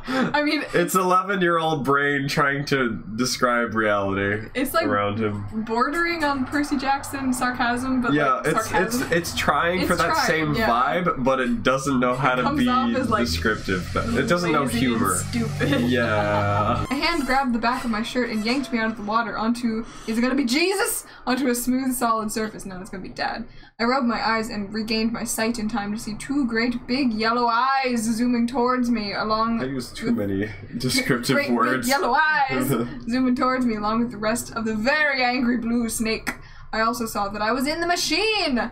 [SPEAKER 2] I mean...
[SPEAKER 1] It's 11-year-old brain trying to describe reality.
[SPEAKER 2] It's like
[SPEAKER 1] around him,
[SPEAKER 2] bordering on Percy Jackson sarcasm, but
[SPEAKER 1] yeah,
[SPEAKER 2] like sarcasm.
[SPEAKER 1] it's trying for that same vibe, but it doesn't know how to be
[SPEAKER 2] as, like,
[SPEAKER 1] descriptive. It doesn't know humor.
[SPEAKER 2] Stupid.
[SPEAKER 1] Yeah.
[SPEAKER 2] A hand grabbed the back of my shirt and yanked me out of the water onto, is it gonna be Jesus? Onto a smooth, solid surface. No, it's gonna be Dad. I rubbed my eyes and regained my sight in time to see two great big yellow eyes zooming towards me along.
[SPEAKER 1] I used too many descriptive
[SPEAKER 2] great
[SPEAKER 1] words.
[SPEAKER 2] Big yellow eyes zooming towards me along with the rest of the very angry blue snake. I also saw that I was in the machine!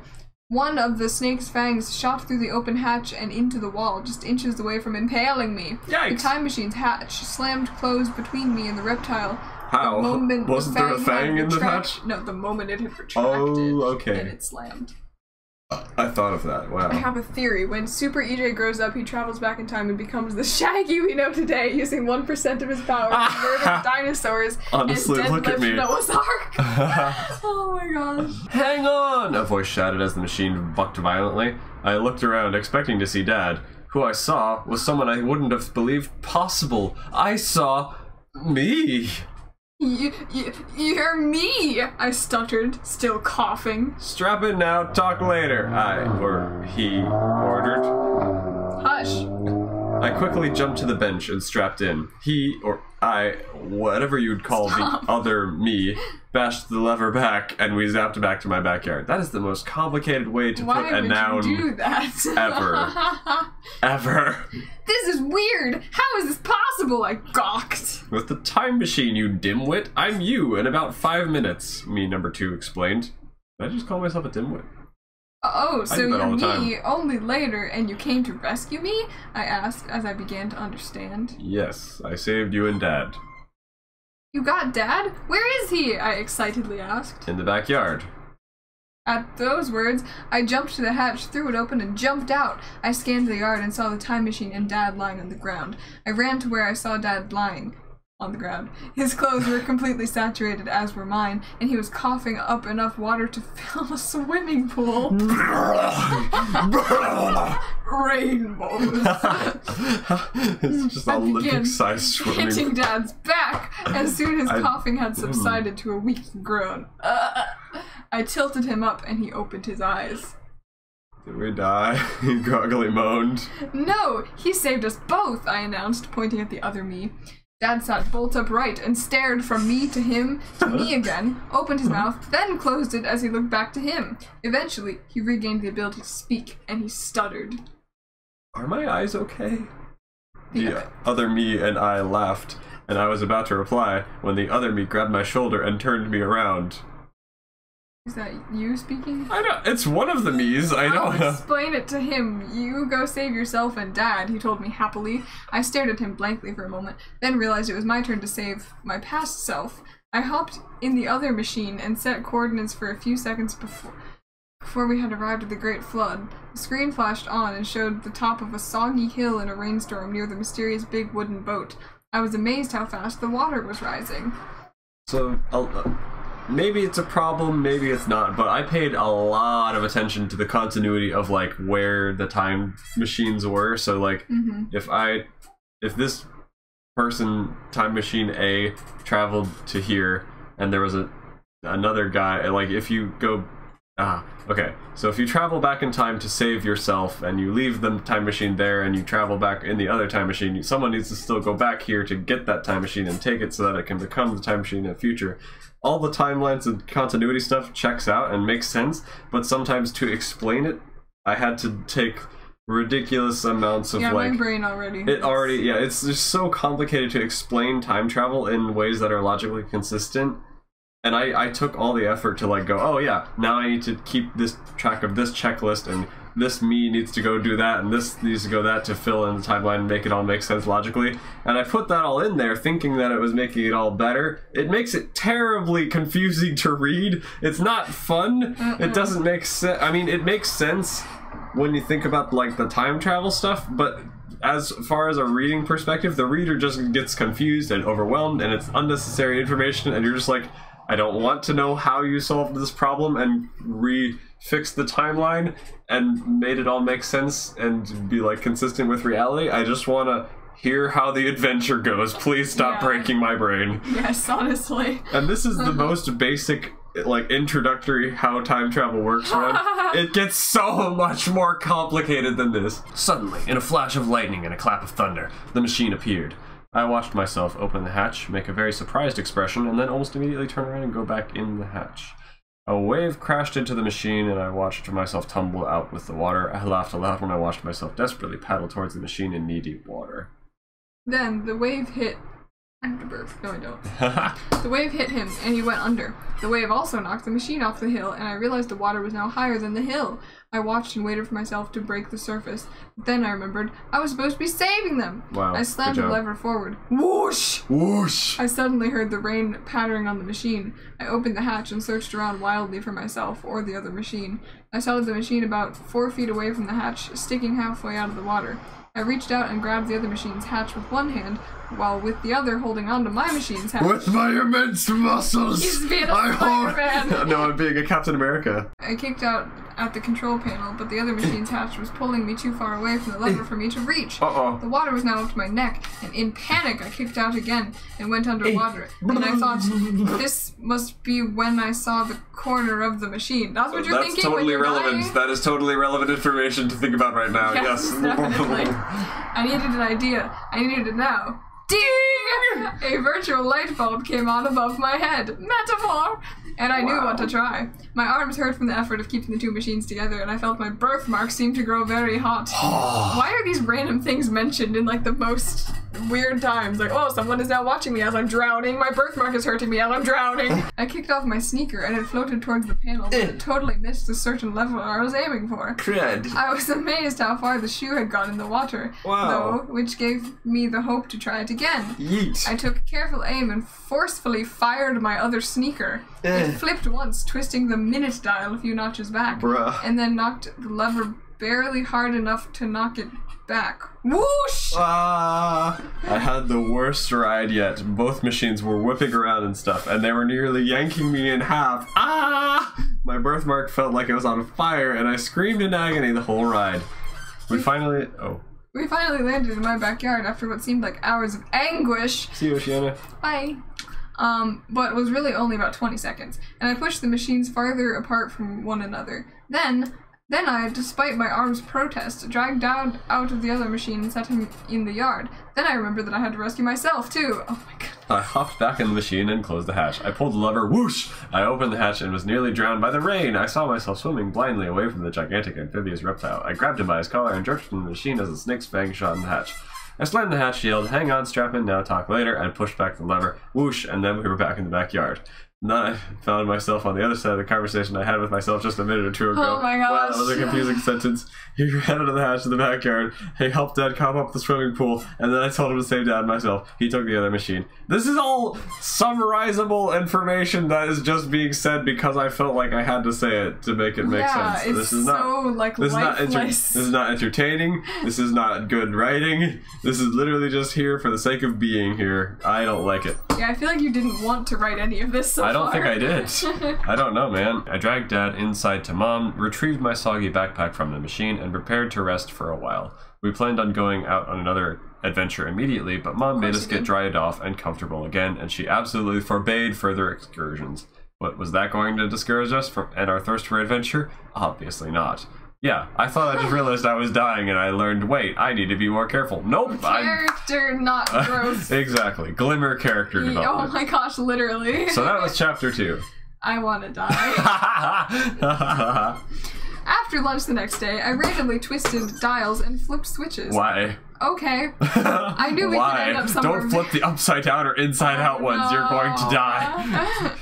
[SPEAKER 2] One of the snake's fangs shot through the open hatch and into the wall, just inches away from impaling me.
[SPEAKER 1] Yikes.
[SPEAKER 2] The time machine's hatch slammed closed between me and the reptile.
[SPEAKER 1] How? Wasn't there a fang in the hatch?
[SPEAKER 2] No, the moment it had retracted.
[SPEAKER 1] Oh, okay.
[SPEAKER 2] And it slammed.
[SPEAKER 1] I thought of that, wow.
[SPEAKER 2] I have a theory. When Super EJ grows up, he travels back in time and becomes the Shaggy we know today, using 1% of his power to murder dinosaurs
[SPEAKER 1] Honestly,
[SPEAKER 2] and
[SPEAKER 1] look at me.
[SPEAKER 2] Noah's Ark. Oh my gosh.
[SPEAKER 1] Hang on! A voice shouted as the machine bucked violently. I looked around, expecting to see Dad. Who I saw was someone I wouldn't have believed possible. I saw me!
[SPEAKER 2] You're me! I stuttered, still coughing.
[SPEAKER 1] Strap in now, talk later, he ordered.
[SPEAKER 2] Hush.
[SPEAKER 1] I quickly jumped to the bench and strapped in. He, or I, whatever you'd call the other me, bashed the lever back and we zapped back to my backyard. That is the most complicated way to put a noun
[SPEAKER 2] Why would you do that?
[SPEAKER 1] ever.
[SPEAKER 2] This is weird! How is this possible? I gawked.
[SPEAKER 1] With the time machine, you dimwit. I'm you in about 5 minutes, me number 2 explained. Did I just call myself a dimwit?
[SPEAKER 2] Oh, so
[SPEAKER 1] you're
[SPEAKER 2] me only later, and you came to rescue me? I asked as I began to understand.
[SPEAKER 1] Yes, I saved you and Dad.
[SPEAKER 2] You got Dad? Where is he? I excitedly asked.
[SPEAKER 1] In the backyard.
[SPEAKER 2] At those words, I jumped to the hatch, threw it open, and jumped out. I scanned the yard and saw the time machine and Dad lying on the ground. I ran to where I saw Dad lying on the ground. His clothes were completely saturated, as were mine, and he was coughing up enough water to fill a swimming pool. Rainbows.
[SPEAKER 1] It's just Olympic-sized swimming.
[SPEAKER 2] Hitting Dad's back as soon as coughing had subsided to a weak groan. I tilted him up and he opened his eyes.
[SPEAKER 1] Did we die? He groggily moaned.
[SPEAKER 2] No, he saved us both, I announced, pointing at the other me. Dad sat bolt upright and stared from me to him to me again, opened his mouth, then closed it as he looked back to him. Eventually, he regained the ability to speak, and he stuttered.
[SPEAKER 1] Are my eyes okay? The other me and I laughed, and I was about to reply when the other me grabbed my shoulder and turned me around.
[SPEAKER 2] Is that you speaking?
[SPEAKER 1] I know, it's one of the me's, I know.
[SPEAKER 2] I'll explain it to him. You go save yourself and Dad, he told me happily. I stared at him blankly for a moment, then realized it was my turn to save my past self. I hopped in the other machine and set coordinates for a few seconds before we had arrived at the Great Flood. The screen flashed on and showed the top of a soggy hill in a rainstorm near the mysterious big wooden boat. I was amazed how fast the water was rising.
[SPEAKER 1] So, maybe it's a problem, maybe it's not, but I paid a lot of attention to the continuity of, like, where the time machines were. So, like, if this person, time machine A, traveled to here, and there was another guy, like, if you go... okay. So if you travel back in time to save yourself, and you leave the time machine there, and you travel back in the other time machine, someone needs to still go back here to get that time machine and take it so that it can become the time machine in the future. All the timelines and continuity stuff checks out and makes sense, but sometimes to explain it, I had to take ridiculous amounts of, like...
[SPEAKER 2] my brain already.
[SPEAKER 1] It's just so complicated to explain time travel in ways that are logically consistent. And I took all the effort to, like, go, oh yeah, now I need to keep this track of this checklist, and this me needs to go do that, and this needs to go that to fill in the timeline and make it all make sense logically. And I put that all in there thinking that it was making it all better. It makes it terribly confusing to read. It's not fun. It doesn't make sense. I mean, it makes sense when you think about, like, the time travel stuff, but as far as a reading perspective, the reader just gets confused and overwhelmed, and it's unnecessary information, and you're just like, I don't want to know how you solved this problem and fixed the timeline and made it all make sense and be, like, consistent with reality. I just want to hear how the adventure goes. Please stop breaking my brain.
[SPEAKER 2] Yes, honestly.
[SPEAKER 1] And this is the most basic, like, introductory how time travel works one. It gets so much more complicated than this. Suddenly, in a flash of lightning and a clap of thunder, the machine appeared. I watched myself open the hatch, make a very surprised expression, and then almost immediately turn around and go back in the hatch. A wave crashed into the machine, and I watched myself tumble out with the water. I laughed aloud when I watched myself desperately paddle towards the machine in knee-deep water.
[SPEAKER 2] Then the wave hit... I have to burp. No, I don't. The wave hit him, and he went under. The wave also knocked the machine off the hill, and I realized the water was now higher than the hill. I watched and waited for myself to break the surface. Then I remembered I was supposed to be saving them.
[SPEAKER 1] Wow.
[SPEAKER 2] I slammed the lever forward. Whoosh!
[SPEAKER 1] Whoosh!
[SPEAKER 2] I suddenly heard the rain pattering on the machine. I opened the hatch and searched around wildly for myself or the other machine. I saw the machine about 4 feet away from the hatch, sticking halfway out of the water. I reached out and grabbed the other machine's hatch with one hand, while with the other holding onto my machine's hatch.
[SPEAKER 1] With my immense muscles!
[SPEAKER 2] He's being a Spider-Man!
[SPEAKER 1] No, I'm being a Captain America.
[SPEAKER 2] I kicked out at the control panel, but the other machine's hatch was pulling me too far away from the lever for me to reach.
[SPEAKER 1] Uh-oh.
[SPEAKER 2] The water was now up to my neck, and in panic I kicked out again and went underwater. And I thought, this must be when I saw the corner of the machine. That's what you're thinking
[SPEAKER 1] totally
[SPEAKER 2] when you're
[SPEAKER 1] relevant.
[SPEAKER 2] dying?
[SPEAKER 1] That is totally relevant information to think about right now. Yes.
[SPEAKER 2] Definitely. I needed an idea. I needed it now. Ding! A virtual light bulb came on above my head. Metaphor! And I knew what to try. My arms hurt from the effort of keeping the two machines together, and I felt my birthmark seem to grow very hot. Why are these random things mentioned in, like, the most weird times? Like, oh, someone is now watching me as I'm drowning. My birthmark is hurting me as I'm drowning. I kicked off my sneaker, and it floated towards the panel, but it totally missed the certain level I was aiming for.
[SPEAKER 1] Cred.
[SPEAKER 2] I was amazed how far the shoe had gone in the water, though, which gave me the hope to try it again.
[SPEAKER 1] Yeet.
[SPEAKER 2] I took careful aim and forcefully fired my other sneaker. It flipped once, twisting the minute dial a few notches back, and then knocked the lever barely hard enough to knock it back. Whoosh!
[SPEAKER 1] I had the worst ride yet. Both machines were whipping around and stuff, and they were nearly yanking me in half. My birthmark felt like it was on fire, and I screamed in agony the whole ride. We finally landed in my backyard after what seemed like hours of anguish. See you, Oceana.
[SPEAKER 2] Bye. But it was really only about 20 seconds, and I pushed the machines farther apart from one another. Then I, despite my arm's protest, dragged Dad out of the other machine and set him in the yard. Then I remembered that I had to rescue myself, too. Oh my god.
[SPEAKER 1] I hopped back in the machine and closed the hatch. I pulled the lever, whoosh! I opened the hatch and was nearly drowned by the rain. I saw myself swimming blindly away from the gigantic amphibious reptile. I grabbed him by his collar and jerked from the machine as the snake's fang shot in the hatch. I slammed the hatch, yelled, "Hang on, strap in now, talk later," and pushed back the lever, whoosh, and then we were back in the backyard. And then I found myself on the other side of the conversation I had with myself just a minute or two ago.
[SPEAKER 2] Oh my gosh.
[SPEAKER 1] Wow, that was a confusing sentence. He ran out of the hatch in the backyard. He helped Dad cop up the swimming pool, and then I told him to save Dad myself. He took the other machine. This is all summarizable information that is just being said because I felt like I had to say it to make it make sense.
[SPEAKER 2] It's
[SPEAKER 1] This is not entertaining. This is not good writing. This is literally just here for the sake of being here. I don't like it.
[SPEAKER 2] Yeah, I feel like you didn't want to write any of this so
[SPEAKER 1] I don't think I did. I don't know, man. I dragged Dad inside to Mom, retrieved my soggy backpack from the machine, and prepared to rest for a while. We planned on going out on another adventure immediately, but Mom made us get dried off and comfortable again, and she absolutely forbade further excursions. What, was that going to discourage us from and our thirst for adventure? Obviously not. Yeah, I thought I just realized I was dying and I learned, wait, I need to be more careful. Nope.
[SPEAKER 2] Character, not growth.
[SPEAKER 1] Exactly. Glimmer character development.
[SPEAKER 2] Oh my gosh, literally.
[SPEAKER 1] So that was chapter 2.
[SPEAKER 2] I want to die. After lunch the next day, I randomly twisted dials and flipped switches.
[SPEAKER 1] Why?
[SPEAKER 2] Okay. I knew we could end up somewhere.
[SPEAKER 1] Don't flip the upside down or inside out ones. You're going to die.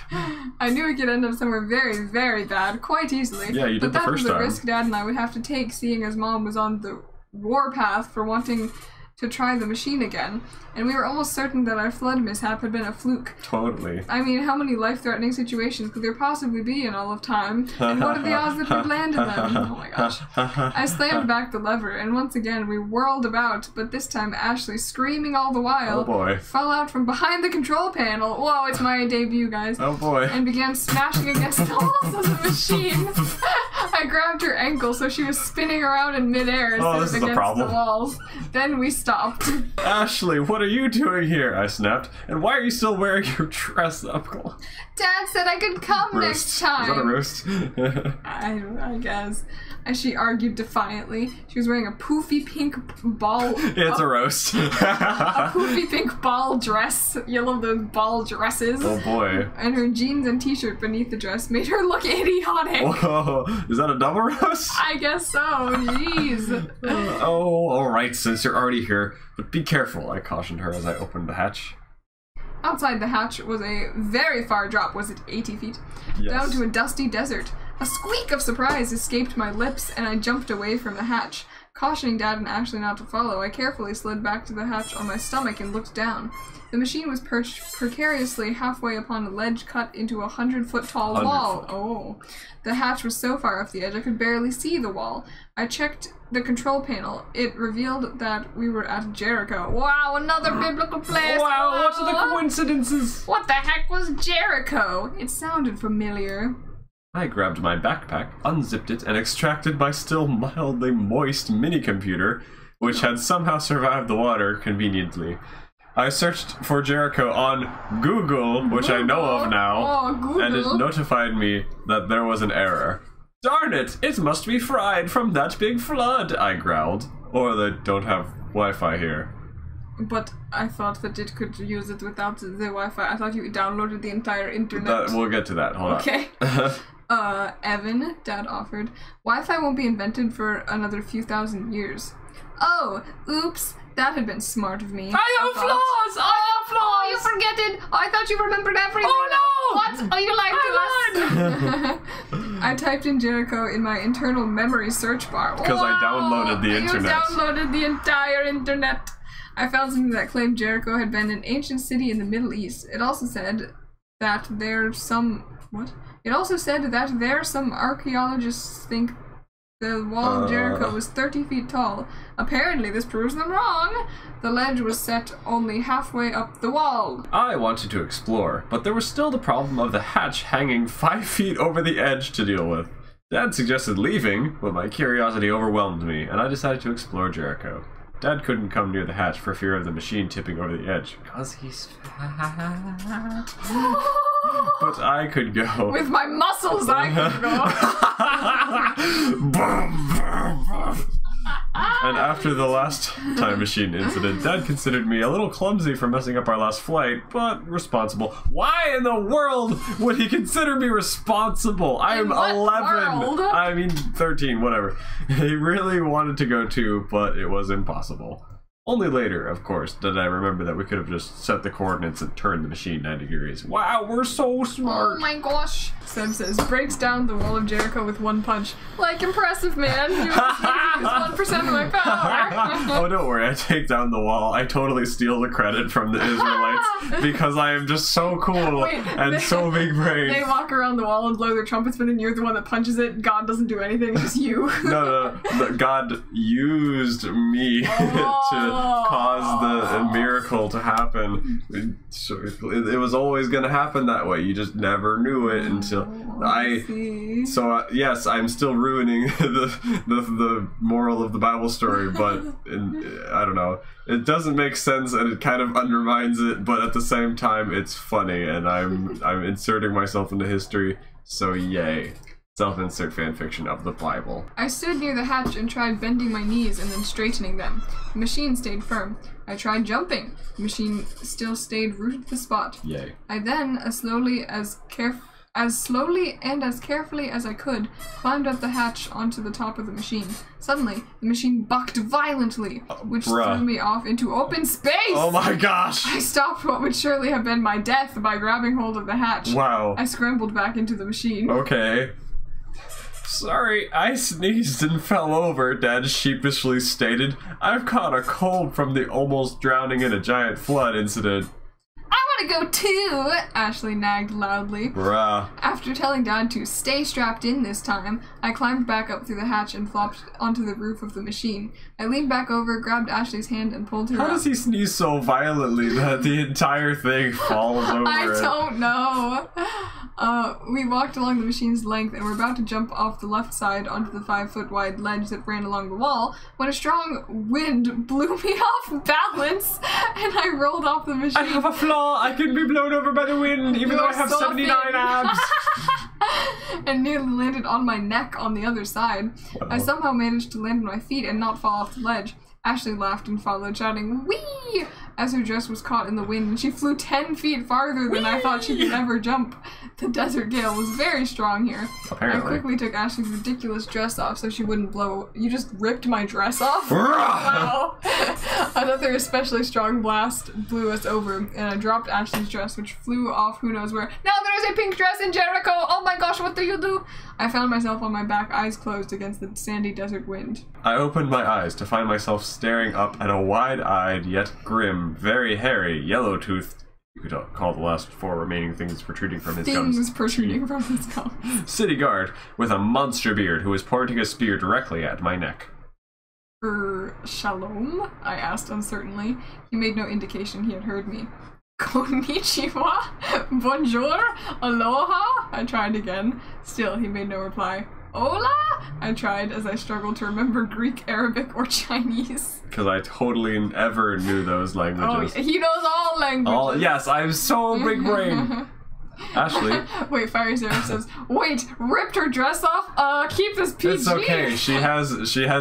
[SPEAKER 2] I knew we could end up somewhere very, very bad quite easily.
[SPEAKER 1] Yeah, you did the first time.
[SPEAKER 2] But that was a risk Dad and I would have to take, seeing as Mom was on the warpath for wanting to try the machine again, and we were almost certain that our flood mishap had been a fluke.
[SPEAKER 1] Totally.
[SPEAKER 2] I mean, how many life-threatening situations could there possibly be in all of time, and what are the odds that we'd land in them? Oh my gosh. I slammed back the lever, and once again we whirled about, but this time Ashley, screaming all the while,
[SPEAKER 1] oh boy,
[SPEAKER 2] fell out from behind the control panel. Whoa, it's my debut, guys.
[SPEAKER 1] Oh boy.
[SPEAKER 2] And began smashing against the walls of the machine. I I grabbed her ankle so she was spinning around in midair instead of against the walls. Then we stopped.
[SPEAKER 1] Ashley, what are you doing here? I snapped. And why are you still wearing your dress, uncle?
[SPEAKER 2] Dad said I could come next time.
[SPEAKER 1] Is that a roast?
[SPEAKER 2] I guess. As she argued defiantly, she was wearing a poofy pink ball.
[SPEAKER 1] It's a roast.
[SPEAKER 2] A poofy pink ball dress. You love those ball dresses.
[SPEAKER 1] Oh boy.
[SPEAKER 2] And her jeans and t-shirt beneath the dress made her look idiotic.
[SPEAKER 1] Whoa, is that a double roast?
[SPEAKER 2] I guess so. Jeez.
[SPEAKER 1] Oh, alright, since you're already here. But be careful, I cautioned her as I opened the hatch.
[SPEAKER 2] Outside the hatch was a very far drop. Was it 80 feet?
[SPEAKER 1] Yes.
[SPEAKER 2] Down to a dusty desert. A squeak of surprise escaped my lips, and I jumped away from the hatch. Cautioning Dad and Ashley not to follow, I carefully slid back to the hatch on my stomach and looked down. The machine was perched precariously halfway upon a ledge cut into a 100-foot tall wall. Oh. The hatch was so far off the edge I could barely see the wall. I checked the control panel. It revealed that we were at Jericho. Wow, another biblical place!
[SPEAKER 3] Wow, what are the coincidences?
[SPEAKER 2] What the heck was Jericho? It sounded familiar.
[SPEAKER 1] I grabbed my backpack, unzipped it, and extracted my still mildly moist mini-computer, which had somehow survived the water conveniently. I searched for Jericho on Google, which I know of now, and it notified me that there was an error. Darn it! It must be fried from that big flood, I growled. Or they don't have Wi-Fi here.
[SPEAKER 2] But I thought that it could use it without the Wi-Fi. I thought you downloaded the entire internet.
[SPEAKER 1] We'll get to that, hold on.
[SPEAKER 2] Okay. Evan, Dad offered. Wi-Fi won't be invented for another few thousand years. Oh, oops. That had been smart of me.
[SPEAKER 3] I have flaws! I have flaws!
[SPEAKER 2] Oh, you forget it! I thought you remembered everything!
[SPEAKER 3] Oh no!
[SPEAKER 2] What? Oh, you lied to us! I typed in Jericho in my internal memory search bar.
[SPEAKER 1] Because I downloaded the internet.
[SPEAKER 2] You downloaded the entire internet! I found something that claimed Jericho had been an ancient city in the Middle East. It also said that some archaeologists think the wall of Jericho was 30 feet tall. Apparently, this proves them wrong. The ledge was set only halfway up the wall.
[SPEAKER 1] I wanted to explore, but there was still the problem of the hatch hanging 5 feet over the edge to deal with. Dad suggested leaving, but my curiosity overwhelmed me, and I decided to explore Jericho. Dad couldn't come near the hatch for fear of the machine tipping over the edge, because he's fat. But I could go.
[SPEAKER 2] With my muscles, I could go.
[SPEAKER 1] And after the last time machine incident, Dad considered me a little clumsy for messing up our last flight, but responsible. Why in the world would he consider me responsible? I am 11.
[SPEAKER 2] World?
[SPEAKER 1] I mean 13, whatever. He really wanted to go too, but it was impossible. Only later, of course, did I remember that we could have just set the coordinates and turned the machine 90 degrees. Wow, we're so smart!
[SPEAKER 2] Oh my gosh! Seb says, breaks down the wall of Jericho with one punch. Like, impressive, man! You just 1% of my power!
[SPEAKER 1] Oh, don't worry, I take down the wall. I totally steal the credit from the Israelites because I am just so cool and so big brain.
[SPEAKER 2] They walk around the wall and blow their trumpets, but then you're the one that punches it. God doesn't do anything, it's just you.
[SPEAKER 1] No, God used me to cause the miracle to happen. So it was always going to happen that way. You just never knew it until yes, I'm still ruining the moral of the Bible story, but I don't know. It doesn't make sense and it kind of undermines it, but at the same time, it's funny and I'm inserting myself into history. So yay. Self-insert fanfiction of the Bible.
[SPEAKER 2] I stood near the hatch and tried bending my knees and then straightening them. The machine stayed firm. I tried jumping. The machine still stayed rooted to the spot.
[SPEAKER 1] Yay.
[SPEAKER 2] I then, as slowly and as carefully as I could, climbed up the hatch onto the top of the machine. Suddenly, the machine bucked violently, which threw me off into open space!
[SPEAKER 1] Oh my gosh!
[SPEAKER 2] I stopped what would surely have been my death by grabbing hold of the hatch.
[SPEAKER 1] Wow.
[SPEAKER 2] I scrambled back into the machine.
[SPEAKER 1] Okay. Sorry, I sneezed and fell over, Dad sheepishly stated. I've caught a cold from the almost drowning in a giant flood incident.
[SPEAKER 2] I want to go too, Ashley nagged loudly.
[SPEAKER 1] Bruh.
[SPEAKER 2] After telling Dad to stay strapped in this time, I climbed back up through the hatch and flopped onto the roof of the machine. I leaned back over, grabbed Ashley's hand, and pulled her
[SPEAKER 1] How
[SPEAKER 2] up.
[SPEAKER 1] does he sneeze so violently that the entire thing falls over
[SPEAKER 2] I
[SPEAKER 1] it?
[SPEAKER 2] don't know. We walked along the machine's length and were about to jump off the left side onto the 5-foot wide ledge that ran along the wall when a strong wind blew me off balance and I rolled off the machine.
[SPEAKER 1] I have a flaw. I can be blown over by the wind, even though I have
[SPEAKER 2] so
[SPEAKER 1] 79
[SPEAKER 2] thin.
[SPEAKER 1] abs.
[SPEAKER 2] And nearly landed on my neck on the other side.
[SPEAKER 1] Wow.
[SPEAKER 2] I somehow managed to land on my feet and not fall off the ledge. Ashley laughed and followed, shouting, "Whee!" as her dress was caught in the wind, and she flew 10 feet farther than I thought she could ever jump. The desert gale was very strong here.
[SPEAKER 1] Apparently.
[SPEAKER 2] I quickly took Ashley's ridiculous dress off so she wouldn't blow. You just ripped my dress off? Wow. Another especially strong blast blew us over, and I dropped Ashley's dress, which flew off who knows where. Now there's a pink dress in Jericho! Oh my gosh, what do you do? I found myself on my back, eyes closed against the sandy desert wind.
[SPEAKER 1] I opened my eyes to find myself staring up at a wide-eyed yet grim, very hairy, yellow-toothed, you could call the last 4 remaining things protruding from his gums,
[SPEAKER 2] Things protruding from his gums.
[SPEAKER 1] city guard with a monster beard who was pointing a spear directly at my neck.
[SPEAKER 2] Shalom? I asked uncertainly. He made no indication he had heard me. Konnichiwa? Bonjour? Aloha? I tried again. Still, he made no reply. Hola? I tried as I struggled to remember Greek, Arabic, or Chinese.
[SPEAKER 1] Because I totally never knew those languages.
[SPEAKER 2] Oh, he knows all languages.
[SPEAKER 1] Yes, I'm so big brain. Ashley.
[SPEAKER 2] Wait, Fire Sarah says, wait, ripped her dress off? Keep this PG.
[SPEAKER 1] It's okay. She has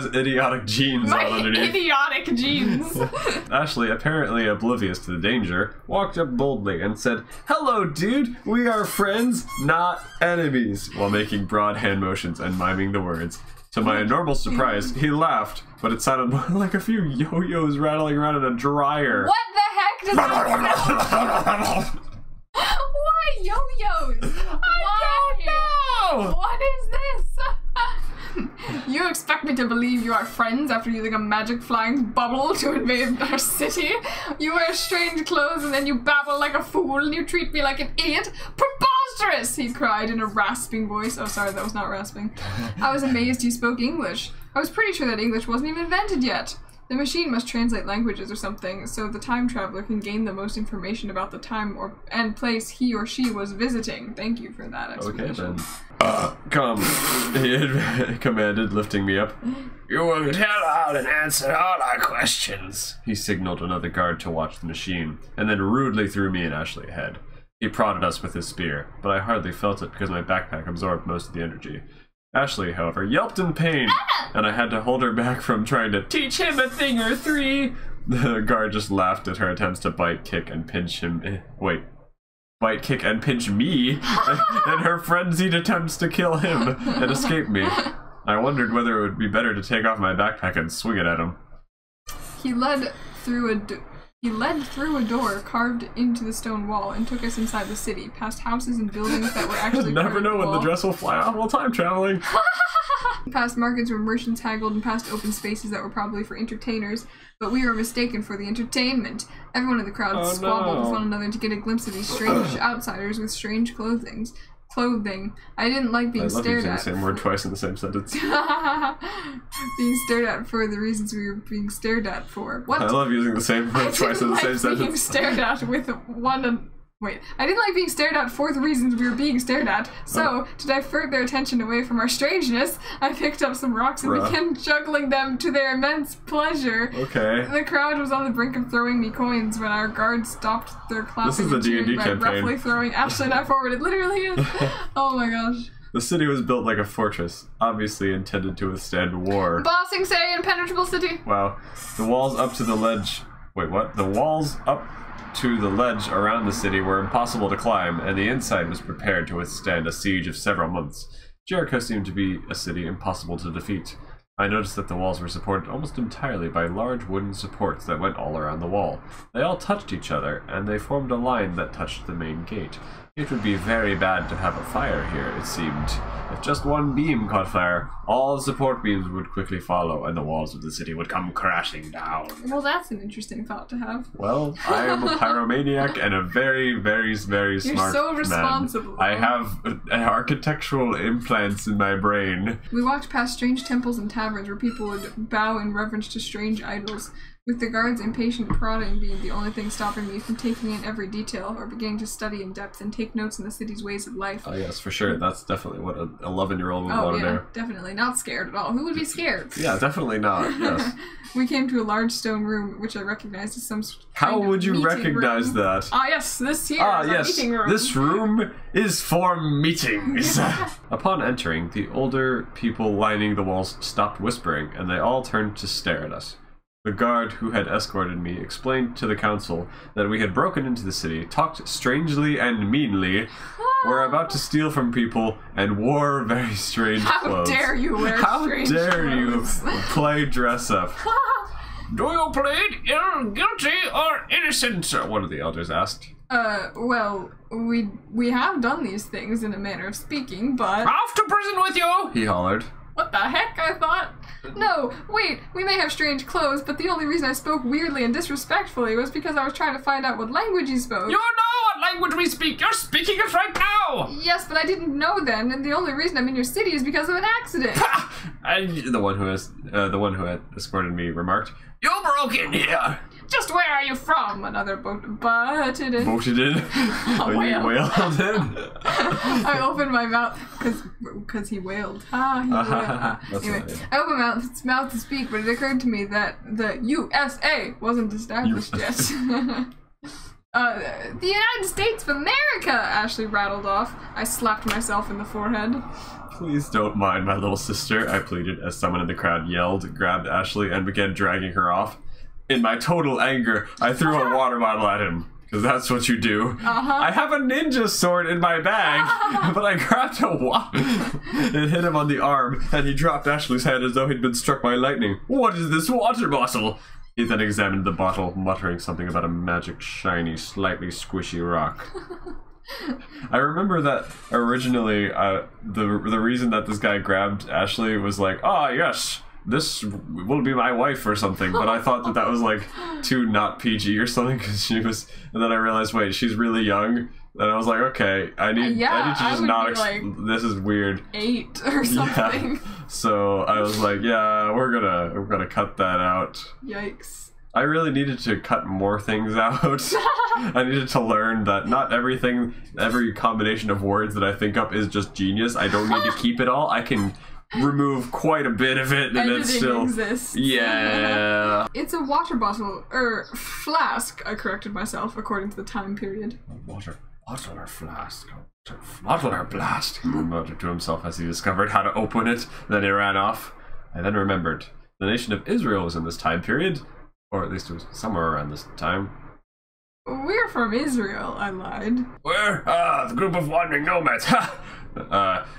[SPEAKER 1] idiotic genes
[SPEAKER 2] My
[SPEAKER 1] on underneath.
[SPEAKER 2] idiotic genes.
[SPEAKER 1] Ashley, apparently oblivious to the danger, walked up boldly and said, "Hello, dude. We are friends, not enemies," while making broad hand motions and miming the words. To my enormous surprise, he laughed, but it sounded more like a few yo-yos rattling around in a dryer.
[SPEAKER 2] What the heck does that sound? Why yo-yos?
[SPEAKER 1] I don't know!
[SPEAKER 2] What is this? You expect me to believe you are friends after using a magic flying bubble to invade our city? You wear strange clothes and then you babble like a fool and you treat me like an idiot? Preposterous! He cried in a rasping voice. Oh, sorry, that was not rasping. I was amazed he spoke English. I was pretty sure that English wasn't even invented yet. The machine must translate languages or something, so the time traveler can gain the most information about the time and place he or she was visiting. Thank you for that explanation.
[SPEAKER 1] Okay, then. Come, he had commanded, lifting me up. "You will tell all and answer all our questions," he signaled another guard to watch the machine, and then rudely threw me and Ashley ahead. He prodded us with his spear, but I hardly felt it because my backpack absorbed most of the energy. Ashley, however, yelped in pain, and I had to hold her back from trying to teach him a thing or 3. The guard just laughed at her attempts to bite, kick, and pinch him. Bite, kick, and pinch me, and her frenzied attempts to kill him and escape me. I wondered whether it would be better to take off my backpack and swing it at him.
[SPEAKER 2] He led through a door carved into the stone wall and took us inside the city, past houses and buildings that were actually
[SPEAKER 1] Never know when the dress will fly off while time traveling.
[SPEAKER 2] Past markets where merchants haggled and past open spaces that were probably for entertainers, but we were mistaken for the entertainment. Everyone in the crowd squabbled with one another to get a glimpse of these strange outsiders with strange clothing. I didn't like being stared at.
[SPEAKER 1] I love using the same word twice in the same sentence.
[SPEAKER 2] Being stared at for the reasons we were being stared at for. What?
[SPEAKER 1] I love using the same word twice in the same sentence.
[SPEAKER 2] Being stared at with one. Wait, I didn't like being stared at for the reasons we were being stared at. So, to divert their attention away from our strangeness, I picked up some rocks and began juggling them to their immense pleasure.
[SPEAKER 1] Okay.
[SPEAKER 2] The crowd was on the brink of throwing me coins when our guards stopped their clapping.
[SPEAKER 1] This is a D&D
[SPEAKER 2] by
[SPEAKER 1] campaign.
[SPEAKER 2] roughly throwing Ashley and I forward. It literally is. Oh my gosh.
[SPEAKER 1] The city was built like a fortress, obviously intended to withstand war.
[SPEAKER 2] Bossing say impenetrable city.
[SPEAKER 1] Wow. The walls up to the ledge... Wait, what? The walls up to the ledge around the city were impossible to climb, and the inside was prepared to withstand a siege of several months. Jericho seemed to be a city impossible to defeat. I noticed that the walls were supported almost entirely by large wooden supports that went all around the wall. They all touched each other, and they formed a line that touched the main gate. It would be very bad to have a fire here, it seemed. If just one beam caught fire, all support beams would quickly follow, and the walls of the city would come crashing down.
[SPEAKER 2] Well, that's an interesting thought to have.
[SPEAKER 1] Well, I am a pyromaniac and a very, very, very smart man.
[SPEAKER 2] You're so responsible.
[SPEAKER 1] I have architectural implants in my brain.
[SPEAKER 2] We walked past strange temples and taverns where people would bow in reverence to strange idols, with the guards' impatient prodding being the only thing stopping me from taking in every detail or beginning to study in depth and take notes in the city's ways of life.
[SPEAKER 1] Oh yes, for sure. That's definitely what a 11-year-old would want to do.
[SPEAKER 2] Definitely. Not scared at all. Who would be scared?
[SPEAKER 1] Yeah, definitely not, yes.
[SPEAKER 2] We came to a large stone room, which I recognized as some
[SPEAKER 1] How would you recognize that?
[SPEAKER 2] Ah yes, this here is a meeting room.
[SPEAKER 1] This room is for meetings. Upon entering, the older people lining the walls stopped whispering, and they all turned to stare at us. The guard who had escorted me explained to the council that we had broken into the city, talked strangely and meanly, were about to steal from people, and wore very strange clothes.
[SPEAKER 2] How dare you wear strange clothes?
[SPEAKER 1] How dare you play dress up? Do you plead guilty or innocent? One of the elders asked.
[SPEAKER 2] Well, we have done these things in a manner of speaking, but...
[SPEAKER 3] Off to prison with you!
[SPEAKER 1] He hollered.
[SPEAKER 2] What the heck, I thought? No, wait, we may have strange clothes, but the only reason I spoke weirdly and disrespectfully was because I was trying to find out what language you spoke.
[SPEAKER 3] You know what language we speak! You're speaking it right now!
[SPEAKER 2] Yes, but I didn't know then, and the only reason I'm in your city is because of an accident.
[SPEAKER 1] The one who had escorted me remarked,
[SPEAKER 3] You broke in here!
[SPEAKER 2] Just where are you from? Another butted in.
[SPEAKER 1] Voted in?
[SPEAKER 2] Oh,
[SPEAKER 1] you wailed in?
[SPEAKER 2] I opened my mouth, because he wailed. He wailed. Anyway, I opened my mouth to speak, but it occurred to me that the USA wasn't established yet. The United States of America, Ashley rattled off. I slapped myself in the forehead.
[SPEAKER 1] Please don't mind my little sister, I pleaded as someone in the crowd yelled, grabbed Ashley, and began dragging her off. In my total anger, I threw a water bottle at him, because that's what you do. I have a ninja sword in my bag, but I grabbed a It hit him on the arm, and he dropped Ashley's head as though he'd been struck by lightning. What is this water bottle? He then examined the bottle, muttering something about a magic, shiny, slightly squishy rock. I remember that originally, the reason that this guy grabbed Ashley was like, yes, this will be my wife or something, but I thought that was like too not PG or something, because she was, and then I realized, wait, she's really young, and I was like, okay, I need to just not, this is weird.
[SPEAKER 2] 8 or something.
[SPEAKER 1] Yeah. So I was like, yeah, we're gonna cut that out.
[SPEAKER 2] Yikes.
[SPEAKER 1] I really needed to cut more things out. I needed to learn that not everything, every combination of words that I think up is just genius. I don't need to keep it all. I can remove quite a bit of it, and it still
[SPEAKER 2] exists.
[SPEAKER 1] Yeah.
[SPEAKER 2] It's a water bottle flask. I corrected myself according to the time period.
[SPEAKER 1] Water or flask. Bottle or blast. He muttered to himself as he discovered how to open it. Then he ran off. I then remembered the nation of Israel was in this time period, or at least it was somewhere around this time.
[SPEAKER 2] We're from Israel, I lied.
[SPEAKER 3] We're the group of wandering nomads.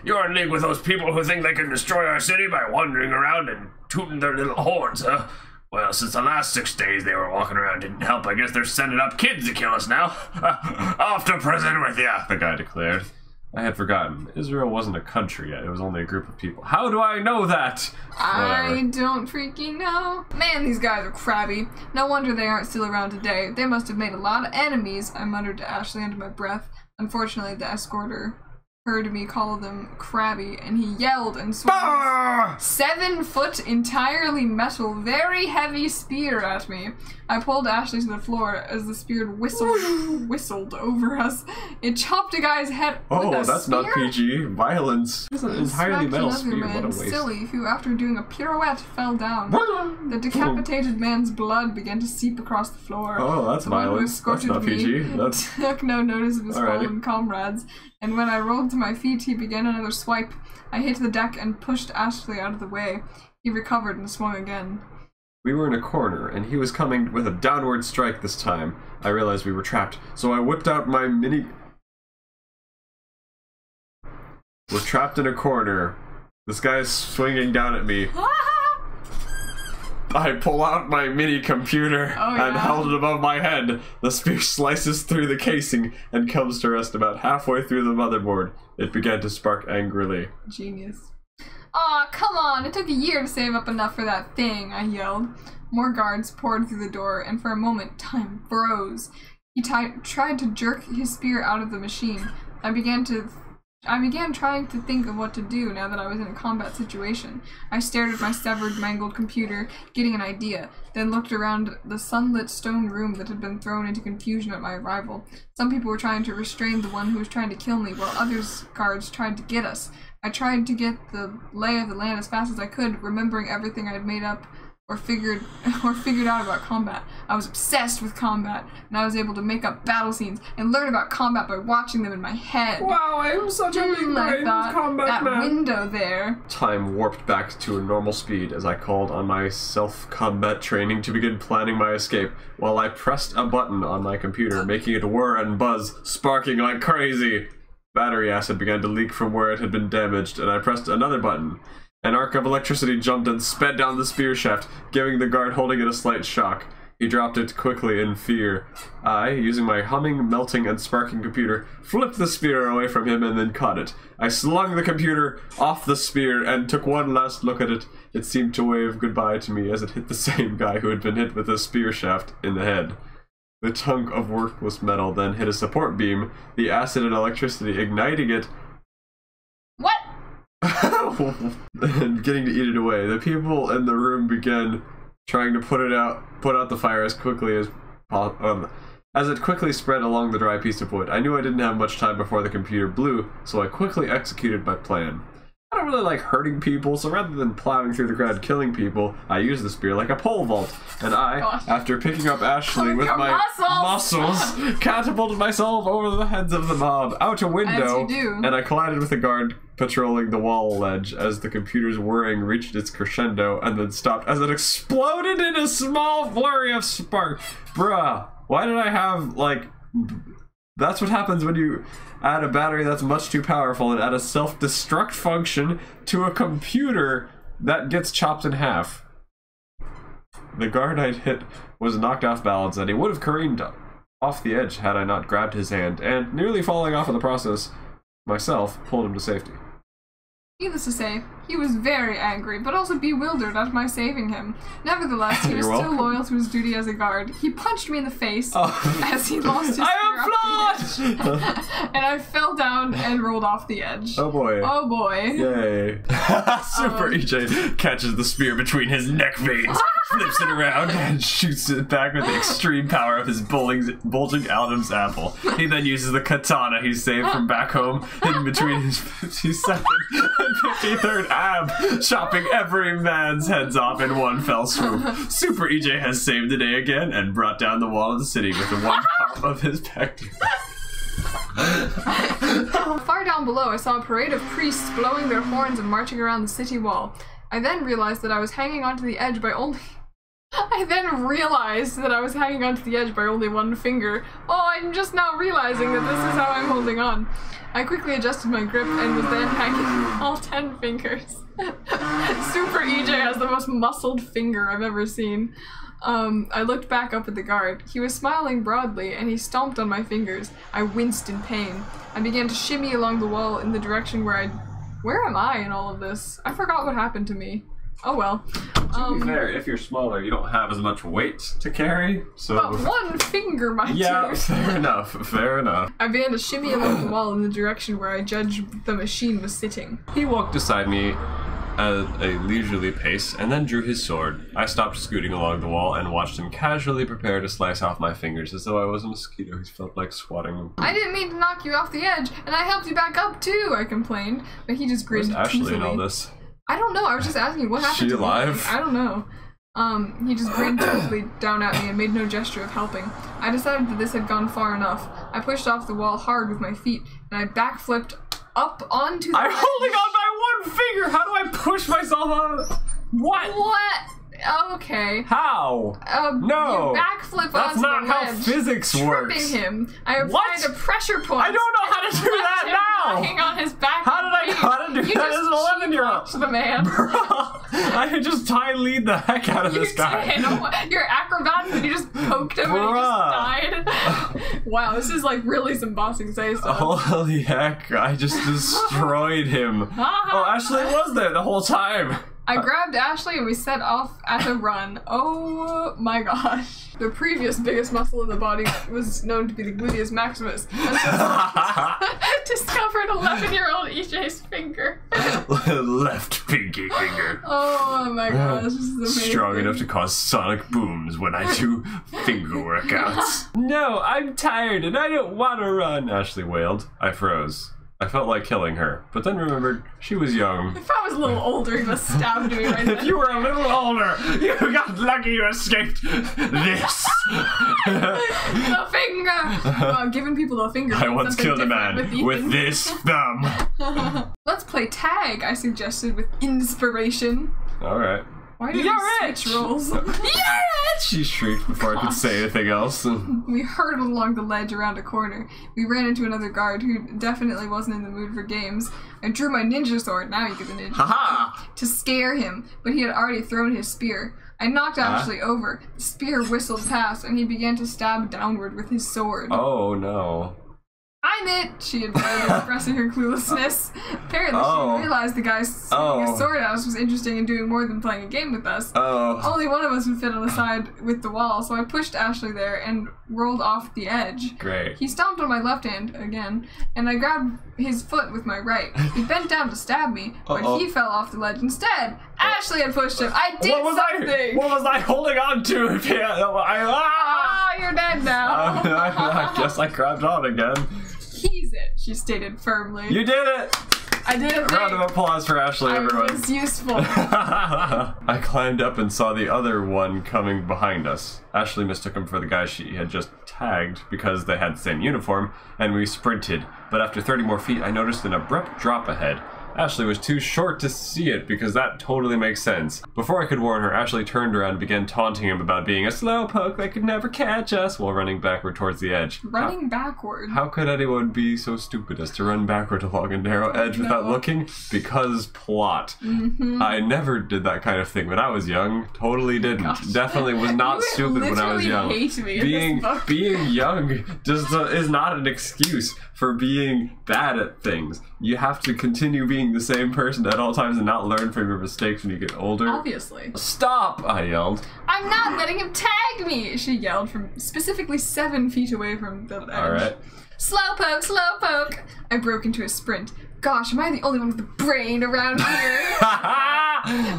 [SPEAKER 3] You're in league with those people who think they can destroy our city by wandering around and tooting their little horns, huh? Well, since the last 6 days they were walking around didn't help, I guess they're sending up kids to kill us now. Off to prison with ya, the guy declared. I had forgotten. Israel wasn't a country yet. It was only a group of people. How do I know that?
[SPEAKER 2] I don't freaking know. Man, these guys are crabby. No wonder they aren't still around today. They must have made a lot of enemies, I muttered to Ashley under my breath. Unfortunately, the escorter heard me call them crabby, and he yelled and swung his 7-foot, entirely metal, very heavy spear at me. I pulled Ashley to the floor as the spear whistled over us. It chopped a guy's head with a
[SPEAKER 1] Oh, that's
[SPEAKER 2] spear?
[SPEAKER 1] not PG. Violence. It's an entirely metal
[SPEAKER 2] Another
[SPEAKER 1] spear. What a
[SPEAKER 2] man,
[SPEAKER 1] waste.
[SPEAKER 2] silly, who after doing a pirouette fell down. The decapitated man's blood began to seep across the floor.
[SPEAKER 1] Oh, that's
[SPEAKER 2] The one who
[SPEAKER 1] violence. That's
[SPEAKER 2] escorted
[SPEAKER 1] not
[SPEAKER 2] me
[SPEAKER 1] PG. That's...
[SPEAKER 2] took no notice of his
[SPEAKER 1] Alrighty.
[SPEAKER 2] fallen comrades, and when I rolled to my feet, he began another swipe. I hit the deck and pushed Ashley out of the way. He recovered and swung again.
[SPEAKER 1] We were in a corner, and he was coming with a downward strike this time. I realized we were trapped, so I whipped out my mini... We're trapped in a corner. This guy's swinging down at me. I pull out my mini computer and held it above my head. The spear slices through the casing and comes to rest about halfway through the motherboard. It began to spark angrily.
[SPEAKER 2] Genius. Aw, come on! It took a year to save up enough for that thing, I yelled. More guards poured through the door, and for a moment, time froze. He tried to jerk his spear out of the machine. I began trying to think of what to do now that I was in a combat situation. I stared at my severed, mangled computer, getting an idea, then looked around the sunlit stone room that had been thrown into confusion at my arrival. Some people were trying to restrain the one who was trying to kill me, while others guards tried to get us. I tried to get the lay of the land as fast as I could, remembering everything I had made up or figured out about combat. I was obsessed with combat, and I was able to make up battle scenes and learn about combat by watching them in my head.
[SPEAKER 1] Wow, I am such a big brain combat
[SPEAKER 2] that
[SPEAKER 1] man.
[SPEAKER 2] Window there.
[SPEAKER 1] Time warped back to a normal speed as I called on my self-combat training to begin planning my escape, while I pressed a button on my computer, making it whir and buzz, sparking like crazy. Battery acid began to leak from where it had been damaged, and I pressed another button. An arc of electricity jumped and sped down the spear shaft, giving the guard holding it a slight shock. He dropped it quickly in fear. I, using my humming, melting, and sparking computer, flipped the spear away from him and then caught it. I slung the computer off the spear and took one last look at it. It seemed to wave goodbye to me as it hit the same guy who had been hit with a spear shaft in the head. The chunk of worthless metal then hit a support beam, the acid and electricity igniting it.
[SPEAKER 2] What?
[SPEAKER 1] And getting to eat it away. The people in the room began trying to put out the fire as quickly as possible. As it quickly spread along the dry piece of wood. I knew I didn't have much time before the computer blew, so I quickly executed my plan. I don't really like hurting people, so rather than plowing through the crowd killing people, I used the spear like a pole vault, and after picking up Ashley with my muscles, catapulted myself over the heads of the mob, out a window, and I collided with a guard patrolling the wall ledge as the computer's whirring reached its crescendo and then stopped as it exploded in a small flurry of spark. Bruh, why did I have, like... That's what happens when you add a battery that's much too powerful and add a self-destruct function to a computer that gets chopped in half. The guard I'd hit was knocked off balance and he would have careened off the edge had I not grabbed his hand, and nearly falling off in the process, myself pulled him to safety.
[SPEAKER 2] Needless to say, he was very angry, but also bewildered at my saving him. Nevertheless, he was still loyal to his duty as a guard. He punched me in the face as he lost his spear off the edge. And I fell down and rolled off the edge.
[SPEAKER 1] Oh boy.
[SPEAKER 2] Oh boy.
[SPEAKER 1] Yay. Super EJ catches the spear between his neck veins, flips it around, and shoots it back with the extreme power of his bulging Adam's apple. He then uses the katana he saved from back home, hidden between his 52nd and 53rd ab, chopping every man's heads off in one fell swoop. Super EJ has saved the day again and brought down the wall of the city with the one pop of his pectoral.
[SPEAKER 2] Far down below, I saw a parade of priests blowing their horns and marching around the city wall. I then realized that I was hanging onto the edge by only one finger. Oh, I'm just now realizing that this is how I'm holding on. I quickly adjusted my grip and was then hanging all 10 fingers. Super EJ has the most muscled finger I've ever seen. I looked back up at the guard. He was smiling broadly, and he stomped on my fingers. I winced in pain. I began to shimmy along the wall in the direction where am I in all of this? I forgot what happened to me. Oh well.
[SPEAKER 1] To be fair, if you're smaller, you don't have as much weight to carry, so...
[SPEAKER 2] But one finger, my
[SPEAKER 1] Yeah, fair enough, fair enough.
[SPEAKER 2] I began to shimmy along the wall in the direction where I judged the machine was sitting.
[SPEAKER 1] He walked beside me at a leisurely pace, and then drew his sword. I stopped scooting along the wall and watched him casually prepare to slice off my fingers as though I was a mosquito who felt like swatting them.
[SPEAKER 2] I didn't mean to knock you off the edge, and I helped you back up too, I complained. But he just grinned.
[SPEAKER 1] Where's Ashley in all this?
[SPEAKER 2] I don't know, I was just asking you what happened
[SPEAKER 1] to
[SPEAKER 2] alive?
[SPEAKER 1] Me.
[SPEAKER 2] I don't know. He just grinned totally down at me and made no gesture of helping. I decided that this had gone far enough. I pushed off the wall hard with my feet, and I backflipped up onto the
[SPEAKER 1] I'm holding on by one finger! How do I push myself out of it? What?
[SPEAKER 2] Okay.
[SPEAKER 1] How? No.
[SPEAKER 2] You backflip
[SPEAKER 1] That's
[SPEAKER 2] onto
[SPEAKER 1] not
[SPEAKER 2] the
[SPEAKER 1] how
[SPEAKER 2] ledge,
[SPEAKER 1] physics works.
[SPEAKER 2] tripping him. I applied
[SPEAKER 1] What?
[SPEAKER 2] a pressure point.
[SPEAKER 1] I don't know how to do that now.
[SPEAKER 2] Lying on his back.
[SPEAKER 1] How did I know how to do
[SPEAKER 2] you
[SPEAKER 1] that
[SPEAKER 2] just
[SPEAKER 1] as an 11-year-old?
[SPEAKER 2] cheat-walked the man.
[SPEAKER 1] I had just lead the heck out of this guy.
[SPEAKER 2] You're acrobats and you just poked him and he just died. Wow, this is like really some bossing say stuff.
[SPEAKER 1] Holy heck, I just destroyed him. Oh, Ashley was there the whole time.
[SPEAKER 2] I grabbed Ashley and we set off at a run. Oh my gosh. The previous biggest muscle in the body was known to be the gluteus maximus. Discovered 11-year-old EJ's finger.
[SPEAKER 3] Left pinky finger.
[SPEAKER 2] Oh my gosh, this is amazing.
[SPEAKER 3] Strong enough to cause sonic booms when I do finger workouts.
[SPEAKER 1] No, I'm tired and I don't want to run, Ashley wailed. I froze. I felt like killing her, but then remembered she was young.
[SPEAKER 2] If I was a little older, he must have stabbed me right
[SPEAKER 3] If you were a little older, you got lucky you escaped this.
[SPEAKER 2] The finger! Giving people the finger.
[SPEAKER 3] I once killed a man with this thumb.
[SPEAKER 2] Let's play tag, I suggested with inspiration.
[SPEAKER 1] Alright.
[SPEAKER 2] Why did we switch roles?
[SPEAKER 1] Yes! She shrieked before I could say anything else.
[SPEAKER 2] We hurtled along the ledge around a corner. We ran into another guard who definitely wasn't in the mood for games. I drew my ninja sword, now you get the ninja, to scare him, but he had already thrown his spear. I knocked Ashley over. The spear whistled past, and he began to stab downward with his sword.
[SPEAKER 1] Oh no.
[SPEAKER 2] I'm it, she admitted, expressing her cluelessness. Apparently she realized the guy swinging his sword at us was interesting and doing more than playing a game with us. Only one of us would fit on the side with the wall, so I pushed Ashley there and rolled off the edge.
[SPEAKER 1] Great.
[SPEAKER 2] He stomped on my left hand, again, and I grabbed his foot with my right. He bent down to stab me, but he fell off the ledge instead. Ashley had pushed him. I did something!
[SPEAKER 1] What was I holding on to?
[SPEAKER 2] You're dead now.
[SPEAKER 1] I guess I grabbed on again.
[SPEAKER 2] He's it, she stated firmly.
[SPEAKER 1] You did it!
[SPEAKER 2] I did it.
[SPEAKER 1] A round of applause for Ashley, everyone.
[SPEAKER 2] I was useful.
[SPEAKER 1] I climbed up and saw the other one coming behind us. Ashley mistook him for the guy she had just tagged because they had the same uniform, and we sprinted. But after 30 more feet, I noticed an abrupt drop ahead. Ashley was too short to see it because that totally makes sense. Before I could warn her, Ashley turned around and began taunting him about being a slowpoke that could never catch us while running backward towards the edge.
[SPEAKER 2] Running backward?
[SPEAKER 1] How could anyone be so stupid as to run backward along a narrow edge without looking? Because plot. I never did that kind of thing when I was young. Totally didn't.
[SPEAKER 2] Gosh.
[SPEAKER 1] Definitely was not stupid when I was young.
[SPEAKER 2] Hate me in this book.
[SPEAKER 1] Being young just is not an excuse for being bad at things. You have to continue being the same person at all times and not learn from your mistakes when you get older.
[SPEAKER 2] Obviously.
[SPEAKER 1] Stop! I yelled.
[SPEAKER 2] I'm not letting him tag me! She yelled from specifically 7 feet away from the edge.
[SPEAKER 1] Alright.
[SPEAKER 2] Slowpoke, slowpoke! I broke into a sprint. Gosh, am I the only one with a brain around here?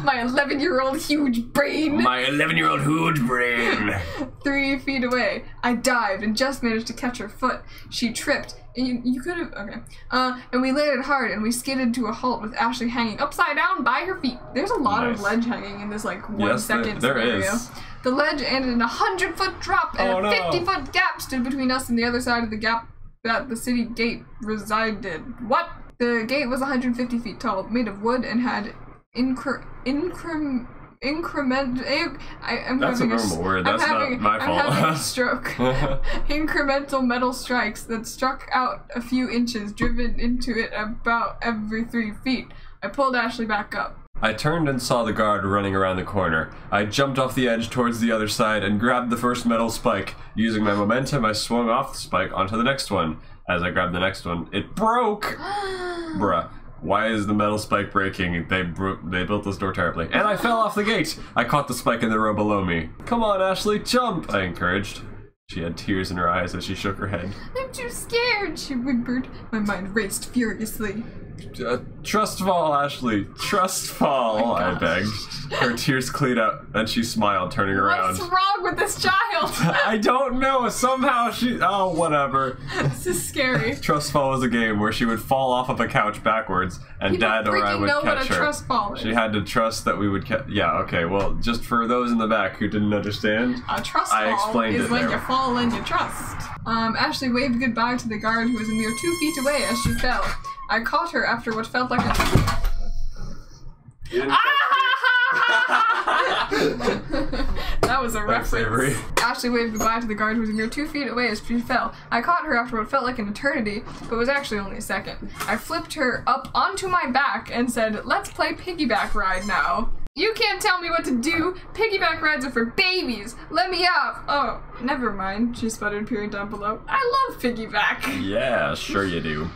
[SPEAKER 2] My 11-year-old huge brain.
[SPEAKER 3] My 11-year-old huge brain.
[SPEAKER 2] 3 feet away, I dived and just managed to catch her foot. She tripped. You could have, okay. And we landed hard and we skidded to a halt with Ashley hanging upside down by her feet. There's a lot of ledge hanging in this like 1 second
[SPEAKER 1] there
[SPEAKER 2] scenario.
[SPEAKER 1] is.
[SPEAKER 2] The ledge ended in a 100-foot drop and a 50-foot gap stood between us and the other side of the gap that the city gate resided. What? The gate was 150 feet tall, made of wood, and had increment.
[SPEAKER 1] That's a normal word. That's not my fault.
[SPEAKER 2] I'm having a stroke. Incremental metal strikes that struck out a few inches, driven into it about every 3 feet. I pulled Ashley back up.
[SPEAKER 1] I turned and saw the guard running around the corner. I jumped off the edge towards the other side and grabbed the first metal spike. Using my momentum, I swung off the spike onto the next one. As I grabbed the next one, it broke! Bruh. Why is the metal spike breaking? They built this door terribly. And I fell off the gate! I caught the spike in the row below me. Come on, Ashley, jump! I encouraged. She had tears in her eyes as she shook her head.
[SPEAKER 2] I'm too scared, she whimpered. My mind raced furiously.
[SPEAKER 1] Trust fall, Ashley. Trust fall, I begged. Her tears cleared up, and she smiled, turning around.
[SPEAKER 2] What's wrong with this child?
[SPEAKER 1] I don't know. Somehow she... Oh, whatever.
[SPEAKER 2] This is scary.
[SPEAKER 1] Trust fall was a game where she would fall off of a couch backwards, and
[SPEAKER 2] People
[SPEAKER 1] Dad or I would
[SPEAKER 2] know
[SPEAKER 1] catch
[SPEAKER 2] what a
[SPEAKER 1] her.
[SPEAKER 2] Trust fall is.
[SPEAKER 1] She had to trust that we would catch... Yeah, okay, well, just for those in the back who didn't understand,
[SPEAKER 2] A trust
[SPEAKER 1] I
[SPEAKER 2] fall
[SPEAKER 1] explained
[SPEAKER 2] is
[SPEAKER 1] it
[SPEAKER 2] when
[SPEAKER 1] there.
[SPEAKER 2] you fall and you trust. Ashley waved goodbye to the guard who was a mere 2 feet away as she fell. I caught her after what felt like a...
[SPEAKER 1] You didn't
[SPEAKER 2] That was a
[SPEAKER 1] Thanks, Avery.
[SPEAKER 2] reference. Ashley waved goodbye to the guard who was a mere 2 feet away as she fell. I caught her after what felt like an eternity, but was actually only a second. I flipped her up onto my back and said, "Let's play piggyback ride now." "You can't tell me what to do. Piggyback rides are for babies. Let me off." "Oh, never mind," she sputtered, peering down below. "I love piggyback."
[SPEAKER 1] Yeah, sure you do.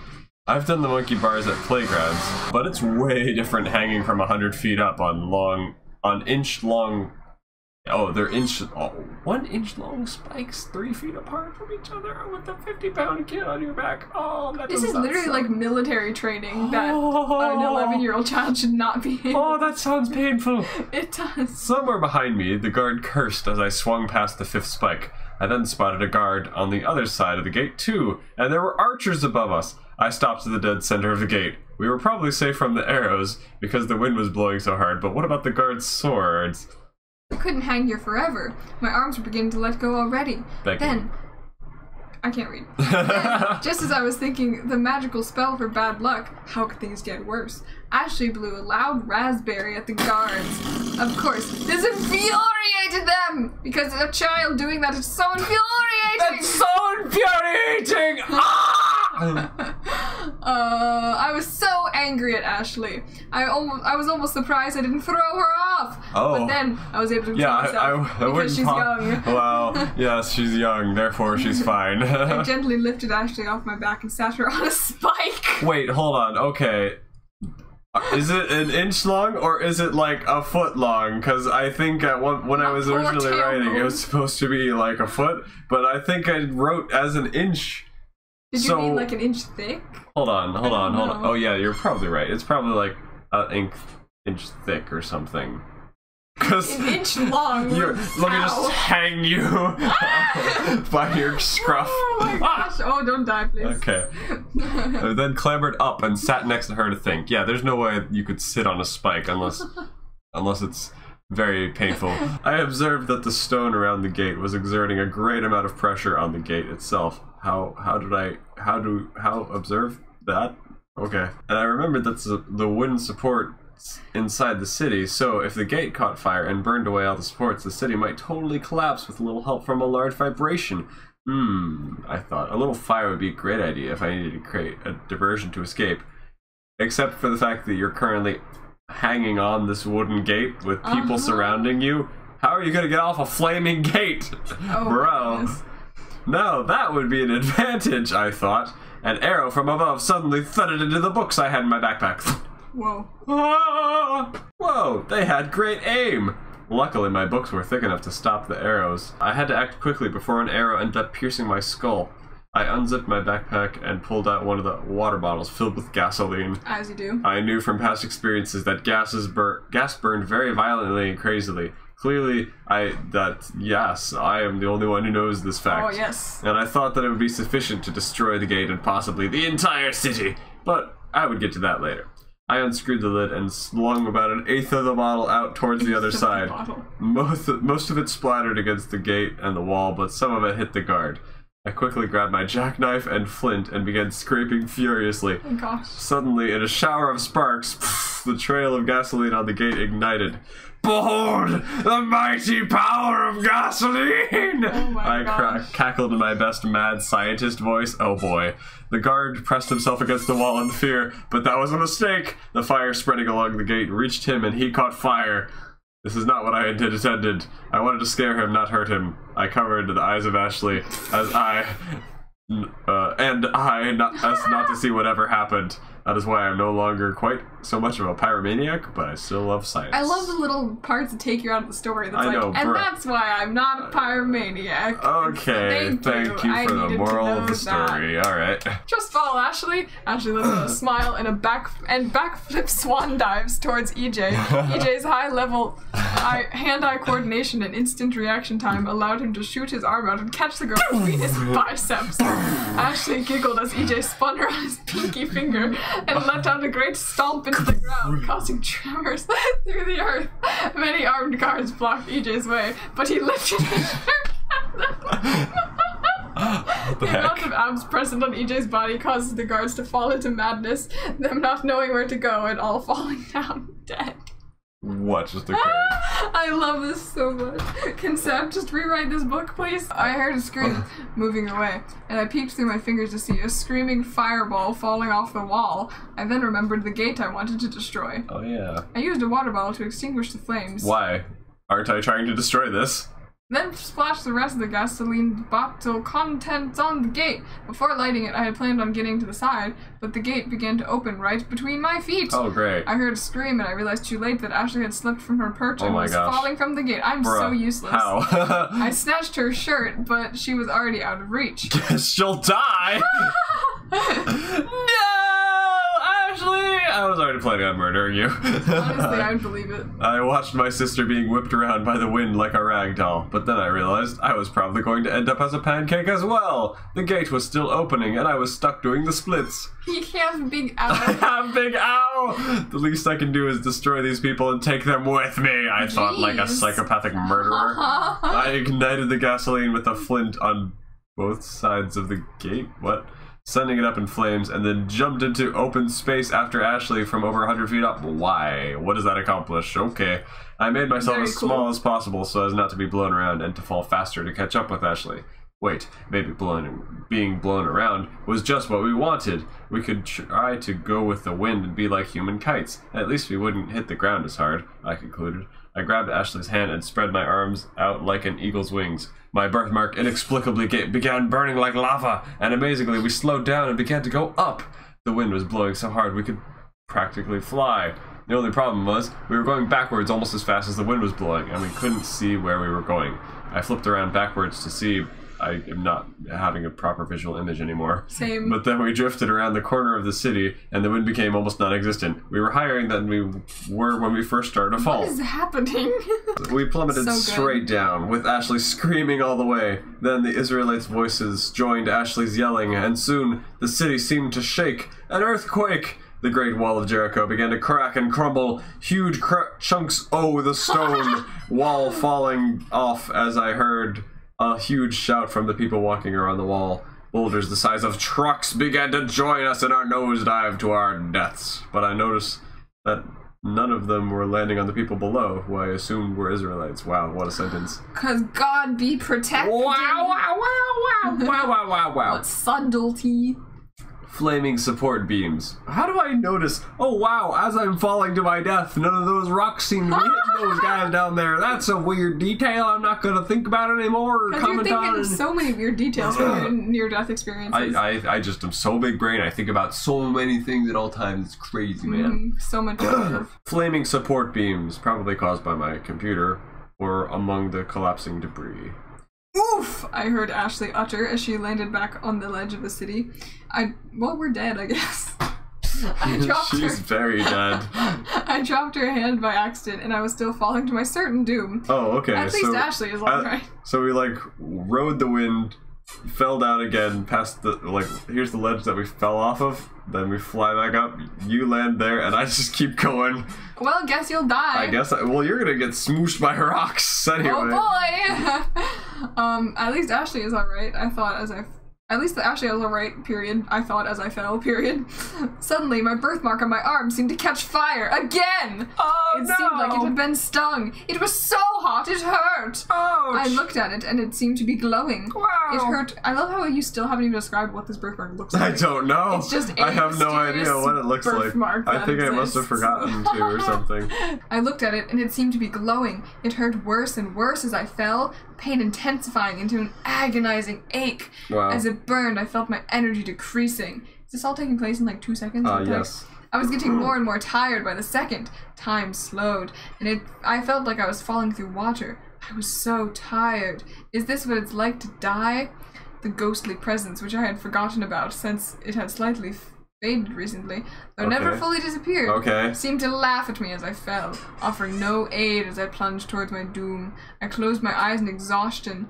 [SPEAKER 1] I've done the monkey bars at playgrounds, but it's way different hanging from 100 feet up on inch long. Oh, they're 1 inch long spikes 3 feet apart from each other with a 50-pound kid on your back. Oh, that
[SPEAKER 2] This is literally like military training that an 11-year-old child should not be in.
[SPEAKER 1] Oh, that sounds painful.
[SPEAKER 2] It does.
[SPEAKER 1] Somewhere behind me, the guard cursed as I swung past the 5th spike. I then spotted a guard on the other side of the gate too, and there were archers above us. I stopped at the dead center of the gate. We were probably safe from the arrows because the wind was blowing so hard, but what about the guard's swords?
[SPEAKER 2] I couldn't hang here forever. My arms were beginning to let go already. Then, I can't read. Then, just as I was thinking the magical spell for bad luck, how could things get worse? Ashley blew a loud raspberry at the guards. Of course, this infuriated them! Because a child doing that is so infuriating!
[SPEAKER 1] That's so infuriating!
[SPEAKER 2] I was so angry at Ashley. I was almost surprised I didn't throw her off.
[SPEAKER 1] Oh.
[SPEAKER 2] But then I was able to control myself
[SPEAKER 1] I
[SPEAKER 2] because she's young.
[SPEAKER 1] Well, yes, she's young, therefore she's fine.
[SPEAKER 2] I gently lifted Ashley off my back and sat her on a spike.
[SPEAKER 1] Wait, hold on, okay. Is it an inch long or is it like a foot long? Because I think when I was originally writing, it was supposed to be like a foot, but I think I wrote as an inch.
[SPEAKER 2] Did you mean like an inch thick?
[SPEAKER 1] Hold on. Oh yeah, you're probably right. It's probably like an inch thick or something. Cause
[SPEAKER 2] an inch long.
[SPEAKER 1] Let me just hang you by your scruff.
[SPEAKER 2] Oh my gosh! Oh, don't die, please.
[SPEAKER 1] Okay. I then clambered up and sat next to her to think. Yeah, there's no way you could sit on a spike unless it's very painful. I observed that the stone around the gate was exerting a great amount of pressure on the gate itself. How observe that? Okay. And I remembered that's the wooden support inside the city, so if the gate caught fire and burned away all the supports, the city might totally collapse with a little help from a large vibration. I thought, a little fire would be a great idea if I needed to create a diversion to escape. Except for the fact that you're currently hanging on this wooden gate with people surrounding you. How are you gonna get off a flaming gate?
[SPEAKER 2] Oh,
[SPEAKER 1] bro. No, that would be an advantage, I thought. An arrow from above suddenly thudded into the books I had in my backpack.
[SPEAKER 2] Whoa.
[SPEAKER 1] Whoa, they had great aim. Luckily, my books were thick enough to stop the arrows. I had to act quickly before an arrow ended up piercing my skull. I unzipped my backpack and pulled out one of the water bottles filled with gasoline.
[SPEAKER 2] As you do.
[SPEAKER 1] I knew from past experiences that gas burned very violently and crazily. Clearly, yes, I am the only one who knows this fact.
[SPEAKER 2] Oh, yes.
[SPEAKER 1] And I thought that it would be sufficient to destroy the gate and possibly the entire city. But I would get to that later. I unscrewed the lid and slung about an eighth of the bottle out towards the other side. Most of it splattered against the gate and the wall, but some of it hit the guard. I quickly grabbed my jackknife and flint and began scraping furiously.
[SPEAKER 2] Oh gosh.
[SPEAKER 1] Suddenly, in a shower of sparks, the trail of gasoline on the gate ignited. Behold, the mighty power of gasoline!
[SPEAKER 2] Oh my gosh.
[SPEAKER 1] Cackled in my best mad scientist voice. Oh boy. The guard pressed himself against the wall in fear, but that was a mistake. The fire spreading along the gate reached him and he caught fire. This is not what I intended. I wanted to scare him, not hurt him. I covered the eyes of Ashley as not to see whatever happened. That is why I'm no longer quite so much of a pyromaniac, but I still love science.
[SPEAKER 2] I love the little parts that take you out of the story. That's and that's why I'm not a pyromaniac.
[SPEAKER 1] Okay, thank you for the moral of the story. All right.
[SPEAKER 2] Just follow Ashley. Ashley lets out a smile and backflip swan dives towards EJ. EJ's high-level hand-eye coordination and instant reaction time allowed him to shoot his arm out and catch the girl between his biceps. Ashley giggled as EJ spun her on his pinky finger and let out a great stomp into the ground, causing tremors through the earth. Many armed guards blocked EJ's way, but he lifted his The amount of abs present on EJ's body causes the guards to fall into madness, them not knowing where to go and all falling down dead.
[SPEAKER 1] What just occurred?
[SPEAKER 2] I love this so much. Can Sam just rewrite this book, please? I heard a scream moving away, and I peeked through my fingers to see a screaming fireball falling off the wall. I then remembered the gate I wanted to destroy.
[SPEAKER 1] Oh yeah.
[SPEAKER 2] I used a water bottle to extinguish the flames.
[SPEAKER 1] Why? Aren't I trying to destroy this?
[SPEAKER 2] Then splashed the rest of the gasoline bottle contents on the gate. Before lighting it, I had planned on getting to the side, but the gate began to open right between my feet.
[SPEAKER 1] Oh, great.
[SPEAKER 2] I heard a scream, and I realized too late that Ashley had slipped from her perch and was falling from the gate. I'm so useless.
[SPEAKER 1] How?
[SPEAKER 2] I snatched her shirt, but she was already out of reach.
[SPEAKER 1] Guess she'll die! No! Ashley! I was already planning on murdering you.
[SPEAKER 2] Honestly, I would believe it.
[SPEAKER 1] I watched my sister being whipped around by the wind like a rag doll, but then I realized I was probably going to end up as a pancake as well. The gate was still opening, and I was stuck doing the splits.
[SPEAKER 2] He has big ow.
[SPEAKER 1] I have big ow! The least I can do is destroy these people and take them with me, I thought, like a psychopathic murderer. I ignited the gasoline with a flint on both sides of the gate. What? Sending it up in flames, and then jumped into open space after Ashley from over 100 feet up. Why? What does that accomplish? Okay. I made myself as small as possible so as not to be blown around and to fall faster to catch up with Ashley. Wait, maybe being blown around was just what we wanted. We could try to go with the wind and be like human kites. At least we wouldn't hit the ground as hard, I concluded. I grabbed Ashley's hand and spread my arms out like an eagle's wings. My birthmark inexplicably began burning like lava, and amazingly we slowed down and began to go up. The wind was blowing so hard we could practically fly. The only problem was, we were going backwards almost as fast as the wind was blowing, and we couldn't see where we were going. I flipped around backwards to see. I am not having a proper visual image anymore.
[SPEAKER 2] Same.
[SPEAKER 1] But then we drifted around the corner of the city, and the wind became almost non-existent. We were higher than we were when we first started to fall.
[SPEAKER 2] What is happening?
[SPEAKER 1] We plummeted straight down, with Ashley screaming all the way. Then the Israelites' voices joined Ashley's yelling, and soon the city seemed to shake. An earthquake! The great wall of Jericho began to crack and crumble. Huge chunks of the stone wall falling off as I heard a huge shout from the people walking around the wall. Boulders the size of trucks began to join us in our nosedive to our deaths. But I noticed that none of them were landing on the people below, who I assumed were Israelites. Wow, what a sentence.
[SPEAKER 2] 'Cause God be protected.
[SPEAKER 1] Wow, wow, wow, wow, wow, wow, wow, wow.
[SPEAKER 2] What subtlety.
[SPEAKER 1] Flaming support beams. How do I notice? Oh wow, as I'm falling to my death, none of those rocks seem to be hitting those guys down there. That's a weird detail I'm not going to think about anymore.
[SPEAKER 2] Because you're thinking so many weird details from your near-death experiences.
[SPEAKER 1] I just am so big brain. I think about so many things at all times. It's crazy, man.
[SPEAKER 2] So much.
[SPEAKER 1] Flaming support beams, probably caused by my computer, or among the collapsing debris.
[SPEAKER 2] Oof! I heard Ashley utter as she landed back on the ledge of the city. Well, we're dead, I guess.
[SPEAKER 1] She's very dead.
[SPEAKER 2] I dropped her hand by accident, and I was still falling to my certain doom.
[SPEAKER 1] Oh, okay.
[SPEAKER 2] At least Ashley is alright.
[SPEAKER 1] So we, rode the wind, fell down again, past the, here's the ledge that we fell off of, then we fly back up, you land there, and I just keep going.
[SPEAKER 2] Well, guess you'll die.
[SPEAKER 1] I guess, well, you're gonna get smooshed by rocks anyway.
[SPEAKER 2] Oh boy! At least Ashley is alright, At least Ashley was alright, period. I thought as I fell, period. Suddenly, my birthmark on my arm seemed to catch fire again!
[SPEAKER 1] Oh,
[SPEAKER 2] it seemed like it had been stung. It was so hot, it hurt!
[SPEAKER 1] Ouch.
[SPEAKER 2] I looked at it, and it seemed to be glowing.
[SPEAKER 1] Wow!
[SPEAKER 2] It hurt. I love how you still haven't even described what this birthmark looks like.
[SPEAKER 1] I don't know.
[SPEAKER 2] It's just
[SPEAKER 1] I have no idea what it looks like. I think I must have forgotten to or something.
[SPEAKER 2] I looked at it, and it seemed to be glowing. It hurt worse and worse as I fell, pain intensifying into an agonizing ache.
[SPEAKER 1] Wow.
[SPEAKER 2] As it burned, I felt my energy decreasing. Is this all taking place in 2 seconds?
[SPEAKER 1] Yes.
[SPEAKER 2] I was getting more and more tired by the second. Time slowed, and I felt like I was falling through water. I was so tired. Is this what it's like to die? The ghostly presence, which I had forgotten about since it had slightly faded recently, though never fully disappeared, seemed to laugh at me as I fell, offering no aid as I plunged towards my doom. I closed my eyes in exhaustion.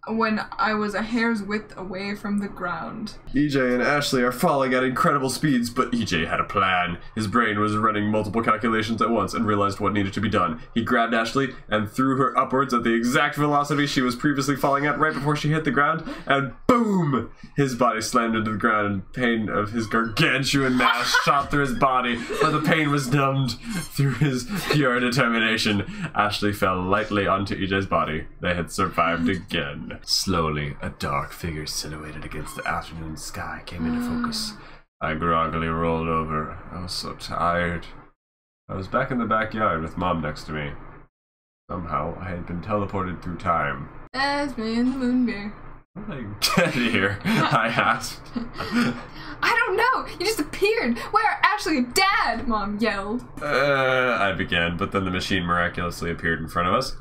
[SPEAKER 2] when I was a hair's width away from the ground.
[SPEAKER 1] EJ and Ashley are falling at incredible speeds, but EJ had a plan. His brain was running multiple calculations at once and realized what needed to be done. He grabbed Ashley and threw her upwards at the exact velocity she was previously falling at right before she hit the ground, and boom! His body slammed into the ground and pain of his gargantuan mass shot through his body, but the pain was numbed through his pure determination. Ashley fell lightly onto EJ's body. They had survived again. Slowly, a dark figure silhouetted against the afternoon sky came into focus. I groggily rolled over. I was so tired. I was back in the backyard with Mom next to me. Somehow, I had been teleported through time.
[SPEAKER 2] That's me in the moonbeam.
[SPEAKER 1] How did I get here? I asked.
[SPEAKER 2] I don't know! You just appeared! Where are Ashley and Dad? Mom yelled.
[SPEAKER 1] I began, but then the machine miraculously appeared in front of us.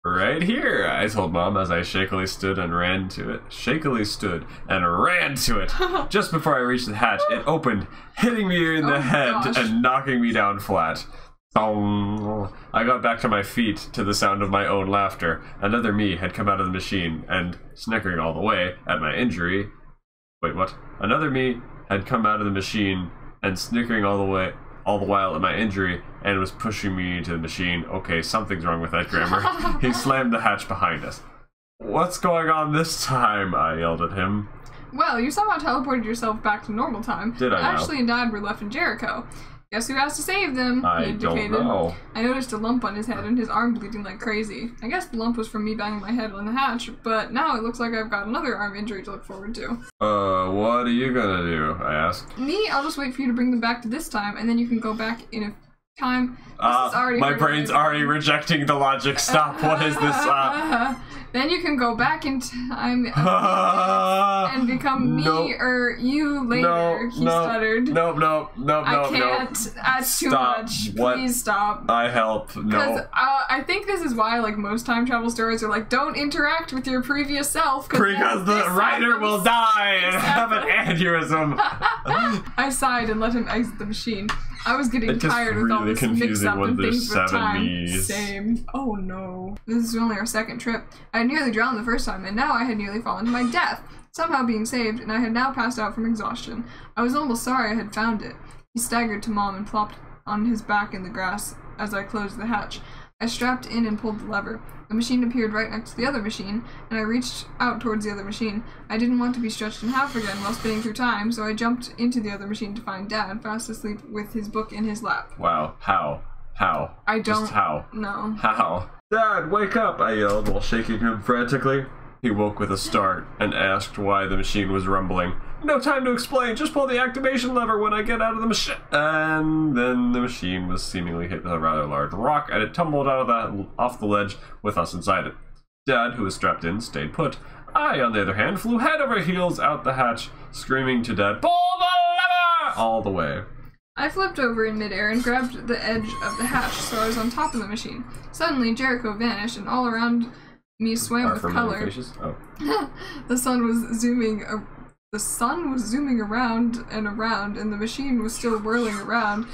[SPEAKER 1] Right here, I told Mom as I shakily stood and ran to it. Just before I reached the hatch, it opened, hitting me in the head and knocking me down flat. I got back to my feet to the sound of my own laughter. Another me had come out of the machine and, snickering all the way at my injury... Wait, what? Another me had come out of the machine and snickering all the while at my injury and was pushing me into the machine. Okay, something's wrong with that grammar. He slammed the hatch behind us. What's going on this time? I yelled at him.
[SPEAKER 2] Well, you somehow teleported yourself back to normal time.
[SPEAKER 1] Did I now?
[SPEAKER 2] Ashley and Dad were left in Jericho. Guess who has to save them? He
[SPEAKER 1] I
[SPEAKER 2] indicated.
[SPEAKER 1] don't know.
[SPEAKER 2] I noticed a lump on his head and his arm bleeding like crazy. I guess the lump was from me banging my head on the hatch, but now it looks like I've got another arm injury to look forward to.
[SPEAKER 1] What are you gonna do? I asked.
[SPEAKER 2] Me, I'll just wait for you to bring them back to this time, and then you can go back in a time. This is already
[SPEAKER 1] my brain's already rejecting the logic. Stop. What is this?
[SPEAKER 2] Then you can go back in time and become me or you later. He stuttered.
[SPEAKER 1] No.
[SPEAKER 2] I can't. That's too much. Please stop.
[SPEAKER 1] I help. No.
[SPEAKER 2] Because I think this is why, like, most time travel stories are like, don't interact with your previous self.
[SPEAKER 1] Because the writer will die and have an aneurysm.
[SPEAKER 2] I sighed and let him exit the machine. I was getting tired with all this mix-up and things with time. Same. Oh no. This is only our second trip. I had nearly drowned the first time, and now I had nearly fallen to my death, somehow being saved, and I had now passed out from exhaustion. I was almost sorry I had found it. He staggered to Mom and plopped on his back in the grass as I closed the hatch. I strapped in and pulled the lever. The machine appeared right next to the other machine, and I reached out towards the other machine. I didn't want to be stretched in half again while spinning through time, so I jumped into the other machine to find Dad, fast asleep with his book in his lap.
[SPEAKER 1] Wow. How?
[SPEAKER 2] I don't...
[SPEAKER 1] Just how?
[SPEAKER 2] No.
[SPEAKER 1] How? Dad, wake up! I yelled while shaking him frantically. He woke with a start and asked why the machine was rumbling. No time to explain, just pull the activation lever when I get out of the machine. And then the machine was seemingly hit with a rather large rock, and it tumbled off the ledge with us inside it. Dad, who was strapped in, stayed put. I, on the other hand, flew head over heels out the hatch, screaming to Dad, pull the lever! All the way.
[SPEAKER 2] I flipped over in midair and grabbed the edge of the hatch so I was on top of the machine. Suddenly, Jericho vanished, and all around me swam with color.
[SPEAKER 1] Oh.
[SPEAKER 2] The sun was zooming around and around, and the machine was still whirling around,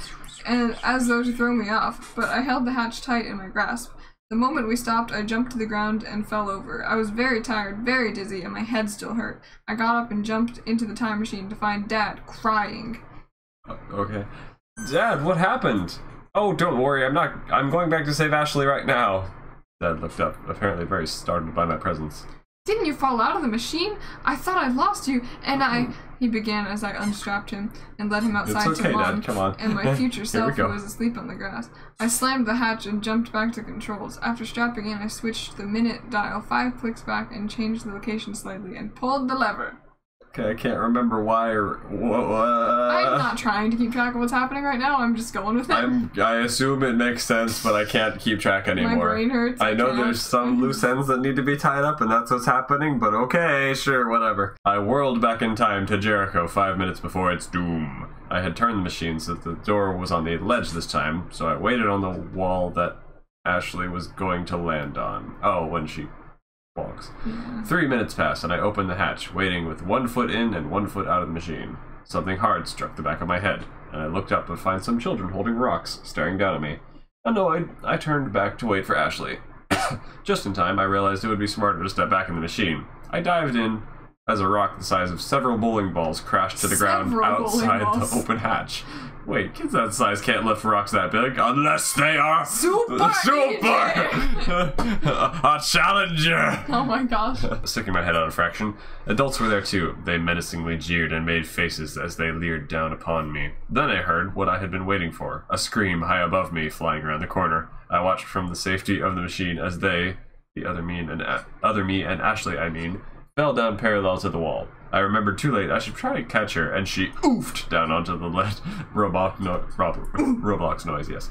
[SPEAKER 2] and as though to throw me off, but I held the hatch tight in my grasp. The moment we stopped, I jumped to the ground and fell over. I was very tired, very dizzy, and my head still hurt. I got up and jumped into the time machine to find Dad crying.
[SPEAKER 1] Okay. Dad, what happened? Oh, don't worry, I'm going back to save Ashley right now. Dad looked up, apparently very startled by my presence.
[SPEAKER 2] Didn't you fall out of the machine? I thought I'd lost you, and he began as I unstrapped him and led him outside to Mom
[SPEAKER 1] Dad, come on.
[SPEAKER 2] and my future self who was asleep on the grass. I slammed the hatch and jumped back to controls. After strapping in, I switched the minute dial 5 clicks back and changed the location slightly and pulled the lever.
[SPEAKER 1] Okay, I can't remember why or
[SPEAKER 2] I'm not trying to keep track of what's happening right now. I'm just going with it.
[SPEAKER 1] I assume it makes sense, but I can't keep track anymore.
[SPEAKER 2] My brain hurts.
[SPEAKER 1] I know there's some loose ends that need to be tied up, and that's what's happening, but okay, sure, whatever. I whirled back in time to Jericho 5 minutes before its doom. I had turned the machine so that the door was on the ledge this time, so I waited on the wall that Ashley was going to land on. Oh, when she walks.
[SPEAKER 2] Yeah.
[SPEAKER 1] 3 minutes passed, and I opened the hatch, waiting with 1 foot in and 1 foot out of the machine. Something hard struck the back of my head, and I looked up to find some children holding rocks, staring down at me. Annoyed, I turned back to wait for Ashley. Just in time, I realized it would be smarter to step back in the machine. I dived in as a rock the size of several bowling balls crashed to the ground outside the open hatch. Wait, kids that size can't lift rocks that big unless they are
[SPEAKER 2] Super!
[SPEAKER 1] A challenger!
[SPEAKER 2] Oh my gosh.
[SPEAKER 1] Sticking my head out a fraction. Adults were there too. They menacingly jeered and made faces as they leered down upon me. Then I heard what I had been waiting for, a scream high above me flying around the corner. I watched from the safety of the machine as they, the other me and Ashley, fell down parallel to the wall. I remembered too late I should try to catch her, and she oofed down onto the lead Roblox noise, yes.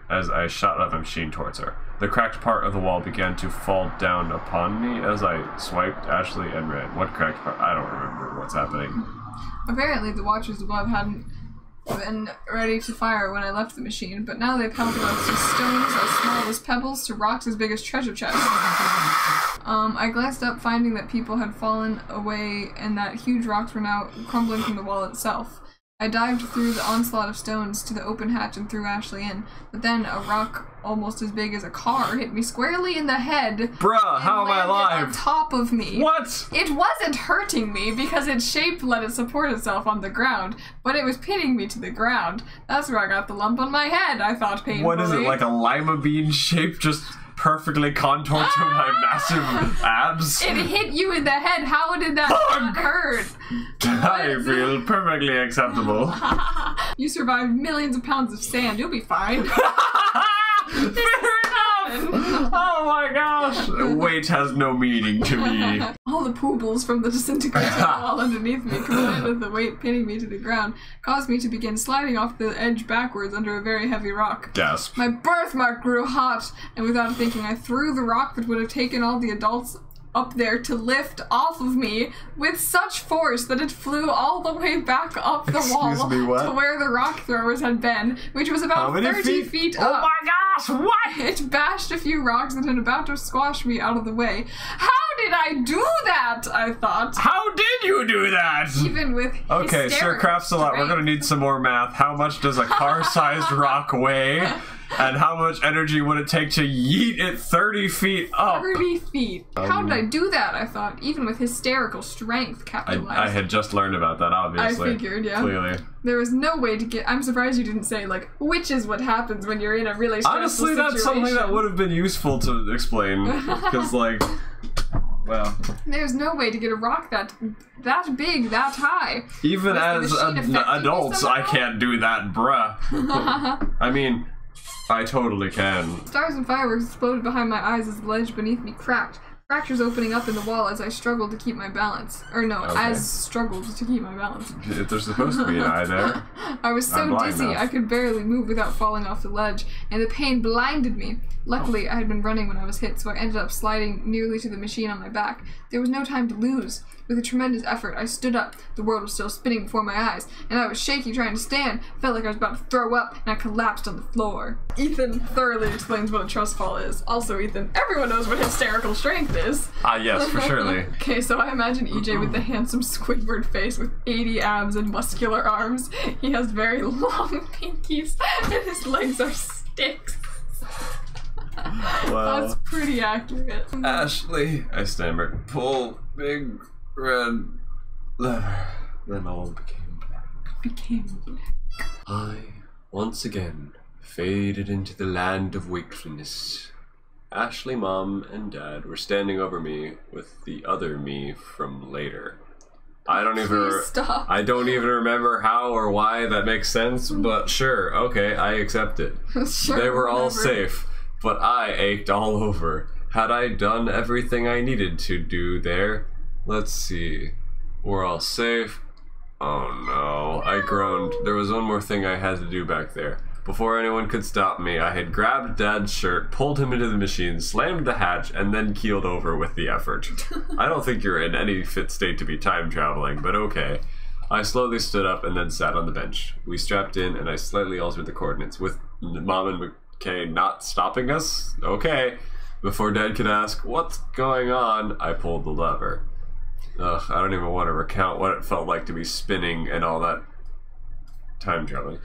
[SPEAKER 1] As I shot out the machine towards her. The cracked part of the wall began to fall down upon me as I swiped Ashley and ran. What cracked part? I don't remember what's happening.
[SPEAKER 2] Apparently the watchers above hadn't been ready to fire when I left the machine, but now they pelted us with stones as small as pebbles to rocks as big as treasure chests. I glanced up, finding that people had fallen away and that huge rocks were now crumbling from the wall itself. I dived through the onslaught of stones to the open hatch and threw Ashley in, but then a rock almost as big as a car hit me squarely in the head.
[SPEAKER 1] Bruh, how am I alive?
[SPEAKER 2] On top of me.
[SPEAKER 1] What?
[SPEAKER 2] It wasn't hurting me because its shape let it support itself on the ground, but it was pinning me to the ground. That's where I got the lump on my head, I thought painfully.
[SPEAKER 1] What is it, like a lima bean shape just perfectly contoured to my massive abs?
[SPEAKER 2] It hit you in the head. How did that not hurt?
[SPEAKER 1] I feel perfectly acceptable.
[SPEAKER 2] You survived millions of pounds of sand. You'll be fine.
[SPEAKER 1] Fair enough! Oh my gosh! Weight has no meaning to me.
[SPEAKER 2] All the poobles from the disintegrating wall underneath me, combined with the weight pinning me to the ground, caused me to begin sliding off the edge backwards under a very heavy rock.
[SPEAKER 1] Gasp.
[SPEAKER 2] My birthmark grew hot, and without thinking, I threw the rock that would have taken all the adults up there to lift off of me with such force that it flew all the way back up the wall to where the rock throwers had been, which was about 30 feet up.
[SPEAKER 1] Oh my gosh, what?
[SPEAKER 2] It bashed a few rocks that had about to squash me out of the way. How did I do that? I thought.
[SPEAKER 1] How did you do that?
[SPEAKER 2] Even with
[SPEAKER 1] Okay, Sir Crafts-a-Lot, we're gonna need some more math. How much does a car-sized rock weigh? And how much energy would it take to yeet it 30 feet up?
[SPEAKER 2] 30 feet. How did I do that, I thought, even with hysterical strength capitalized.
[SPEAKER 1] I had just learned about that, obviously.
[SPEAKER 2] I figured, yeah.
[SPEAKER 1] Clearly.
[SPEAKER 2] There was no way to get... I'm surprised you didn't say, like, which is what happens when you're in a really stressful
[SPEAKER 1] Honestly,
[SPEAKER 2] situation.
[SPEAKER 1] that's something that would have been useful to explain. Because, like... Well...
[SPEAKER 2] There's no way to get a rock that big, that high.
[SPEAKER 1] Even as adults, I can't do that, bruh. I mean... I totally can.
[SPEAKER 2] Stars and fireworks exploded behind my eyes as the ledge beneath me cracked. Fractures opening up in the wall as I struggled to keep my balance. Or no, as struggled to keep my balance.
[SPEAKER 1] There's supposed to be an eye there.
[SPEAKER 2] I was so dizzy I could barely move without falling off the ledge, and the pain blinded me. Luckily, I had been running when I was hit, so I ended up sliding nearly to the machine on my back. There was no time to lose. With a tremendous effort, I stood up. The world was still spinning before my eyes, and I was shaky trying to stand. Felt like I was about to throw up, and I collapsed on the floor. Ethan thoroughly explains what a trust fall is. Also, Ethan, everyone knows what hysterical strength is.
[SPEAKER 1] Yes, for surely.
[SPEAKER 2] Okay, so I imagine EJ with the handsome Squidward face with 80 abs and muscular arms. He has very long pinkies, and his legs are sticks.
[SPEAKER 1] Wow.
[SPEAKER 2] That's pretty accurate.
[SPEAKER 1] Ashley, I stammered, pull big red lever. Then all became black. I, once again, faded into the land of wakefulness. Ashley, Mom, and Dad were standing over me with the other me from later. I don't even remember how or why that makes sense, but sure, okay, I accept it.
[SPEAKER 2] Sure,
[SPEAKER 1] they were all safe, but I ached all over. Had I done everything I needed to do there? Let's see. We're all safe. Oh no, I groaned. There was one more thing I had to do back there. Before anyone could stop me, I had grabbed Dad's shirt, pulled him into the machine, slammed the hatch, and then keeled over with the effort. I don't think you're in any fit state to be time traveling, but okay. I slowly stood up and then sat on the bench. We strapped in and I slightly altered the coordinates, with Mom and McKay not stopping us? Okay. Before Dad could ask, what's going on, I pulled the lever. Ugh, I don't even want to recount what it felt like to be spinning and all that time traveling.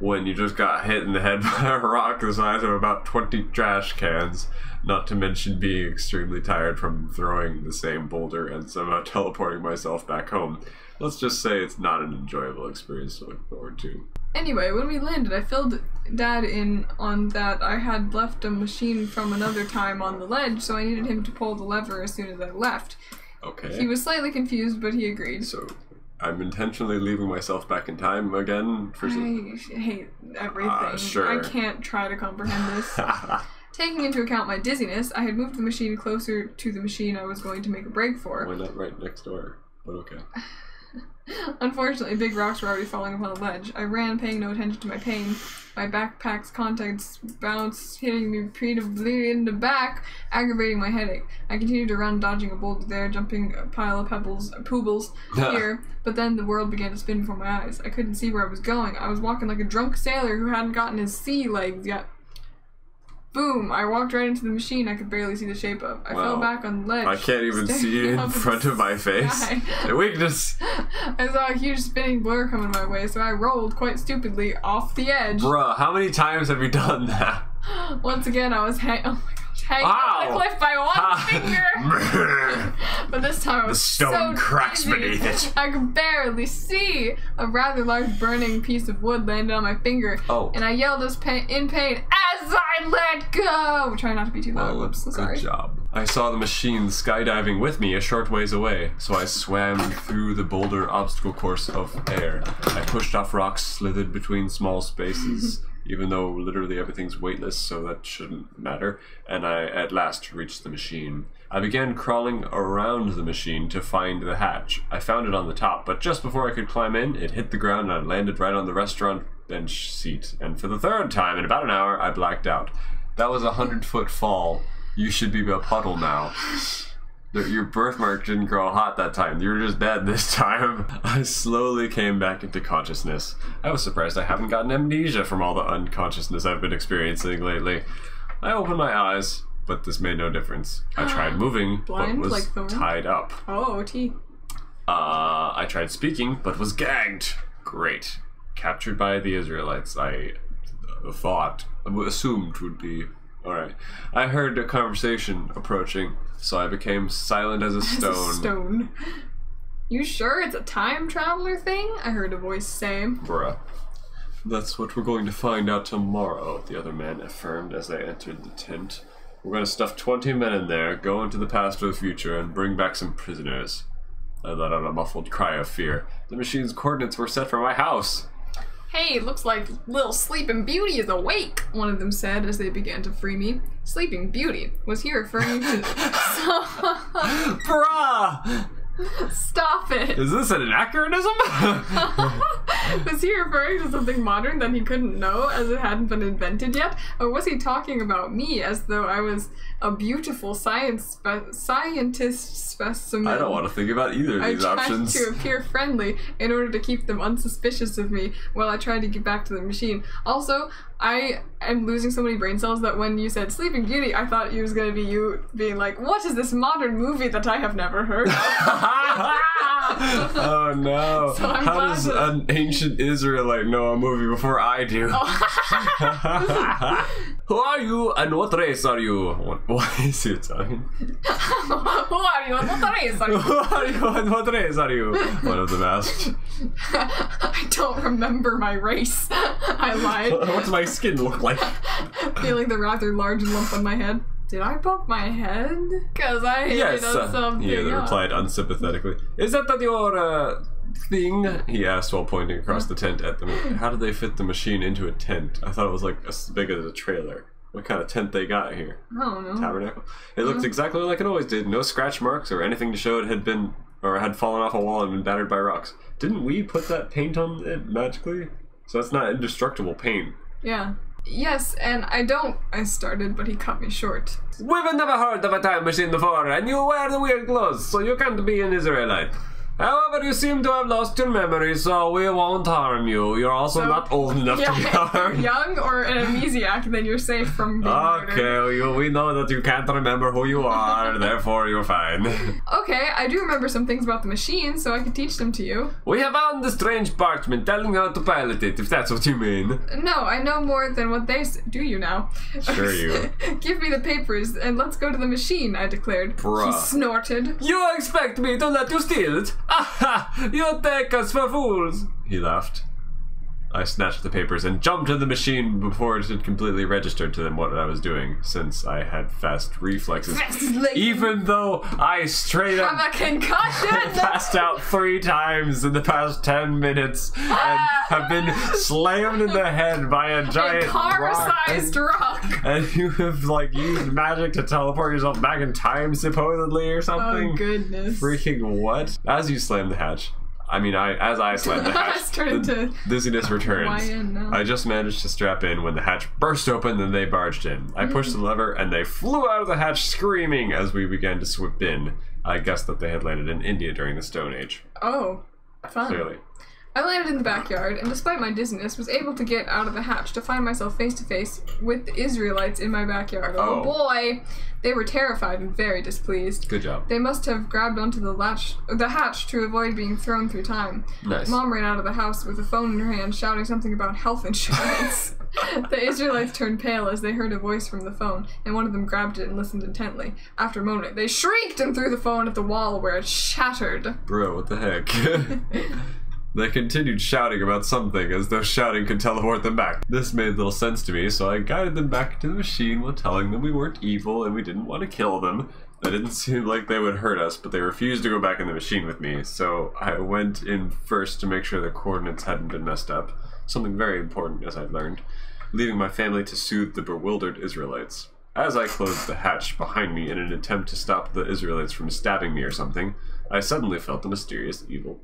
[SPEAKER 1] when you just got hit in the head by a rock the size of about 20 trash cans, not to mention being extremely tired from throwing the same boulder and somehow teleporting myself back home. Let's just say it's not an enjoyable experience to look forward to.
[SPEAKER 2] Anyway, when we landed, I filled Dad in on that I had left a machine from another time on the ledge, so I needed him to pull the lever as soon as I left.
[SPEAKER 1] Okay.
[SPEAKER 2] He was slightly confused, but he agreed.
[SPEAKER 1] So, I'm intentionally leaving myself back in time again for some...
[SPEAKER 2] I hate everything.
[SPEAKER 1] Sure.
[SPEAKER 2] I can't try to comprehend this. Taking into account my dizziness, I had moved the machine closer to the machine I was going to make a break for.
[SPEAKER 1] Why not right next door? But okay.
[SPEAKER 2] Unfortunately, big rocks were already falling upon the ledge. I ran, paying no attention to my pain. My backpack's contents bounced, hitting me repeatedly in the back, aggravating my headache. I continued to run, dodging a boulder there, jumping a pile of poobles here, but then the world began to spin before my eyes. I couldn't see where I was going. I was walking like a drunk sailor who hadn't gotten his sea legs yet. Boom! I walked right into the machine I could barely see the shape of. I fell back on the ledge.
[SPEAKER 1] I can't even see in front of my face. The weakness!
[SPEAKER 2] I saw a huge spinning blur coming my way, so I rolled, quite stupidly, off the edge.
[SPEAKER 1] Bruh, how many times have you done that?
[SPEAKER 2] Once again, I was hanging on the cliff by one finger! But this time I was
[SPEAKER 3] The stone cracks
[SPEAKER 2] dizzy,
[SPEAKER 3] beneath it.
[SPEAKER 2] I could barely see. A rather large burning piece of wood landed on my finger, and I yelled in pain as I let go! Try not to be too loud. Whoops, sorry.
[SPEAKER 1] Good job. I saw the machine skydiving with me a short ways away, so I swam through the boulder obstacle course of air. I pushed off rocks, slithered between small spaces, even though literally everything's weightless, so that shouldn't matter, and I at last reached the machine. I began crawling around the machine to find the hatch. I found it on the top, but just before I could climb in, it hit the ground and I landed right on the restaurant bench seat. And for the third time in about an hour, I blacked out. That was a 100-foot fall. You should be a puddle now. Your birthmark didn't grow hot that time. You were just dead this time. I slowly came back into consciousness. I was surprised I haven't gotten amnesia from all the unconsciousness I've been experiencing lately. I opened my eyes, but this made no difference. I tried moving,
[SPEAKER 2] Blind,
[SPEAKER 1] but was
[SPEAKER 2] like Thorn?
[SPEAKER 1] tied up.
[SPEAKER 2] Oh, OT.
[SPEAKER 1] I tried speaking, but was gagged. Great. Captured by the Israelites, I assumed would be... Alright. I heard a conversation approaching, so I became silent as a stone.
[SPEAKER 2] Stone. You sure it's a time traveler thing? I heard a voice say.
[SPEAKER 1] Bruh. That's what we're going to find out tomorrow, the other man affirmed as I entered the tent. We're going to stuff 20 men in there, go into the past or the future, and bring back some prisoners. I let out a muffled cry of fear. The machine's coordinates were set for my house.
[SPEAKER 2] Hey, looks like little Sleeping Beauty is awake, one of them said as they began to free me. Sleeping Beauty? Was he referring to...
[SPEAKER 1] Bruh!
[SPEAKER 2] Stop it!
[SPEAKER 1] Is this an anachronism?
[SPEAKER 2] Was he referring to something modern that he couldn't know as it hadn't been invented yet? Or was he talking about me as though I was a beautiful scientist specimen?
[SPEAKER 1] I don't want to think about either of these options.
[SPEAKER 2] I tried to appear friendly in order to keep them unsuspicious of me while I tried to get back to the machine. Also, I am losing so many brain cells that when you said Sleeping Beauty, I thought it was going to be you being like, what is this modern movie that I have never heard of?
[SPEAKER 1] Oh no.
[SPEAKER 2] So
[SPEAKER 1] how does an ancient Israelite know a movie before I do? Who are you and what race are you? What is it, Italian?
[SPEAKER 2] Who are you and what race are you?
[SPEAKER 1] Who are you and what race are you? One of them asked.
[SPEAKER 2] I don't remember my race. I lied.
[SPEAKER 1] What's my skin look like?
[SPEAKER 2] Feeling the rather large lump on my head. Did I bump my head? Because I hit on something.
[SPEAKER 1] He replied unsympathetically. Is that your thing? He asked while pointing across the tent at them. How did they fit the machine into a tent? I thought it was like as big as a trailer. What kind of tent they got here?
[SPEAKER 2] I don't know.
[SPEAKER 1] Tabernacle? It looked exactly like it always did. No scratch marks or anything to show it had been or had fallen off a wall and been battered by rocks. Didn't we put that paint on it magically? So that's not indestructible paint.
[SPEAKER 2] Yeah. Yes, and I started, but he cut me short.
[SPEAKER 1] We've never heard of a time machine before, and you wear the weird clothes, so you can't be an Israelite. However, you seem to have lost your memory, so we won't harm you. You're also not old enough to be
[SPEAKER 2] if you're
[SPEAKER 1] harmed.
[SPEAKER 2] young or an amnesiac, then you're safe from being murdered.
[SPEAKER 1] Okay, we know that you can't remember who you are, therefore you're fine.
[SPEAKER 2] Okay, I do remember some things about the machine, so I could teach them to you.
[SPEAKER 1] We have found the strange parchment telling how to pilot it, if that's what you mean.
[SPEAKER 2] No, I know more than what they do. You now?
[SPEAKER 1] Sure you.
[SPEAKER 2] Give me the papers and let's go to the machine, I declared.
[SPEAKER 1] Bruh.
[SPEAKER 2] He snorted.
[SPEAKER 1] You expect me to let you steal it? Aha! You take us for fools! He laughed. I snatched the papers and jumped to the machine before it had completely registered to them what I was doing, since I had fast reflexes. Even though I straight up
[SPEAKER 2] I'm a concussion!
[SPEAKER 1] passed out 3 times in the past 10 minutes and have been slammed in the head by a giant
[SPEAKER 2] car-sized rock.
[SPEAKER 1] And you have like used magic to teleport yourself back in time, supposedly, or something.
[SPEAKER 2] Oh goodness!
[SPEAKER 1] Freaking what? As you slam the hatch. As I slammed the hatch, the dizziness returns. I just managed to strap in when the hatch burst open and they barged in. I pushed the lever and they flew out of the hatch screaming as we began to swoop in. I guessed that they had landed in India during the Stone Age.
[SPEAKER 2] Oh, fun.
[SPEAKER 1] Clearly.
[SPEAKER 2] I landed in the backyard, and despite my dizziness, was able to get out of the hatch to find myself face to face with the Israelites in my backyard. Oh boy! They were terrified and very displeased.
[SPEAKER 1] Good job.
[SPEAKER 2] They must have grabbed onto the hatch to avoid being thrown through time.
[SPEAKER 1] Nice.
[SPEAKER 2] Mom ran out of the house with a phone in her hand, shouting something about health insurance. The Israelites turned pale as they heard a voice from the phone, and one of them grabbed it and listened intently. After a moment, they shrieked and threw the phone at the wall, where it shattered.
[SPEAKER 1] Bro, what the heck? They continued shouting about something, as though shouting could teleport them back. This made little sense to me, so I guided them back to the machine while telling them we weren't evil and we didn't want to kill them. It didn't seem like they would hurt us, but they refused to go back in the machine with me, so I went in first to make sure the coordinates hadn't been messed up. Something very important, as I'd learned, leaving my family to soothe the bewildered Israelites. As I closed the hatch behind me in an attempt to stop the Israelites from stabbing me or something, I suddenly felt a mysterious evil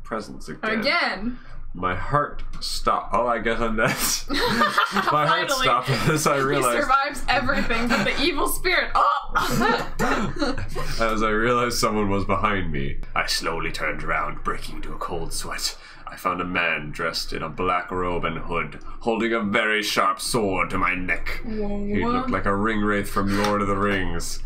[SPEAKER 1] presence again. My heart stopped. Oh, I guess I'm next. My heart stopped as I realized.
[SPEAKER 2] He survives everything but the evil spirit. Oh!
[SPEAKER 1] As I realized someone was behind me.
[SPEAKER 3] I slowly turned around, breaking into a cold sweat.
[SPEAKER 1] I found a man dressed in a black robe and hood, holding a very sharp sword to my neck.
[SPEAKER 2] Whoa.
[SPEAKER 1] He looked like a ring wraith from Lord of the Rings.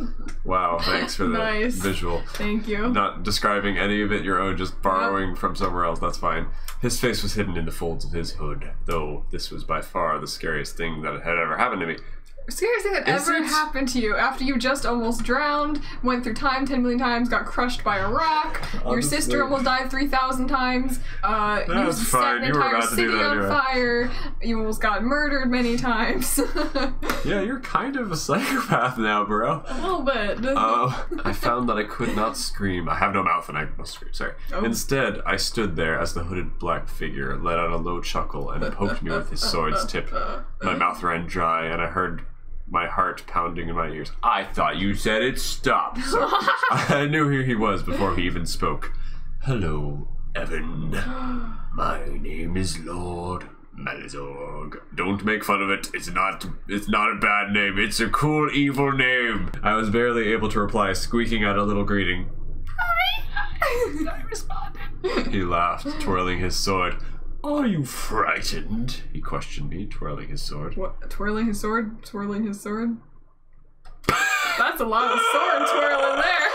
[SPEAKER 1] Wow, thanks for the visual.
[SPEAKER 2] Thank you.
[SPEAKER 1] Not describing any of it your own, just borrowing from somewhere else, that's fine. His face was hidden in the folds of his hood, though this was by far the scariest thing that had ever happened to me.
[SPEAKER 2] Scariest thing that ever happened to you after you just almost drowned, went through time 10 million times, got crushed by a rock, your sister almost died 3,000 times, you set an entire city on fire, you almost got murdered many times.
[SPEAKER 1] Yeah, you're kind of a psychopath now, bro.
[SPEAKER 2] A little bit.
[SPEAKER 1] I found that I could not scream. I have no mouth and I must scream, sorry. Oh. Instead, I stood there as the hooded black figure let out a low chuckle and poked me with his sword's tip. My mouth ran dry and I heard my heart pounding in my ears. I thought you said it stopped. So I knew who he was before he even spoke. Hello, Evan. My name is Lord Malazorg. Don't make fun of it. It's not a bad name. It's a cool, evil name. I was barely able to reply, squeaking out a little greeting.
[SPEAKER 2] I responded.
[SPEAKER 1] He laughed, twirling his sword. Are you frightened? He questioned me, twirling his sword.
[SPEAKER 2] What? Twirling his sword? Twirling his sword? That's a lot of sword twirling there.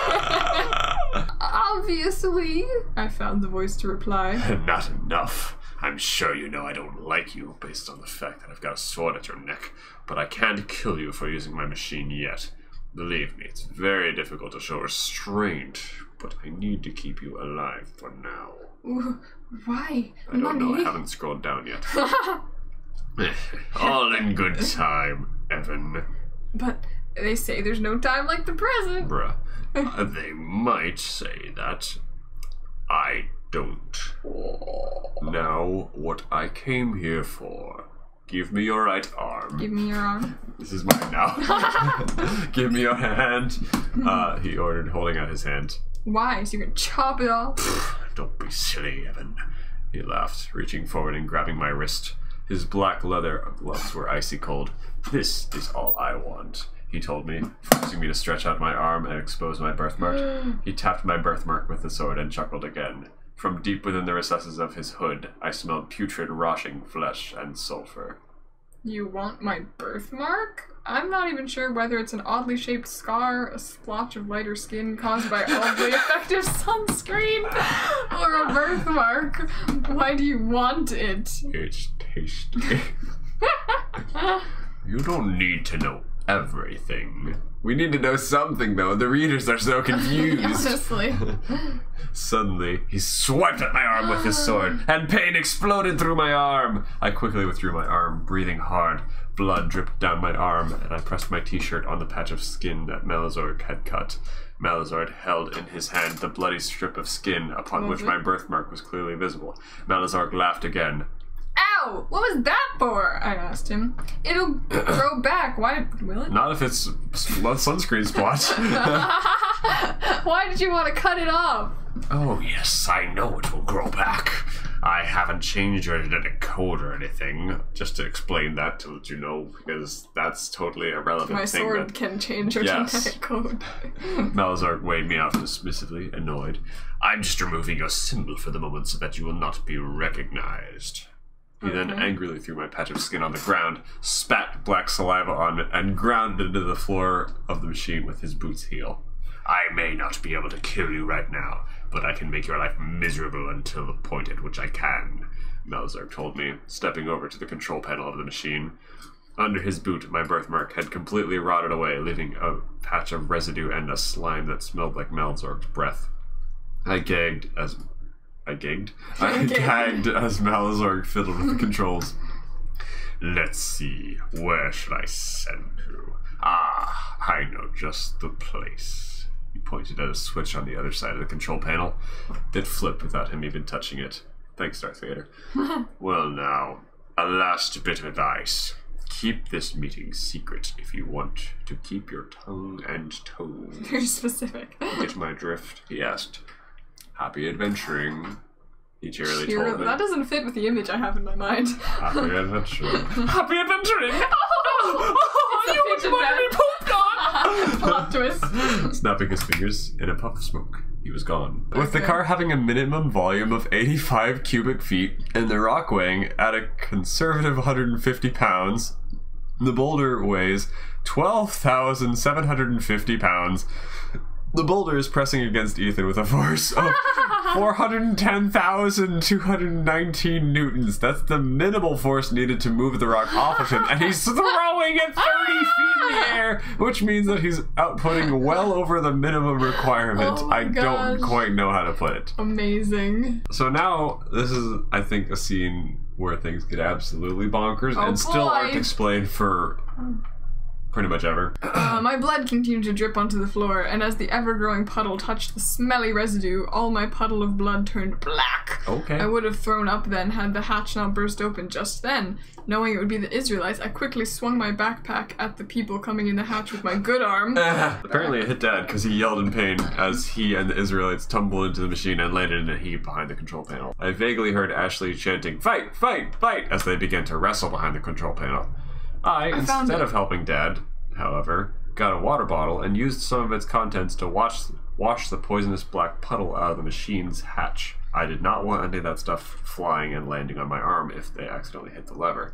[SPEAKER 2] Obviously. I found the voice to reply.
[SPEAKER 3] Not enough. I'm sure you know I don't like you based on the fact that I've got a sword at your neck, but I can't kill you for using my machine yet. Believe me, it's very difficult to show restraint, but I need to keep you alive for now.
[SPEAKER 2] Why?
[SPEAKER 1] I don't know, I haven't scrolled down yet.
[SPEAKER 3] All in good time, Evan.
[SPEAKER 2] But they say there's no time like the present.
[SPEAKER 1] Bruh.
[SPEAKER 3] They might say that. I don't.
[SPEAKER 1] Now, what I came here for. Give me your right arm.
[SPEAKER 2] Give me your arm.
[SPEAKER 1] This is mine now. Give me your hand. He ordered, holding out his hand.
[SPEAKER 2] Why? So you can chop it off?
[SPEAKER 3] Don't be silly, Evan.
[SPEAKER 1] He laughed, reaching forward and grabbing my wrist. His black leather gloves were icy cold. "This is all I want," he told me, forcing me to stretch out my arm and expose my birthmark. He tapped my birthmark with the sword and chuckled again. From deep within the recesses of his hood, I smelled putrid, rotting flesh and sulfur.
[SPEAKER 2] You want my birthmark? I'm not even sure whether it's an oddly shaped scar, a splotch of lighter skin caused by oddly effective sunscreen, or a birthmark. Why do you want it?
[SPEAKER 1] It's tasty. You don't need to know everything. We need to know something, though. The readers are so confused.
[SPEAKER 2] Honestly.
[SPEAKER 1] Suddenly, he swiped at my arm with his sword, and pain exploded through my arm. I quickly withdrew my arm, breathing hard. Blood dripped down my arm, and I pressed my t-shirt on the patch of skin that Malazorg had cut. Malazord held in his hand the bloody strip of skin upon which my birthmark was clearly visible. Malazorg laughed again.
[SPEAKER 2] Ow! What was that for? I asked him. It'll grow back. Why will it?
[SPEAKER 1] Not if it's sunscreen splotch.
[SPEAKER 2] Why did you want to cut it off?
[SPEAKER 3] Oh, yes, I know it will grow back. I haven't changed your genetic code or anything.
[SPEAKER 1] Just to explain that, to let you know, because that's totally irrelevant.
[SPEAKER 2] My sword can change your genetic code.
[SPEAKER 1] Malazorg weighed me out dismissively, annoyed.
[SPEAKER 3] I'm just removing your symbol for the moment so that you will not be recognized.
[SPEAKER 1] He then angrily threw my patch of skin on the ground, spat black saliva on it, and ground it into the floor of the machine with his boot's heel.
[SPEAKER 3] I may not be able to kill you right now, but I can make your life miserable until the point at which I can,
[SPEAKER 1] Malazorg told me, stepping over to the control panel of the machine. Under his boot, my birthmark had completely rotted away, leaving a patch of residue and a slime that smelled like Malazorg's breath. I gagged as Malazorg fiddled with the controls.
[SPEAKER 3] Let's see, where should I send you? Ah, I know just the place.
[SPEAKER 1] He pointed at a switch on the other side of the control panel. It flipped without him even touching it. Thanks, Darth Vader.
[SPEAKER 3] Well now, a last bit of advice.
[SPEAKER 1] Keep this meeting secret if you want to keep your tongue and toes.
[SPEAKER 2] Very specific.
[SPEAKER 1] Get my drift? He asked. Happy adventuring, he cheerily told me.
[SPEAKER 2] That doesn't fit with the image I have in my mind.
[SPEAKER 1] Happy adventuring.
[SPEAKER 3] Happy adventuring!
[SPEAKER 2] You would want to be pooped on! Plot twist.
[SPEAKER 1] Snapping his fingers in a puff of smoke, he was gone. With the car having a minimum volume of 85 cubic feet and the rock weighing at a conservative 150 pounds, the boulder weighs 12,750 pounds. The boulder is pressing against Ethan with a force of 410,219 newtons. That's the minimal force needed to move the rock off of him, and he's throwing it 30 feet in the air, which means that he's outputting well over the minimum requirement.
[SPEAKER 2] Oh my gosh.
[SPEAKER 1] Don't quite know how to put it.
[SPEAKER 2] Amazing.
[SPEAKER 1] So now, this is, I think, a scene where things get absolutely bonkers and still aren't explained for pretty much ever.
[SPEAKER 2] My blood continued to drip onto the floor, and as the ever-growing puddle touched the smelly residue, all my puddle of blood turned black.
[SPEAKER 1] Okay.
[SPEAKER 2] I would have thrown up then had the hatch not burst open just then. Knowing it would be the Israelites, I quickly swung my backpack at the people coming in the hatch with my good arm.
[SPEAKER 1] Apparently it hit Dad because he yelled in pain as he and the Israelites tumbled into the machine and landed in a heap behind the control panel. I vaguely heard Ashley chanting, "Fight! Fight! Fight!" as they began to wrestle behind the control panel. I instead of helping Dad, however, got a water bottle and used some of its contents to wash the poisonous black puddle out of the machine's hatch. I did not want any of that stuff flying and landing on my arm if they accidentally hit the lever.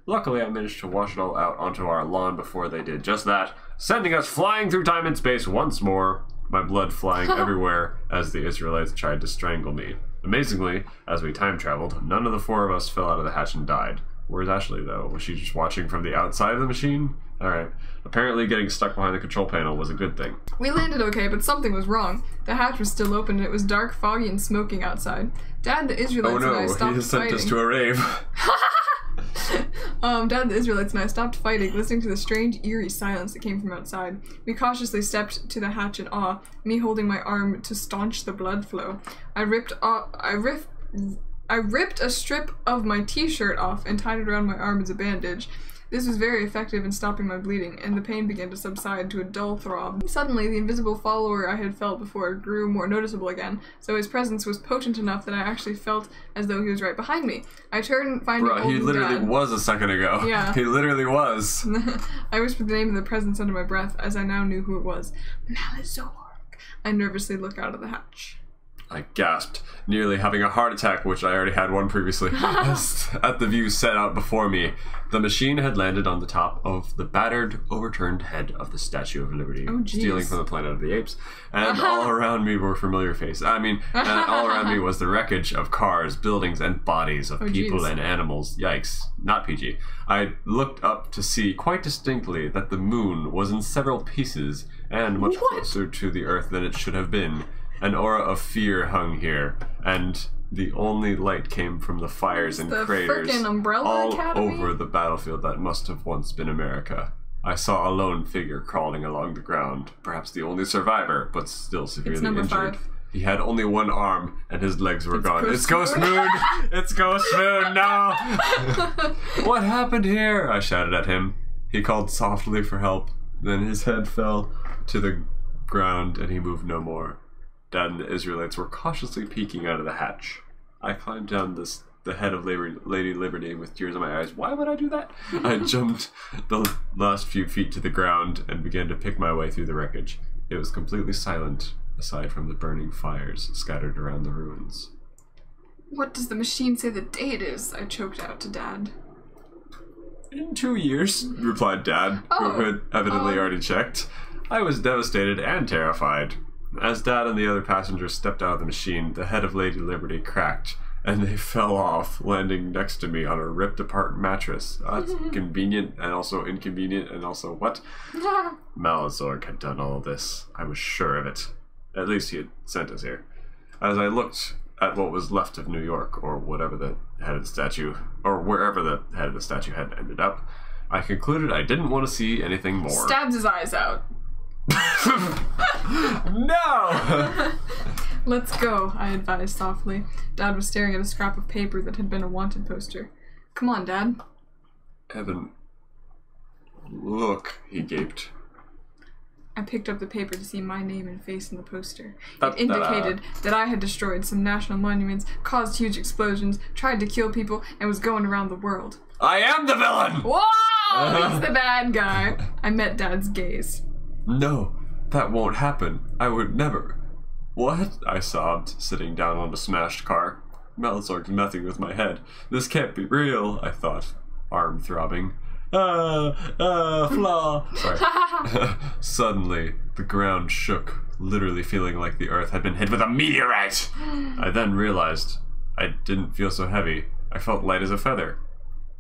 [SPEAKER 1] Luckily, I managed to wash it all out onto our lawn before they did just that, sending us flying through time and space once more, my blood flying everywhere as the Israelites tried to strangle me. Amazingly, as we time traveled, none of the four of us fell out of the hatch and died. Where's Ashley, though? Was she just watching from the outside of the machine? Alright. Apparently getting stuck behind the control panel was a good thing.
[SPEAKER 2] We landed okay, but something was wrong. The hatch was still open and it was dark, foggy, and smoking outside. Dad, the Israelites, and I stopped fighting.
[SPEAKER 1] He has sent us to a rave.
[SPEAKER 2] Dad, the Israelites, and I stopped fighting, listening to the strange, eerie silence that came from outside. We cautiously stepped to the hatch in awe, me holding my arm to staunch the blood flow. I ripped a strip of my t-shirt off and tied it around my arm as a bandage. This was very effective in stopping my bleeding, and the pain began to subside to a dull throb. Suddenly, the invisible follower I had felt before grew more noticeable again, so his presence was potent enough that I actually felt as though he was right behind me. I turned, finding
[SPEAKER 1] Bro, he literally was a second ago.
[SPEAKER 2] Yeah.
[SPEAKER 1] He literally was.
[SPEAKER 2] I whispered the name of the presence under my breath, as I now knew who it was. Malazorg. I nervously looked out of the hatch.
[SPEAKER 1] I gasped, nearly having a heart attack, which I already had one previously, at the view set out before me. The machine had landed on the top of the battered, overturned head of the Statue of Liberty, stealing from the Planet of the Apes, and all around me were familiar faces. All around me was the wreckage of cars, buildings, and bodies of people and animals. Yikes. Not PG. I looked up to see quite distinctly that the moon was in several pieces, and much closer to the Earth than it should have been. An aura of fear hung here, and the only light came from the fires and craters all over the battlefield that must have once been America. I saw a lone figure crawling along the ground, perhaps the only survivor, but still severely injured.
[SPEAKER 2] 5.
[SPEAKER 1] He had only one arm, and his legs were gone. It's Ghost Moon! It's Ghost Moon, no! What happened here? I shouted at him. He called softly for help, then his head fell to the ground, and he moved no more. Dad and the Israelites were cautiously peeking out of the hatch. I climbed down the head of Lady Liberty with tears in my eyes. Why would I do that? I jumped the last few feet to the ground and began to pick my way through the wreckage. It was completely silent, aside from the burning fires scattered around the ruins.
[SPEAKER 2] What does the machine say the date is? I choked out to Dad.
[SPEAKER 1] In 2 years, replied Dad, who had evidently already checked. I was devastated and terrified. As Dad and the other passengers stepped out of the machine, the head of Lady Liberty cracked, and they fell off, landing next to me on a ripped-apart mattress. That's convenient and also inconvenient and also what? Malazorg had done all this. I was sure of it. At least he had sent us here. As I looked at what was left of New York, or whatever the head of the statue, or wherever the head of the statue had ended up, I concluded I didn't want to see anything more.
[SPEAKER 2] Stabs his eyes out.
[SPEAKER 1] No!
[SPEAKER 2] Let's go, I advised softly. Dad was staring at a scrap of paper that had been a wanted poster. Come on, Dad.
[SPEAKER 1] Evan, look, he gaped.
[SPEAKER 2] I picked up the paper to see my name and face in the poster. It indicated that I had destroyed some national monuments, caused huge explosions, tried to kill people, and was going around the world.
[SPEAKER 1] I am the villain!
[SPEAKER 2] Whoa! He's the bad guy. I met Dad's gaze.
[SPEAKER 1] No, that won't happen. I would never. What? I sobbed, sitting down on the smashed car. Malazorg's messing with my head. This can't be real, I thought, arm throbbing. Flaw. Sorry. Suddenly, the ground shook, literally feeling like the earth had been hit with a meteorite. I then realized I didn't feel so heavy. I felt light as a feather.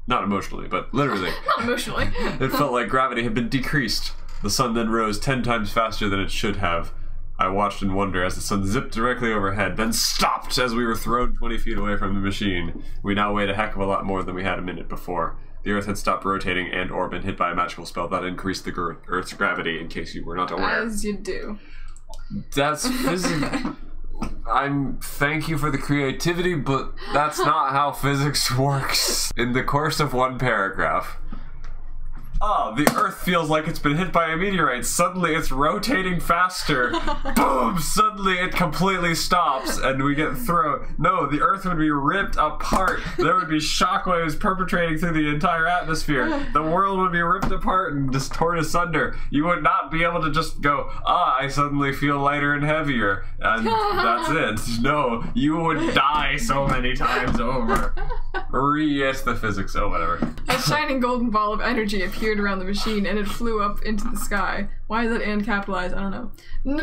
[SPEAKER 1] Not emotionally, but literally.
[SPEAKER 2] Not emotionally.
[SPEAKER 1] It felt like gravity had been decreased. The sun then rose 10 times faster than it should have. I watched in wonder as the sun zipped directly overhead, then stopped as we were thrown 20 feet away from the machine. We now weighed a heck of a lot more than we had a minute before. The Earth had stopped rotating and or been hit by a magical spell that increased the Earth's gravity, in case you were not aware.
[SPEAKER 2] As you do.
[SPEAKER 1] That's physics. Thank you for the creativity, but that's not how physics works. In the course of one paragraph. The Earth feels like it's been hit by a meteorite. Suddenly it's rotating faster. Boom! Suddenly it completely stops and we get thrown. No, the Earth would be ripped apart. There would be shockwaves perpetrating through the entire atmosphere. The world would be ripped apart and just torn asunder. You would not be able to just go, I suddenly feel lighter and heavier. And that's it. No, you would die so many times over. Yes, the physics. Oh, whatever.
[SPEAKER 2] A shining golden ball of energy appeared around the machine and it flew up into the sky. Why is that and capitalized? I don't know.
[SPEAKER 1] No!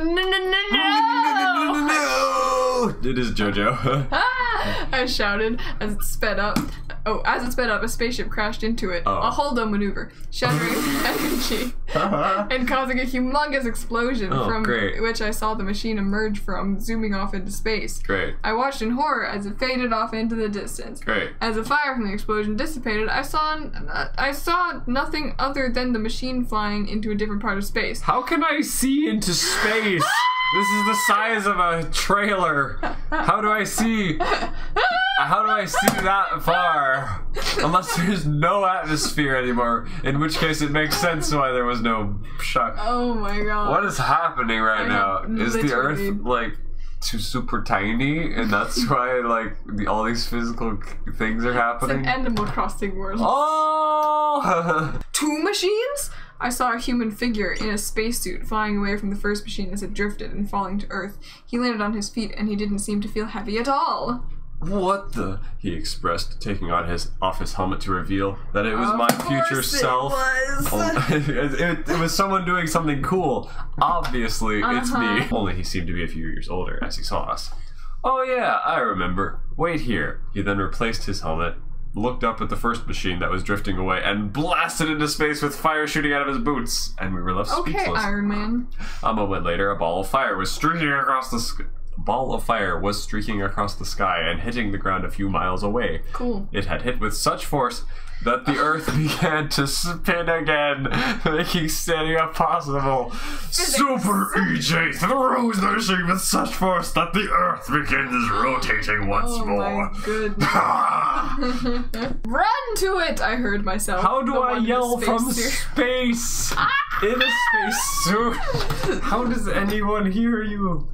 [SPEAKER 1] It is JoJo.
[SPEAKER 2] I shouted as it sped up. As it sped up, a spaceship crashed into it. A hold-on maneuver, shattering energy and causing a humongous explosion from which I saw the machine emerge from, zooming off into space.
[SPEAKER 1] Great.
[SPEAKER 2] I watched in horror as it faded off into the distance.
[SPEAKER 1] Great.
[SPEAKER 2] As the fire from the explosion dissipated, I saw nothing other than the machine flying into a different part of space.
[SPEAKER 1] How can I see into space? This is the size of a trailer. How do I see? how do I see that far? Unless there's no atmosphere anymore, in which case it makes sense why there was no shock.
[SPEAKER 2] Oh my god.
[SPEAKER 1] What is happening right now? Is the Earth, like, too super tiny, and that's why, like, all these physical things are happening?
[SPEAKER 2] It's an Animal Crossing world.
[SPEAKER 1] Oh!
[SPEAKER 2] 2 machines? I saw a human figure in a spacesuit flying away from the first machine as it drifted and falling to Earth. He landed on his feet and he didn't seem to feel heavy at all.
[SPEAKER 1] What the? He expressed, taking on off his helmet to reveal that it was my future self. It was someone doing something cool. Obviously, it's me. Only he seemed to be a few years older as he saw us. Oh yeah, I remember. Wait here. He then replaced his helmet, looked up at the first machine that was drifting away, and blasted into space with fire shooting out of his boots. And we were left speechless.
[SPEAKER 2] Okay, Iron Man.
[SPEAKER 1] A moment later, a ball of fire was streaking across the sky. And hitting the ground a few miles away.
[SPEAKER 2] Cool.
[SPEAKER 1] It had hit with such force that the Earth began to spin again, making standing up possible. Super EJ throws the machine with such force that the Earth begins rotating once more.
[SPEAKER 2] Oh my goodness. Run to it! I heard myself.
[SPEAKER 1] How do I yell from space? In a spacesuit? How does anyone hear you?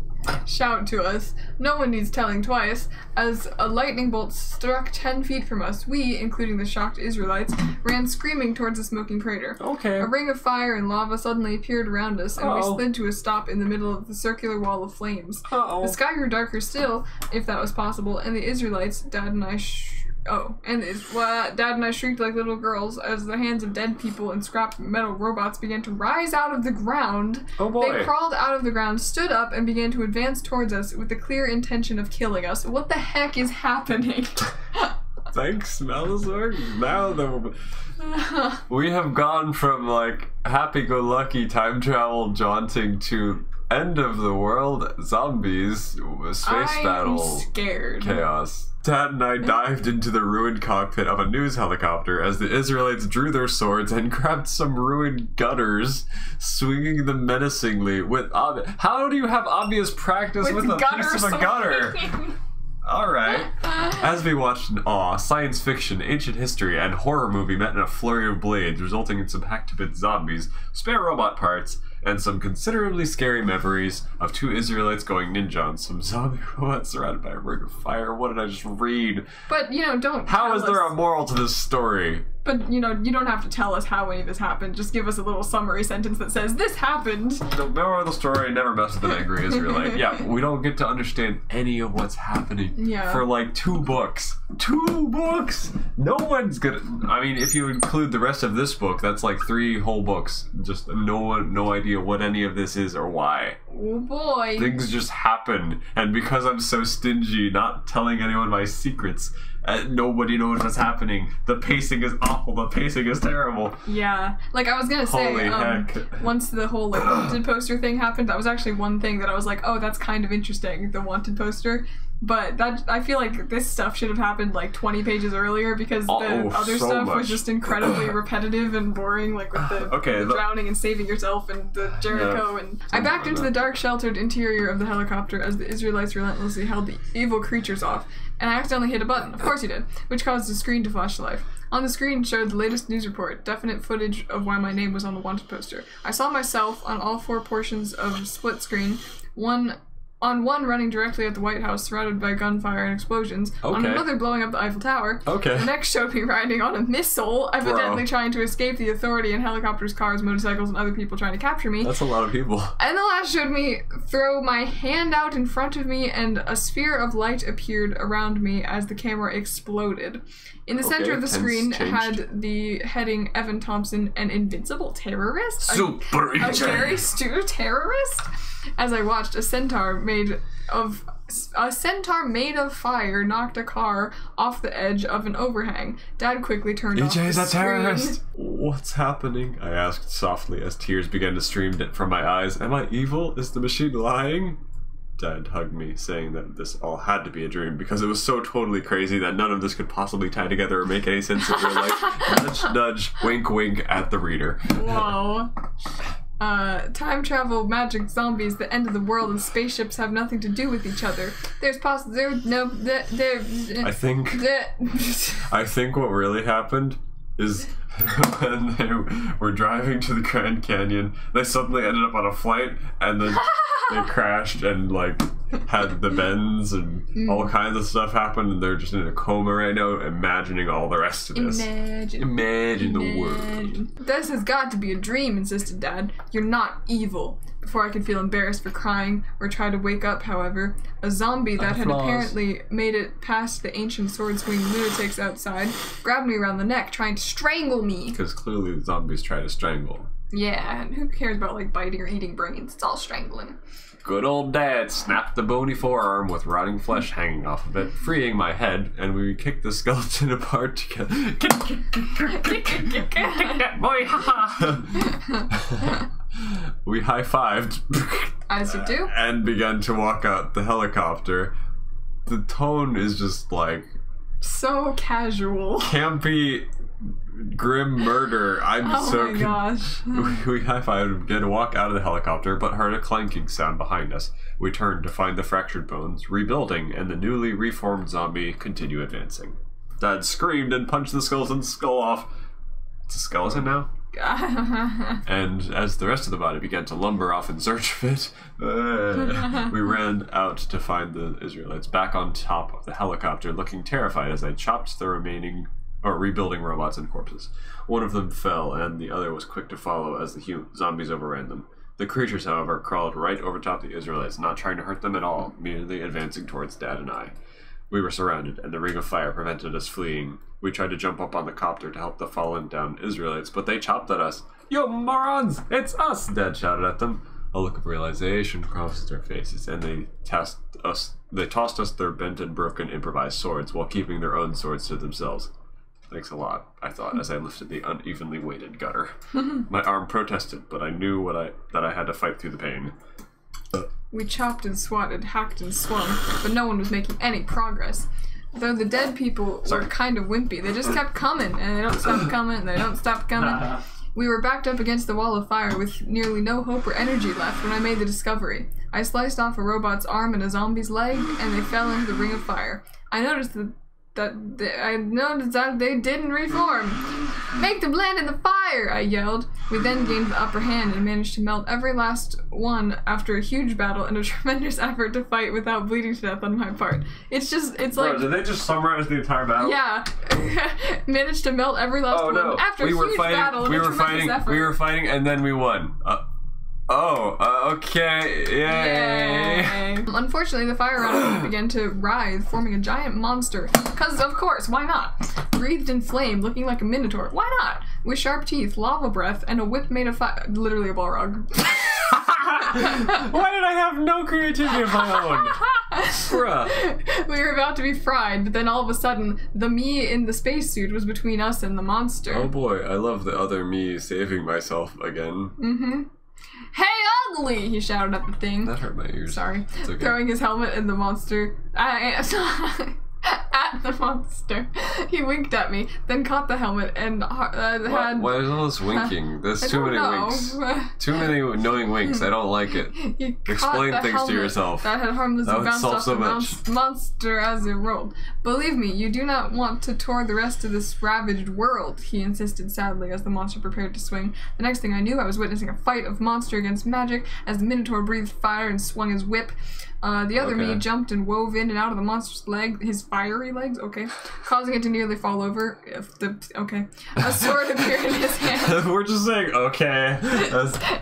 [SPEAKER 2] Shout to us. No one needs telling twice. As a lightning bolt struck 10 feet from us, we, including the shocked Israelites, ran screaming towards the smoking crater.
[SPEAKER 1] Okay.
[SPEAKER 2] A ring of fire and lava suddenly appeared around us, and we slid to a stop in the middle of the circular wall of flames. The sky grew darker still, if that was possible, and the Israelites, Dad and I shrieked like little girls as the hands of dead people and scrap metal robots began to rise out of the ground.
[SPEAKER 1] Oh boy.
[SPEAKER 2] They crawled out of the ground, stood up, and began to advance towards us with the clear intention of killing us. What the heck is happening?
[SPEAKER 1] Thanks, Malazar. Now we have gone from, like, happy-go-lucky time travel jaunting to end of the world zombies, space battle,
[SPEAKER 2] scared.
[SPEAKER 1] Chaos. Dad and I dived into the ruined cockpit of a news helicopter as the Israelites drew their swords and grabbed some ruined gutters, swinging them menacingly with how do you have obvious practice with a piece of a gutter? Alright. As we watched in awe, science fiction, ancient history, and horror movie met in a flurry of blades, resulting in some hacked-to-bits zombies, spare robot parts, and some considerably scary memories of 2 Israelites going ninja on some zombie robots surrounded by a ring of fire. What did I just read?
[SPEAKER 2] But, don't
[SPEAKER 1] How is there a moral to this story?
[SPEAKER 2] But, you don't have to tell us how any of this happened. Just give us a little summary sentence that says, this happened.
[SPEAKER 1] The moral of the story, never mess with an angry Israelite. Yeah, we don't get to understand any of what's happening for, like, 2 books. 2 books! No one's gonna... I mean, if you include the rest of this book, that's like 3 whole books. Just no idea what any of this is or why.
[SPEAKER 2] Oh boy.
[SPEAKER 1] Things just happen. And because I'm so stingy, not telling anyone my secrets, nobody knows what's happening. The pacing is awful. The pacing is terrible.
[SPEAKER 2] Yeah. Like, I was gonna say,
[SPEAKER 1] Holy heck.
[SPEAKER 2] once the whole, like, wanted poster thing happened, that was actually one thing that I was like, oh, that's kind of interesting, the wanted poster. But I feel like this stuff should have happened like 20 pages earlier because the other stuff was just incredibly repetitive and boring, like with the drowning and saving yourself and the Jericho. And I backed into the dark, sheltered interior of the helicopter as the Israelites relentlessly held the evil creatures off, and I accidentally hit a button. Of course you did, which caused the screen to flash to life. On the screen showed the latest news report, definite footage of why my name was on the wanted poster. I saw myself on all 4 portions of split screen, on one running directly at the White House surrounded by gunfire and explosions, on another blowing up the Eiffel Tower. The next showed me riding on a missile, evidently trying to escape the authority and helicopters, cars, motorcycles, and other people trying to capture me.
[SPEAKER 1] That's a lot of people.
[SPEAKER 2] And the last showed me throw my hand out in front of me and a sphere of light appeared around me as the camera exploded. In the center of the screen had the heading Evan Thompson, an invincible terrorist?
[SPEAKER 3] Super
[SPEAKER 2] a Jerry Stu terrorist? As I watched, a centaur made of fire knocked a car off the edge of an overhang. Dad quickly turned off the
[SPEAKER 1] EJ's a
[SPEAKER 2] screen.
[SPEAKER 1] terrorist! What's happening? I asked softly as tears began to stream from my eyes. Am I evil? Is the machine lying? Dad hugged me, saying that this all had to be a dream because it was so totally crazy that none of this could possibly tie together or make any sense in real life. Nudge, nudge, wink, wink at the reader.
[SPEAKER 2] Whoa. Time travel, magic, zombies, the end of the world, and spaceships have nothing to do with each other.
[SPEAKER 1] I think what really happened is when they were driving to the Grand Canyon, they suddenly ended up on a flight, and then they crashed and like had the bends and all kinds of stuff happen, and they're just in a coma right now, imagining all the rest of this. Imagine the world.
[SPEAKER 2] This has got to be a dream, insisted Dad. You're not evil. Before I could feel embarrassed for crying or try to wake up, however, a zombie that had apparently made it past the ancient sword-swinging lunatics outside grabbed me around the neck, trying to strangle me.
[SPEAKER 1] Because clearly the zombies try to strangle.
[SPEAKER 2] Yeah, and who cares about like biting or eating brains? It's all strangling.
[SPEAKER 1] Good old Dad snapped the bony forearm with rotting flesh hanging off of it, freeing my head, and we kicked the skeleton apart together. Boy, haha! We high-fived.
[SPEAKER 2] As you do.
[SPEAKER 1] And began to walk out the helicopter. The tone is just like...
[SPEAKER 2] so casual.
[SPEAKER 1] Campy, grim murder.
[SPEAKER 2] Oh my gosh.
[SPEAKER 1] We high-fived and began to walk out of the helicopter, but heard a clanking sound behind us. We turned to find the fractured bones rebuilding, and the newly reformed zombie continue advancing. Dad screamed and punched the skeleton's skull off. It's a skeleton now? And as the rest of the body began to lumber off in search of it, we ran out to find the Israelites back on top of the helicopter, looking terrified as I chopped the remaining rebuilding robots and corpses. One of them fell, and the other was quick to follow as the zombies overran them. The creatures, however, crawled right over top the Israelites, not trying to hurt them at all, merely advancing towards Dad and I. We were surrounded, and the ring of fire prevented us fleeing. We tried to jump up on the copter to help the fallen down Israelites, but they chopped at us. "You morons! It's us!" Dad shouted at them. A look of realization crossed their faces, and they tossed us their bent and broken improvised swords, while keeping their own swords to themselves. Thanks a lot, I thought, as I lifted the unevenly weighted gutter. My arm protested, but I knew that I had to fight through the pain.
[SPEAKER 2] We chopped and swatted, hacked and swung, but no one was making any progress. Though the dead people were kind of wimpy, they just kept coming, and they don't stop coming, and they don't stop coming. We were backed up against the wall of fire with nearly no hope or energy left when I made the discovery. I sliced off a robot's arm and a zombie's leg, and they fell into the ring of fire. I noticed that they didn't reform. "Make them land in the fire!" I yelled. We then gained the upper hand and managed to melt every last one after a huge battle and a tremendous effort to fight without bleeding to death on my part. It's like...
[SPEAKER 1] Bro, did they just summarize the entire battle?
[SPEAKER 2] Yeah. Managed to melt every last one after a huge battle and a tremendous effort.
[SPEAKER 1] We were fighting and then we won. Okay, yay!
[SPEAKER 2] Unfortunately, the fire around me began to writhe, forming a giant monster. Cause of course, why not? Breathed in flame, looking like a minotaur. Why not? With sharp teeth, lava breath, and a whip made of fire. Literally a Balrog.
[SPEAKER 1] Why did I have no creativity of my own? Bruh.
[SPEAKER 2] We were about to be fried, but then all of a sudden, the me in the spacesuit was between us and the monster.
[SPEAKER 1] Oh boy, I love the other me saving myself again.
[SPEAKER 2] Mm-hmm. "Hey, ugly!" he shouted at the thing.
[SPEAKER 1] That hurt my ears.
[SPEAKER 2] Sorry.
[SPEAKER 1] It's okay.
[SPEAKER 2] Throwing his helmet at the monster. At the monster. He winked at me, then caught the helmet and had...
[SPEAKER 1] Why is all this winking? There's too many winks. Too many annoying winks. I don't like it. Explain things to yourself.
[SPEAKER 2] That had harmlessly bounced off
[SPEAKER 1] so
[SPEAKER 2] the monster as it rolled. "Believe me, you do not want to tour the rest of this ravaged world," he insisted sadly as the monster prepared to swing. The next thing I knew, I was witnessing a fight of monster against magic as the minotaur breathed fire and swung his whip. The other me jumped and wove in and out of the monster's leg, his fiery legs, causing it to nearly fall over. A sword appeared in his hand.
[SPEAKER 1] We're just saying, okay.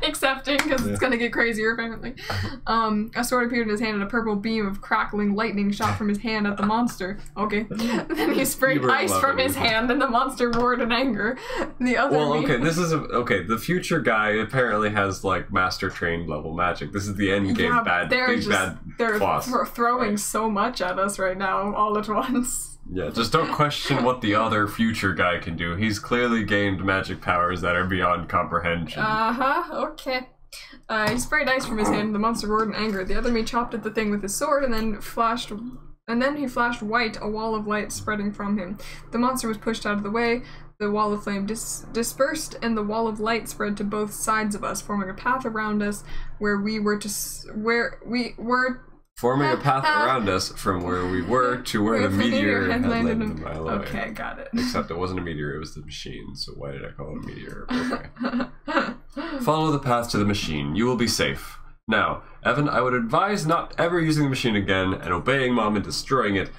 [SPEAKER 2] Accepting, because it's gonna get crazier, apparently. A sword appeared in his hand and a purple beam of crackling lightning shot from his hand at the monster. Then he sprayed ice from his hand and the monster roared in anger. The other
[SPEAKER 1] the future guy apparently has, like, master trained level magic. This is the end game bad
[SPEAKER 2] They're
[SPEAKER 1] boss.
[SPEAKER 2] throwing so much at us right now, all at once.
[SPEAKER 1] Yeah, just don't question what the other future guy can do. He's clearly gained magic powers that are beyond comprehension.
[SPEAKER 2] Okay. He sprayed ice from his hand and the monster roared in anger. The other me chopped at the thing with his sword and then he flashed white, a wall of light spreading from him. The monster was pushed out of the way, The wall of flame dispersed, and the wall of light spread to both sides of us, forming a path around us where we were
[SPEAKER 1] Forming a path around us from where we were to where the meteor had landed a mile away.
[SPEAKER 2] Okay, got it.
[SPEAKER 1] Except it wasn't a meteor, it was the machine, so why did I call it a meteor? Okay. Follow the path to the machine. You will be safe. Now, Evan, I would advise not ever using the machine again and obeying Mom and destroying it,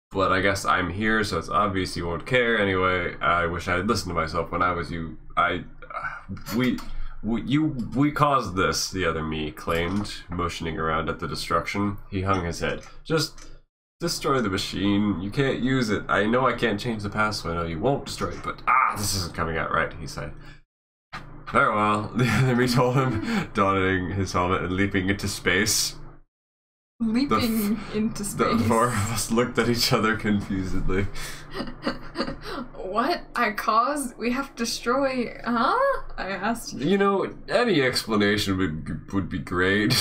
[SPEAKER 1] but I guess I'm here, so it's obvious you won't care. Anyway, I wish I had listened to myself when I was you. We caused this, the other me claimed, motioning around at the destruction. He hung his head. Just destroy the machine. You can't use it. I know I can't change the past, so I know you won't destroy it, but this isn't coming out right, he said. Very well, the other me told him, donning his helmet and leaping into space.
[SPEAKER 2] Leaping into space.
[SPEAKER 1] The four of us looked at each other confusedly.
[SPEAKER 2] What? I caused? We have to destroy... Huh? I asked.
[SPEAKER 1] You know, any explanation would be great.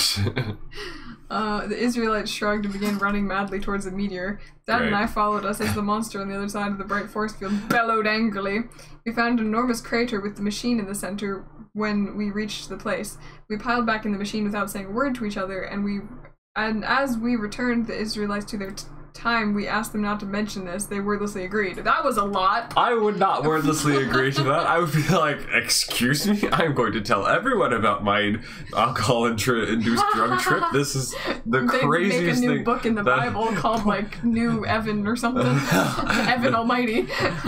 [SPEAKER 2] The Israelites shrugged and began running madly towards the meteor. Dad and I followed us as the monster on the other side of the bright force field bellowed angrily. We found an enormous crater with the machine in the center when we reached the place. We piled back in the machine without saying a word to each other, and as we returned the Israelites to their time, we asked them not to mention this. They wordlessly agreed. That was a lot.
[SPEAKER 1] I would not wordlessly agree to that. I would be like, excuse me? I'm going to tell everyone about my alcohol-induced drug trip. This is the craziest thing.
[SPEAKER 2] Make a new book in the Bible called, like, New Evan or something. Evan Almighty.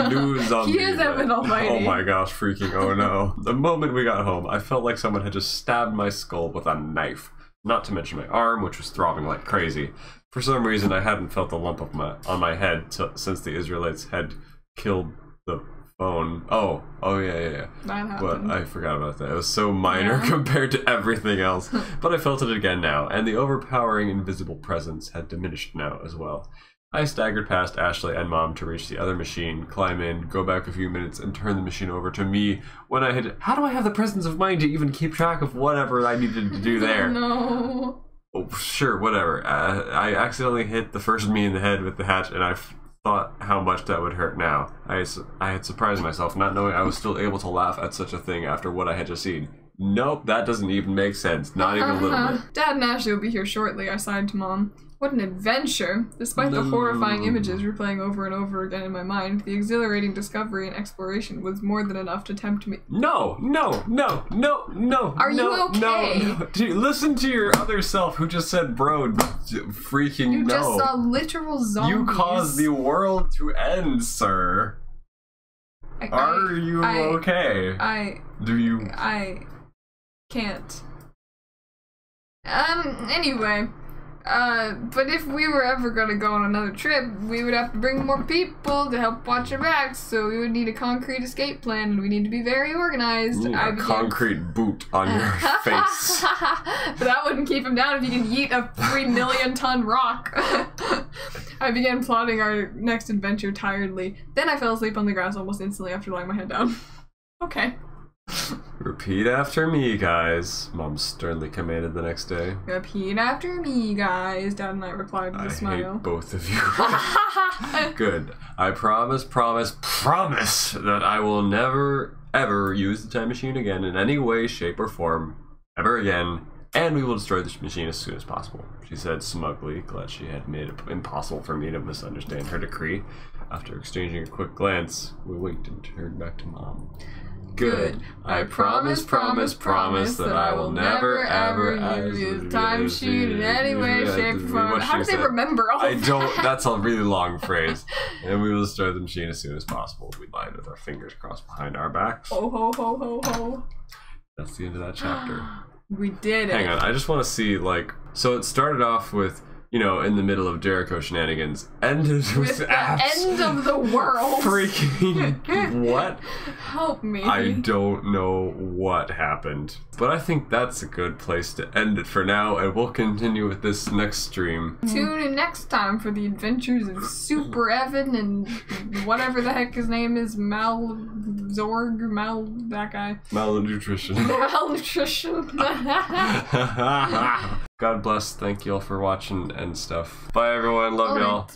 [SPEAKER 1] New zombie.
[SPEAKER 2] He is Evan Almighty.
[SPEAKER 1] Oh my gosh, freaking oh no. The moment we got home, I felt like someone had just stabbed my skull with a knife. Not to mention my arm, which was throbbing like crazy. For some reason, I hadn't felt a lump on my head since the Israelites had killed the phone. Oh yeah.
[SPEAKER 2] That happened.
[SPEAKER 1] But I forgot about that. It was so minor compared to everything else. But I felt it again now, and the overpowering invisible presence had diminished now as well. I staggered past Ashley and Mom to reach the other machine, climb in, go back a few minutes, and turn the machine over to me when I had... How do I have the presence of mind to even keep track of whatever I needed to do there?
[SPEAKER 2] No.
[SPEAKER 1] Oh, sure, whatever. I accidentally hit the first me in the head with the hatch, and I thought how much that would hurt now. I had surprised myself, not knowing I was still able to laugh at such a thing after what I had just seen. Nope, that doesn't even make sense. Not even a little bit.
[SPEAKER 2] Dad and Ashley will be here shortly, I sighed to Mom. What an adventure! Despite the horrifying images replaying over and over again in my mind, the exhilarating discovery and exploration was more than enough to tempt me.
[SPEAKER 1] No! Are
[SPEAKER 2] you okay?
[SPEAKER 1] No. Dude, listen to your other self who just said, bro, freaking
[SPEAKER 2] You just saw literal zombies.
[SPEAKER 1] You caused the world to end, sir. Are you okay?
[SPEAKER 2] I can't. Anyway. But if we were ever gonna go on another trip, we would have to bring more people to help watch our backs, so we would need a concrete escape plan, and we need to be very organized.
[SPEAKER 1] You need a concrete boot on your face.
[SPEAKER 2] But that wouldn't keep him down if you can yeet a 3 million ton rock. I began plotting our next adventure tiredly. Then I fell asleep on the grass almost instantly after lying my head down. Okay.
[SPEAKER 1] Repeat after me, guys, Mom sternly commanded the next day.
[SPEAKER 2] Repeat after me, guys, Dad and I replied with a smile.
[SPEAKER 1] I hate both of you. Good. I promise that I will never, ever use the time machine again in any way, shape, or form, ever again, and we will destroy this machine as soon as possible, she said smugly, glad she had made it impossible for me to misunderstand her decree. After exchanging a quick glance, we winked and turned back to Mom. Good. I promise that I will never, ever use the time machine in any way, shape, or form.
[SPEAKER 2] How do they remember all that?
[SPEAKER 1] I don't. That's a really long phrase. And we will destroy the machine as soon as possible. We lied with our fingers crossed behind our backs.
[SPEAKER 2] Ho, ho, ho, ho, ho.
[SPEAKER 1] That's the end of that chapter.
[SPEAKER 2] We did it.
[SPEAKER 1] Hang on. I just want to see, like... So it started off with... You know, in the middle of Jericho shenanigans, ended with
[SPEAKER 2] the end of the world.
[SPEAKER 1] Freaking what?
[SPEAKER 2] Help me.
[SPEAKER 1] I don't know what happened, but I think that's a good place to end it for now, and we'll continue with this next stream.
[SPEAKER 2] Tune in next time for the adventures of Super Evan and whatever the heck his name is, that guy.
[SPEAKER 1] Malnutrition.
[SPEAKER 2] Malnutrition.
[SPEAKER 1] God bless. Thank you all for watching and stuff. Bye everyone. Love y'all.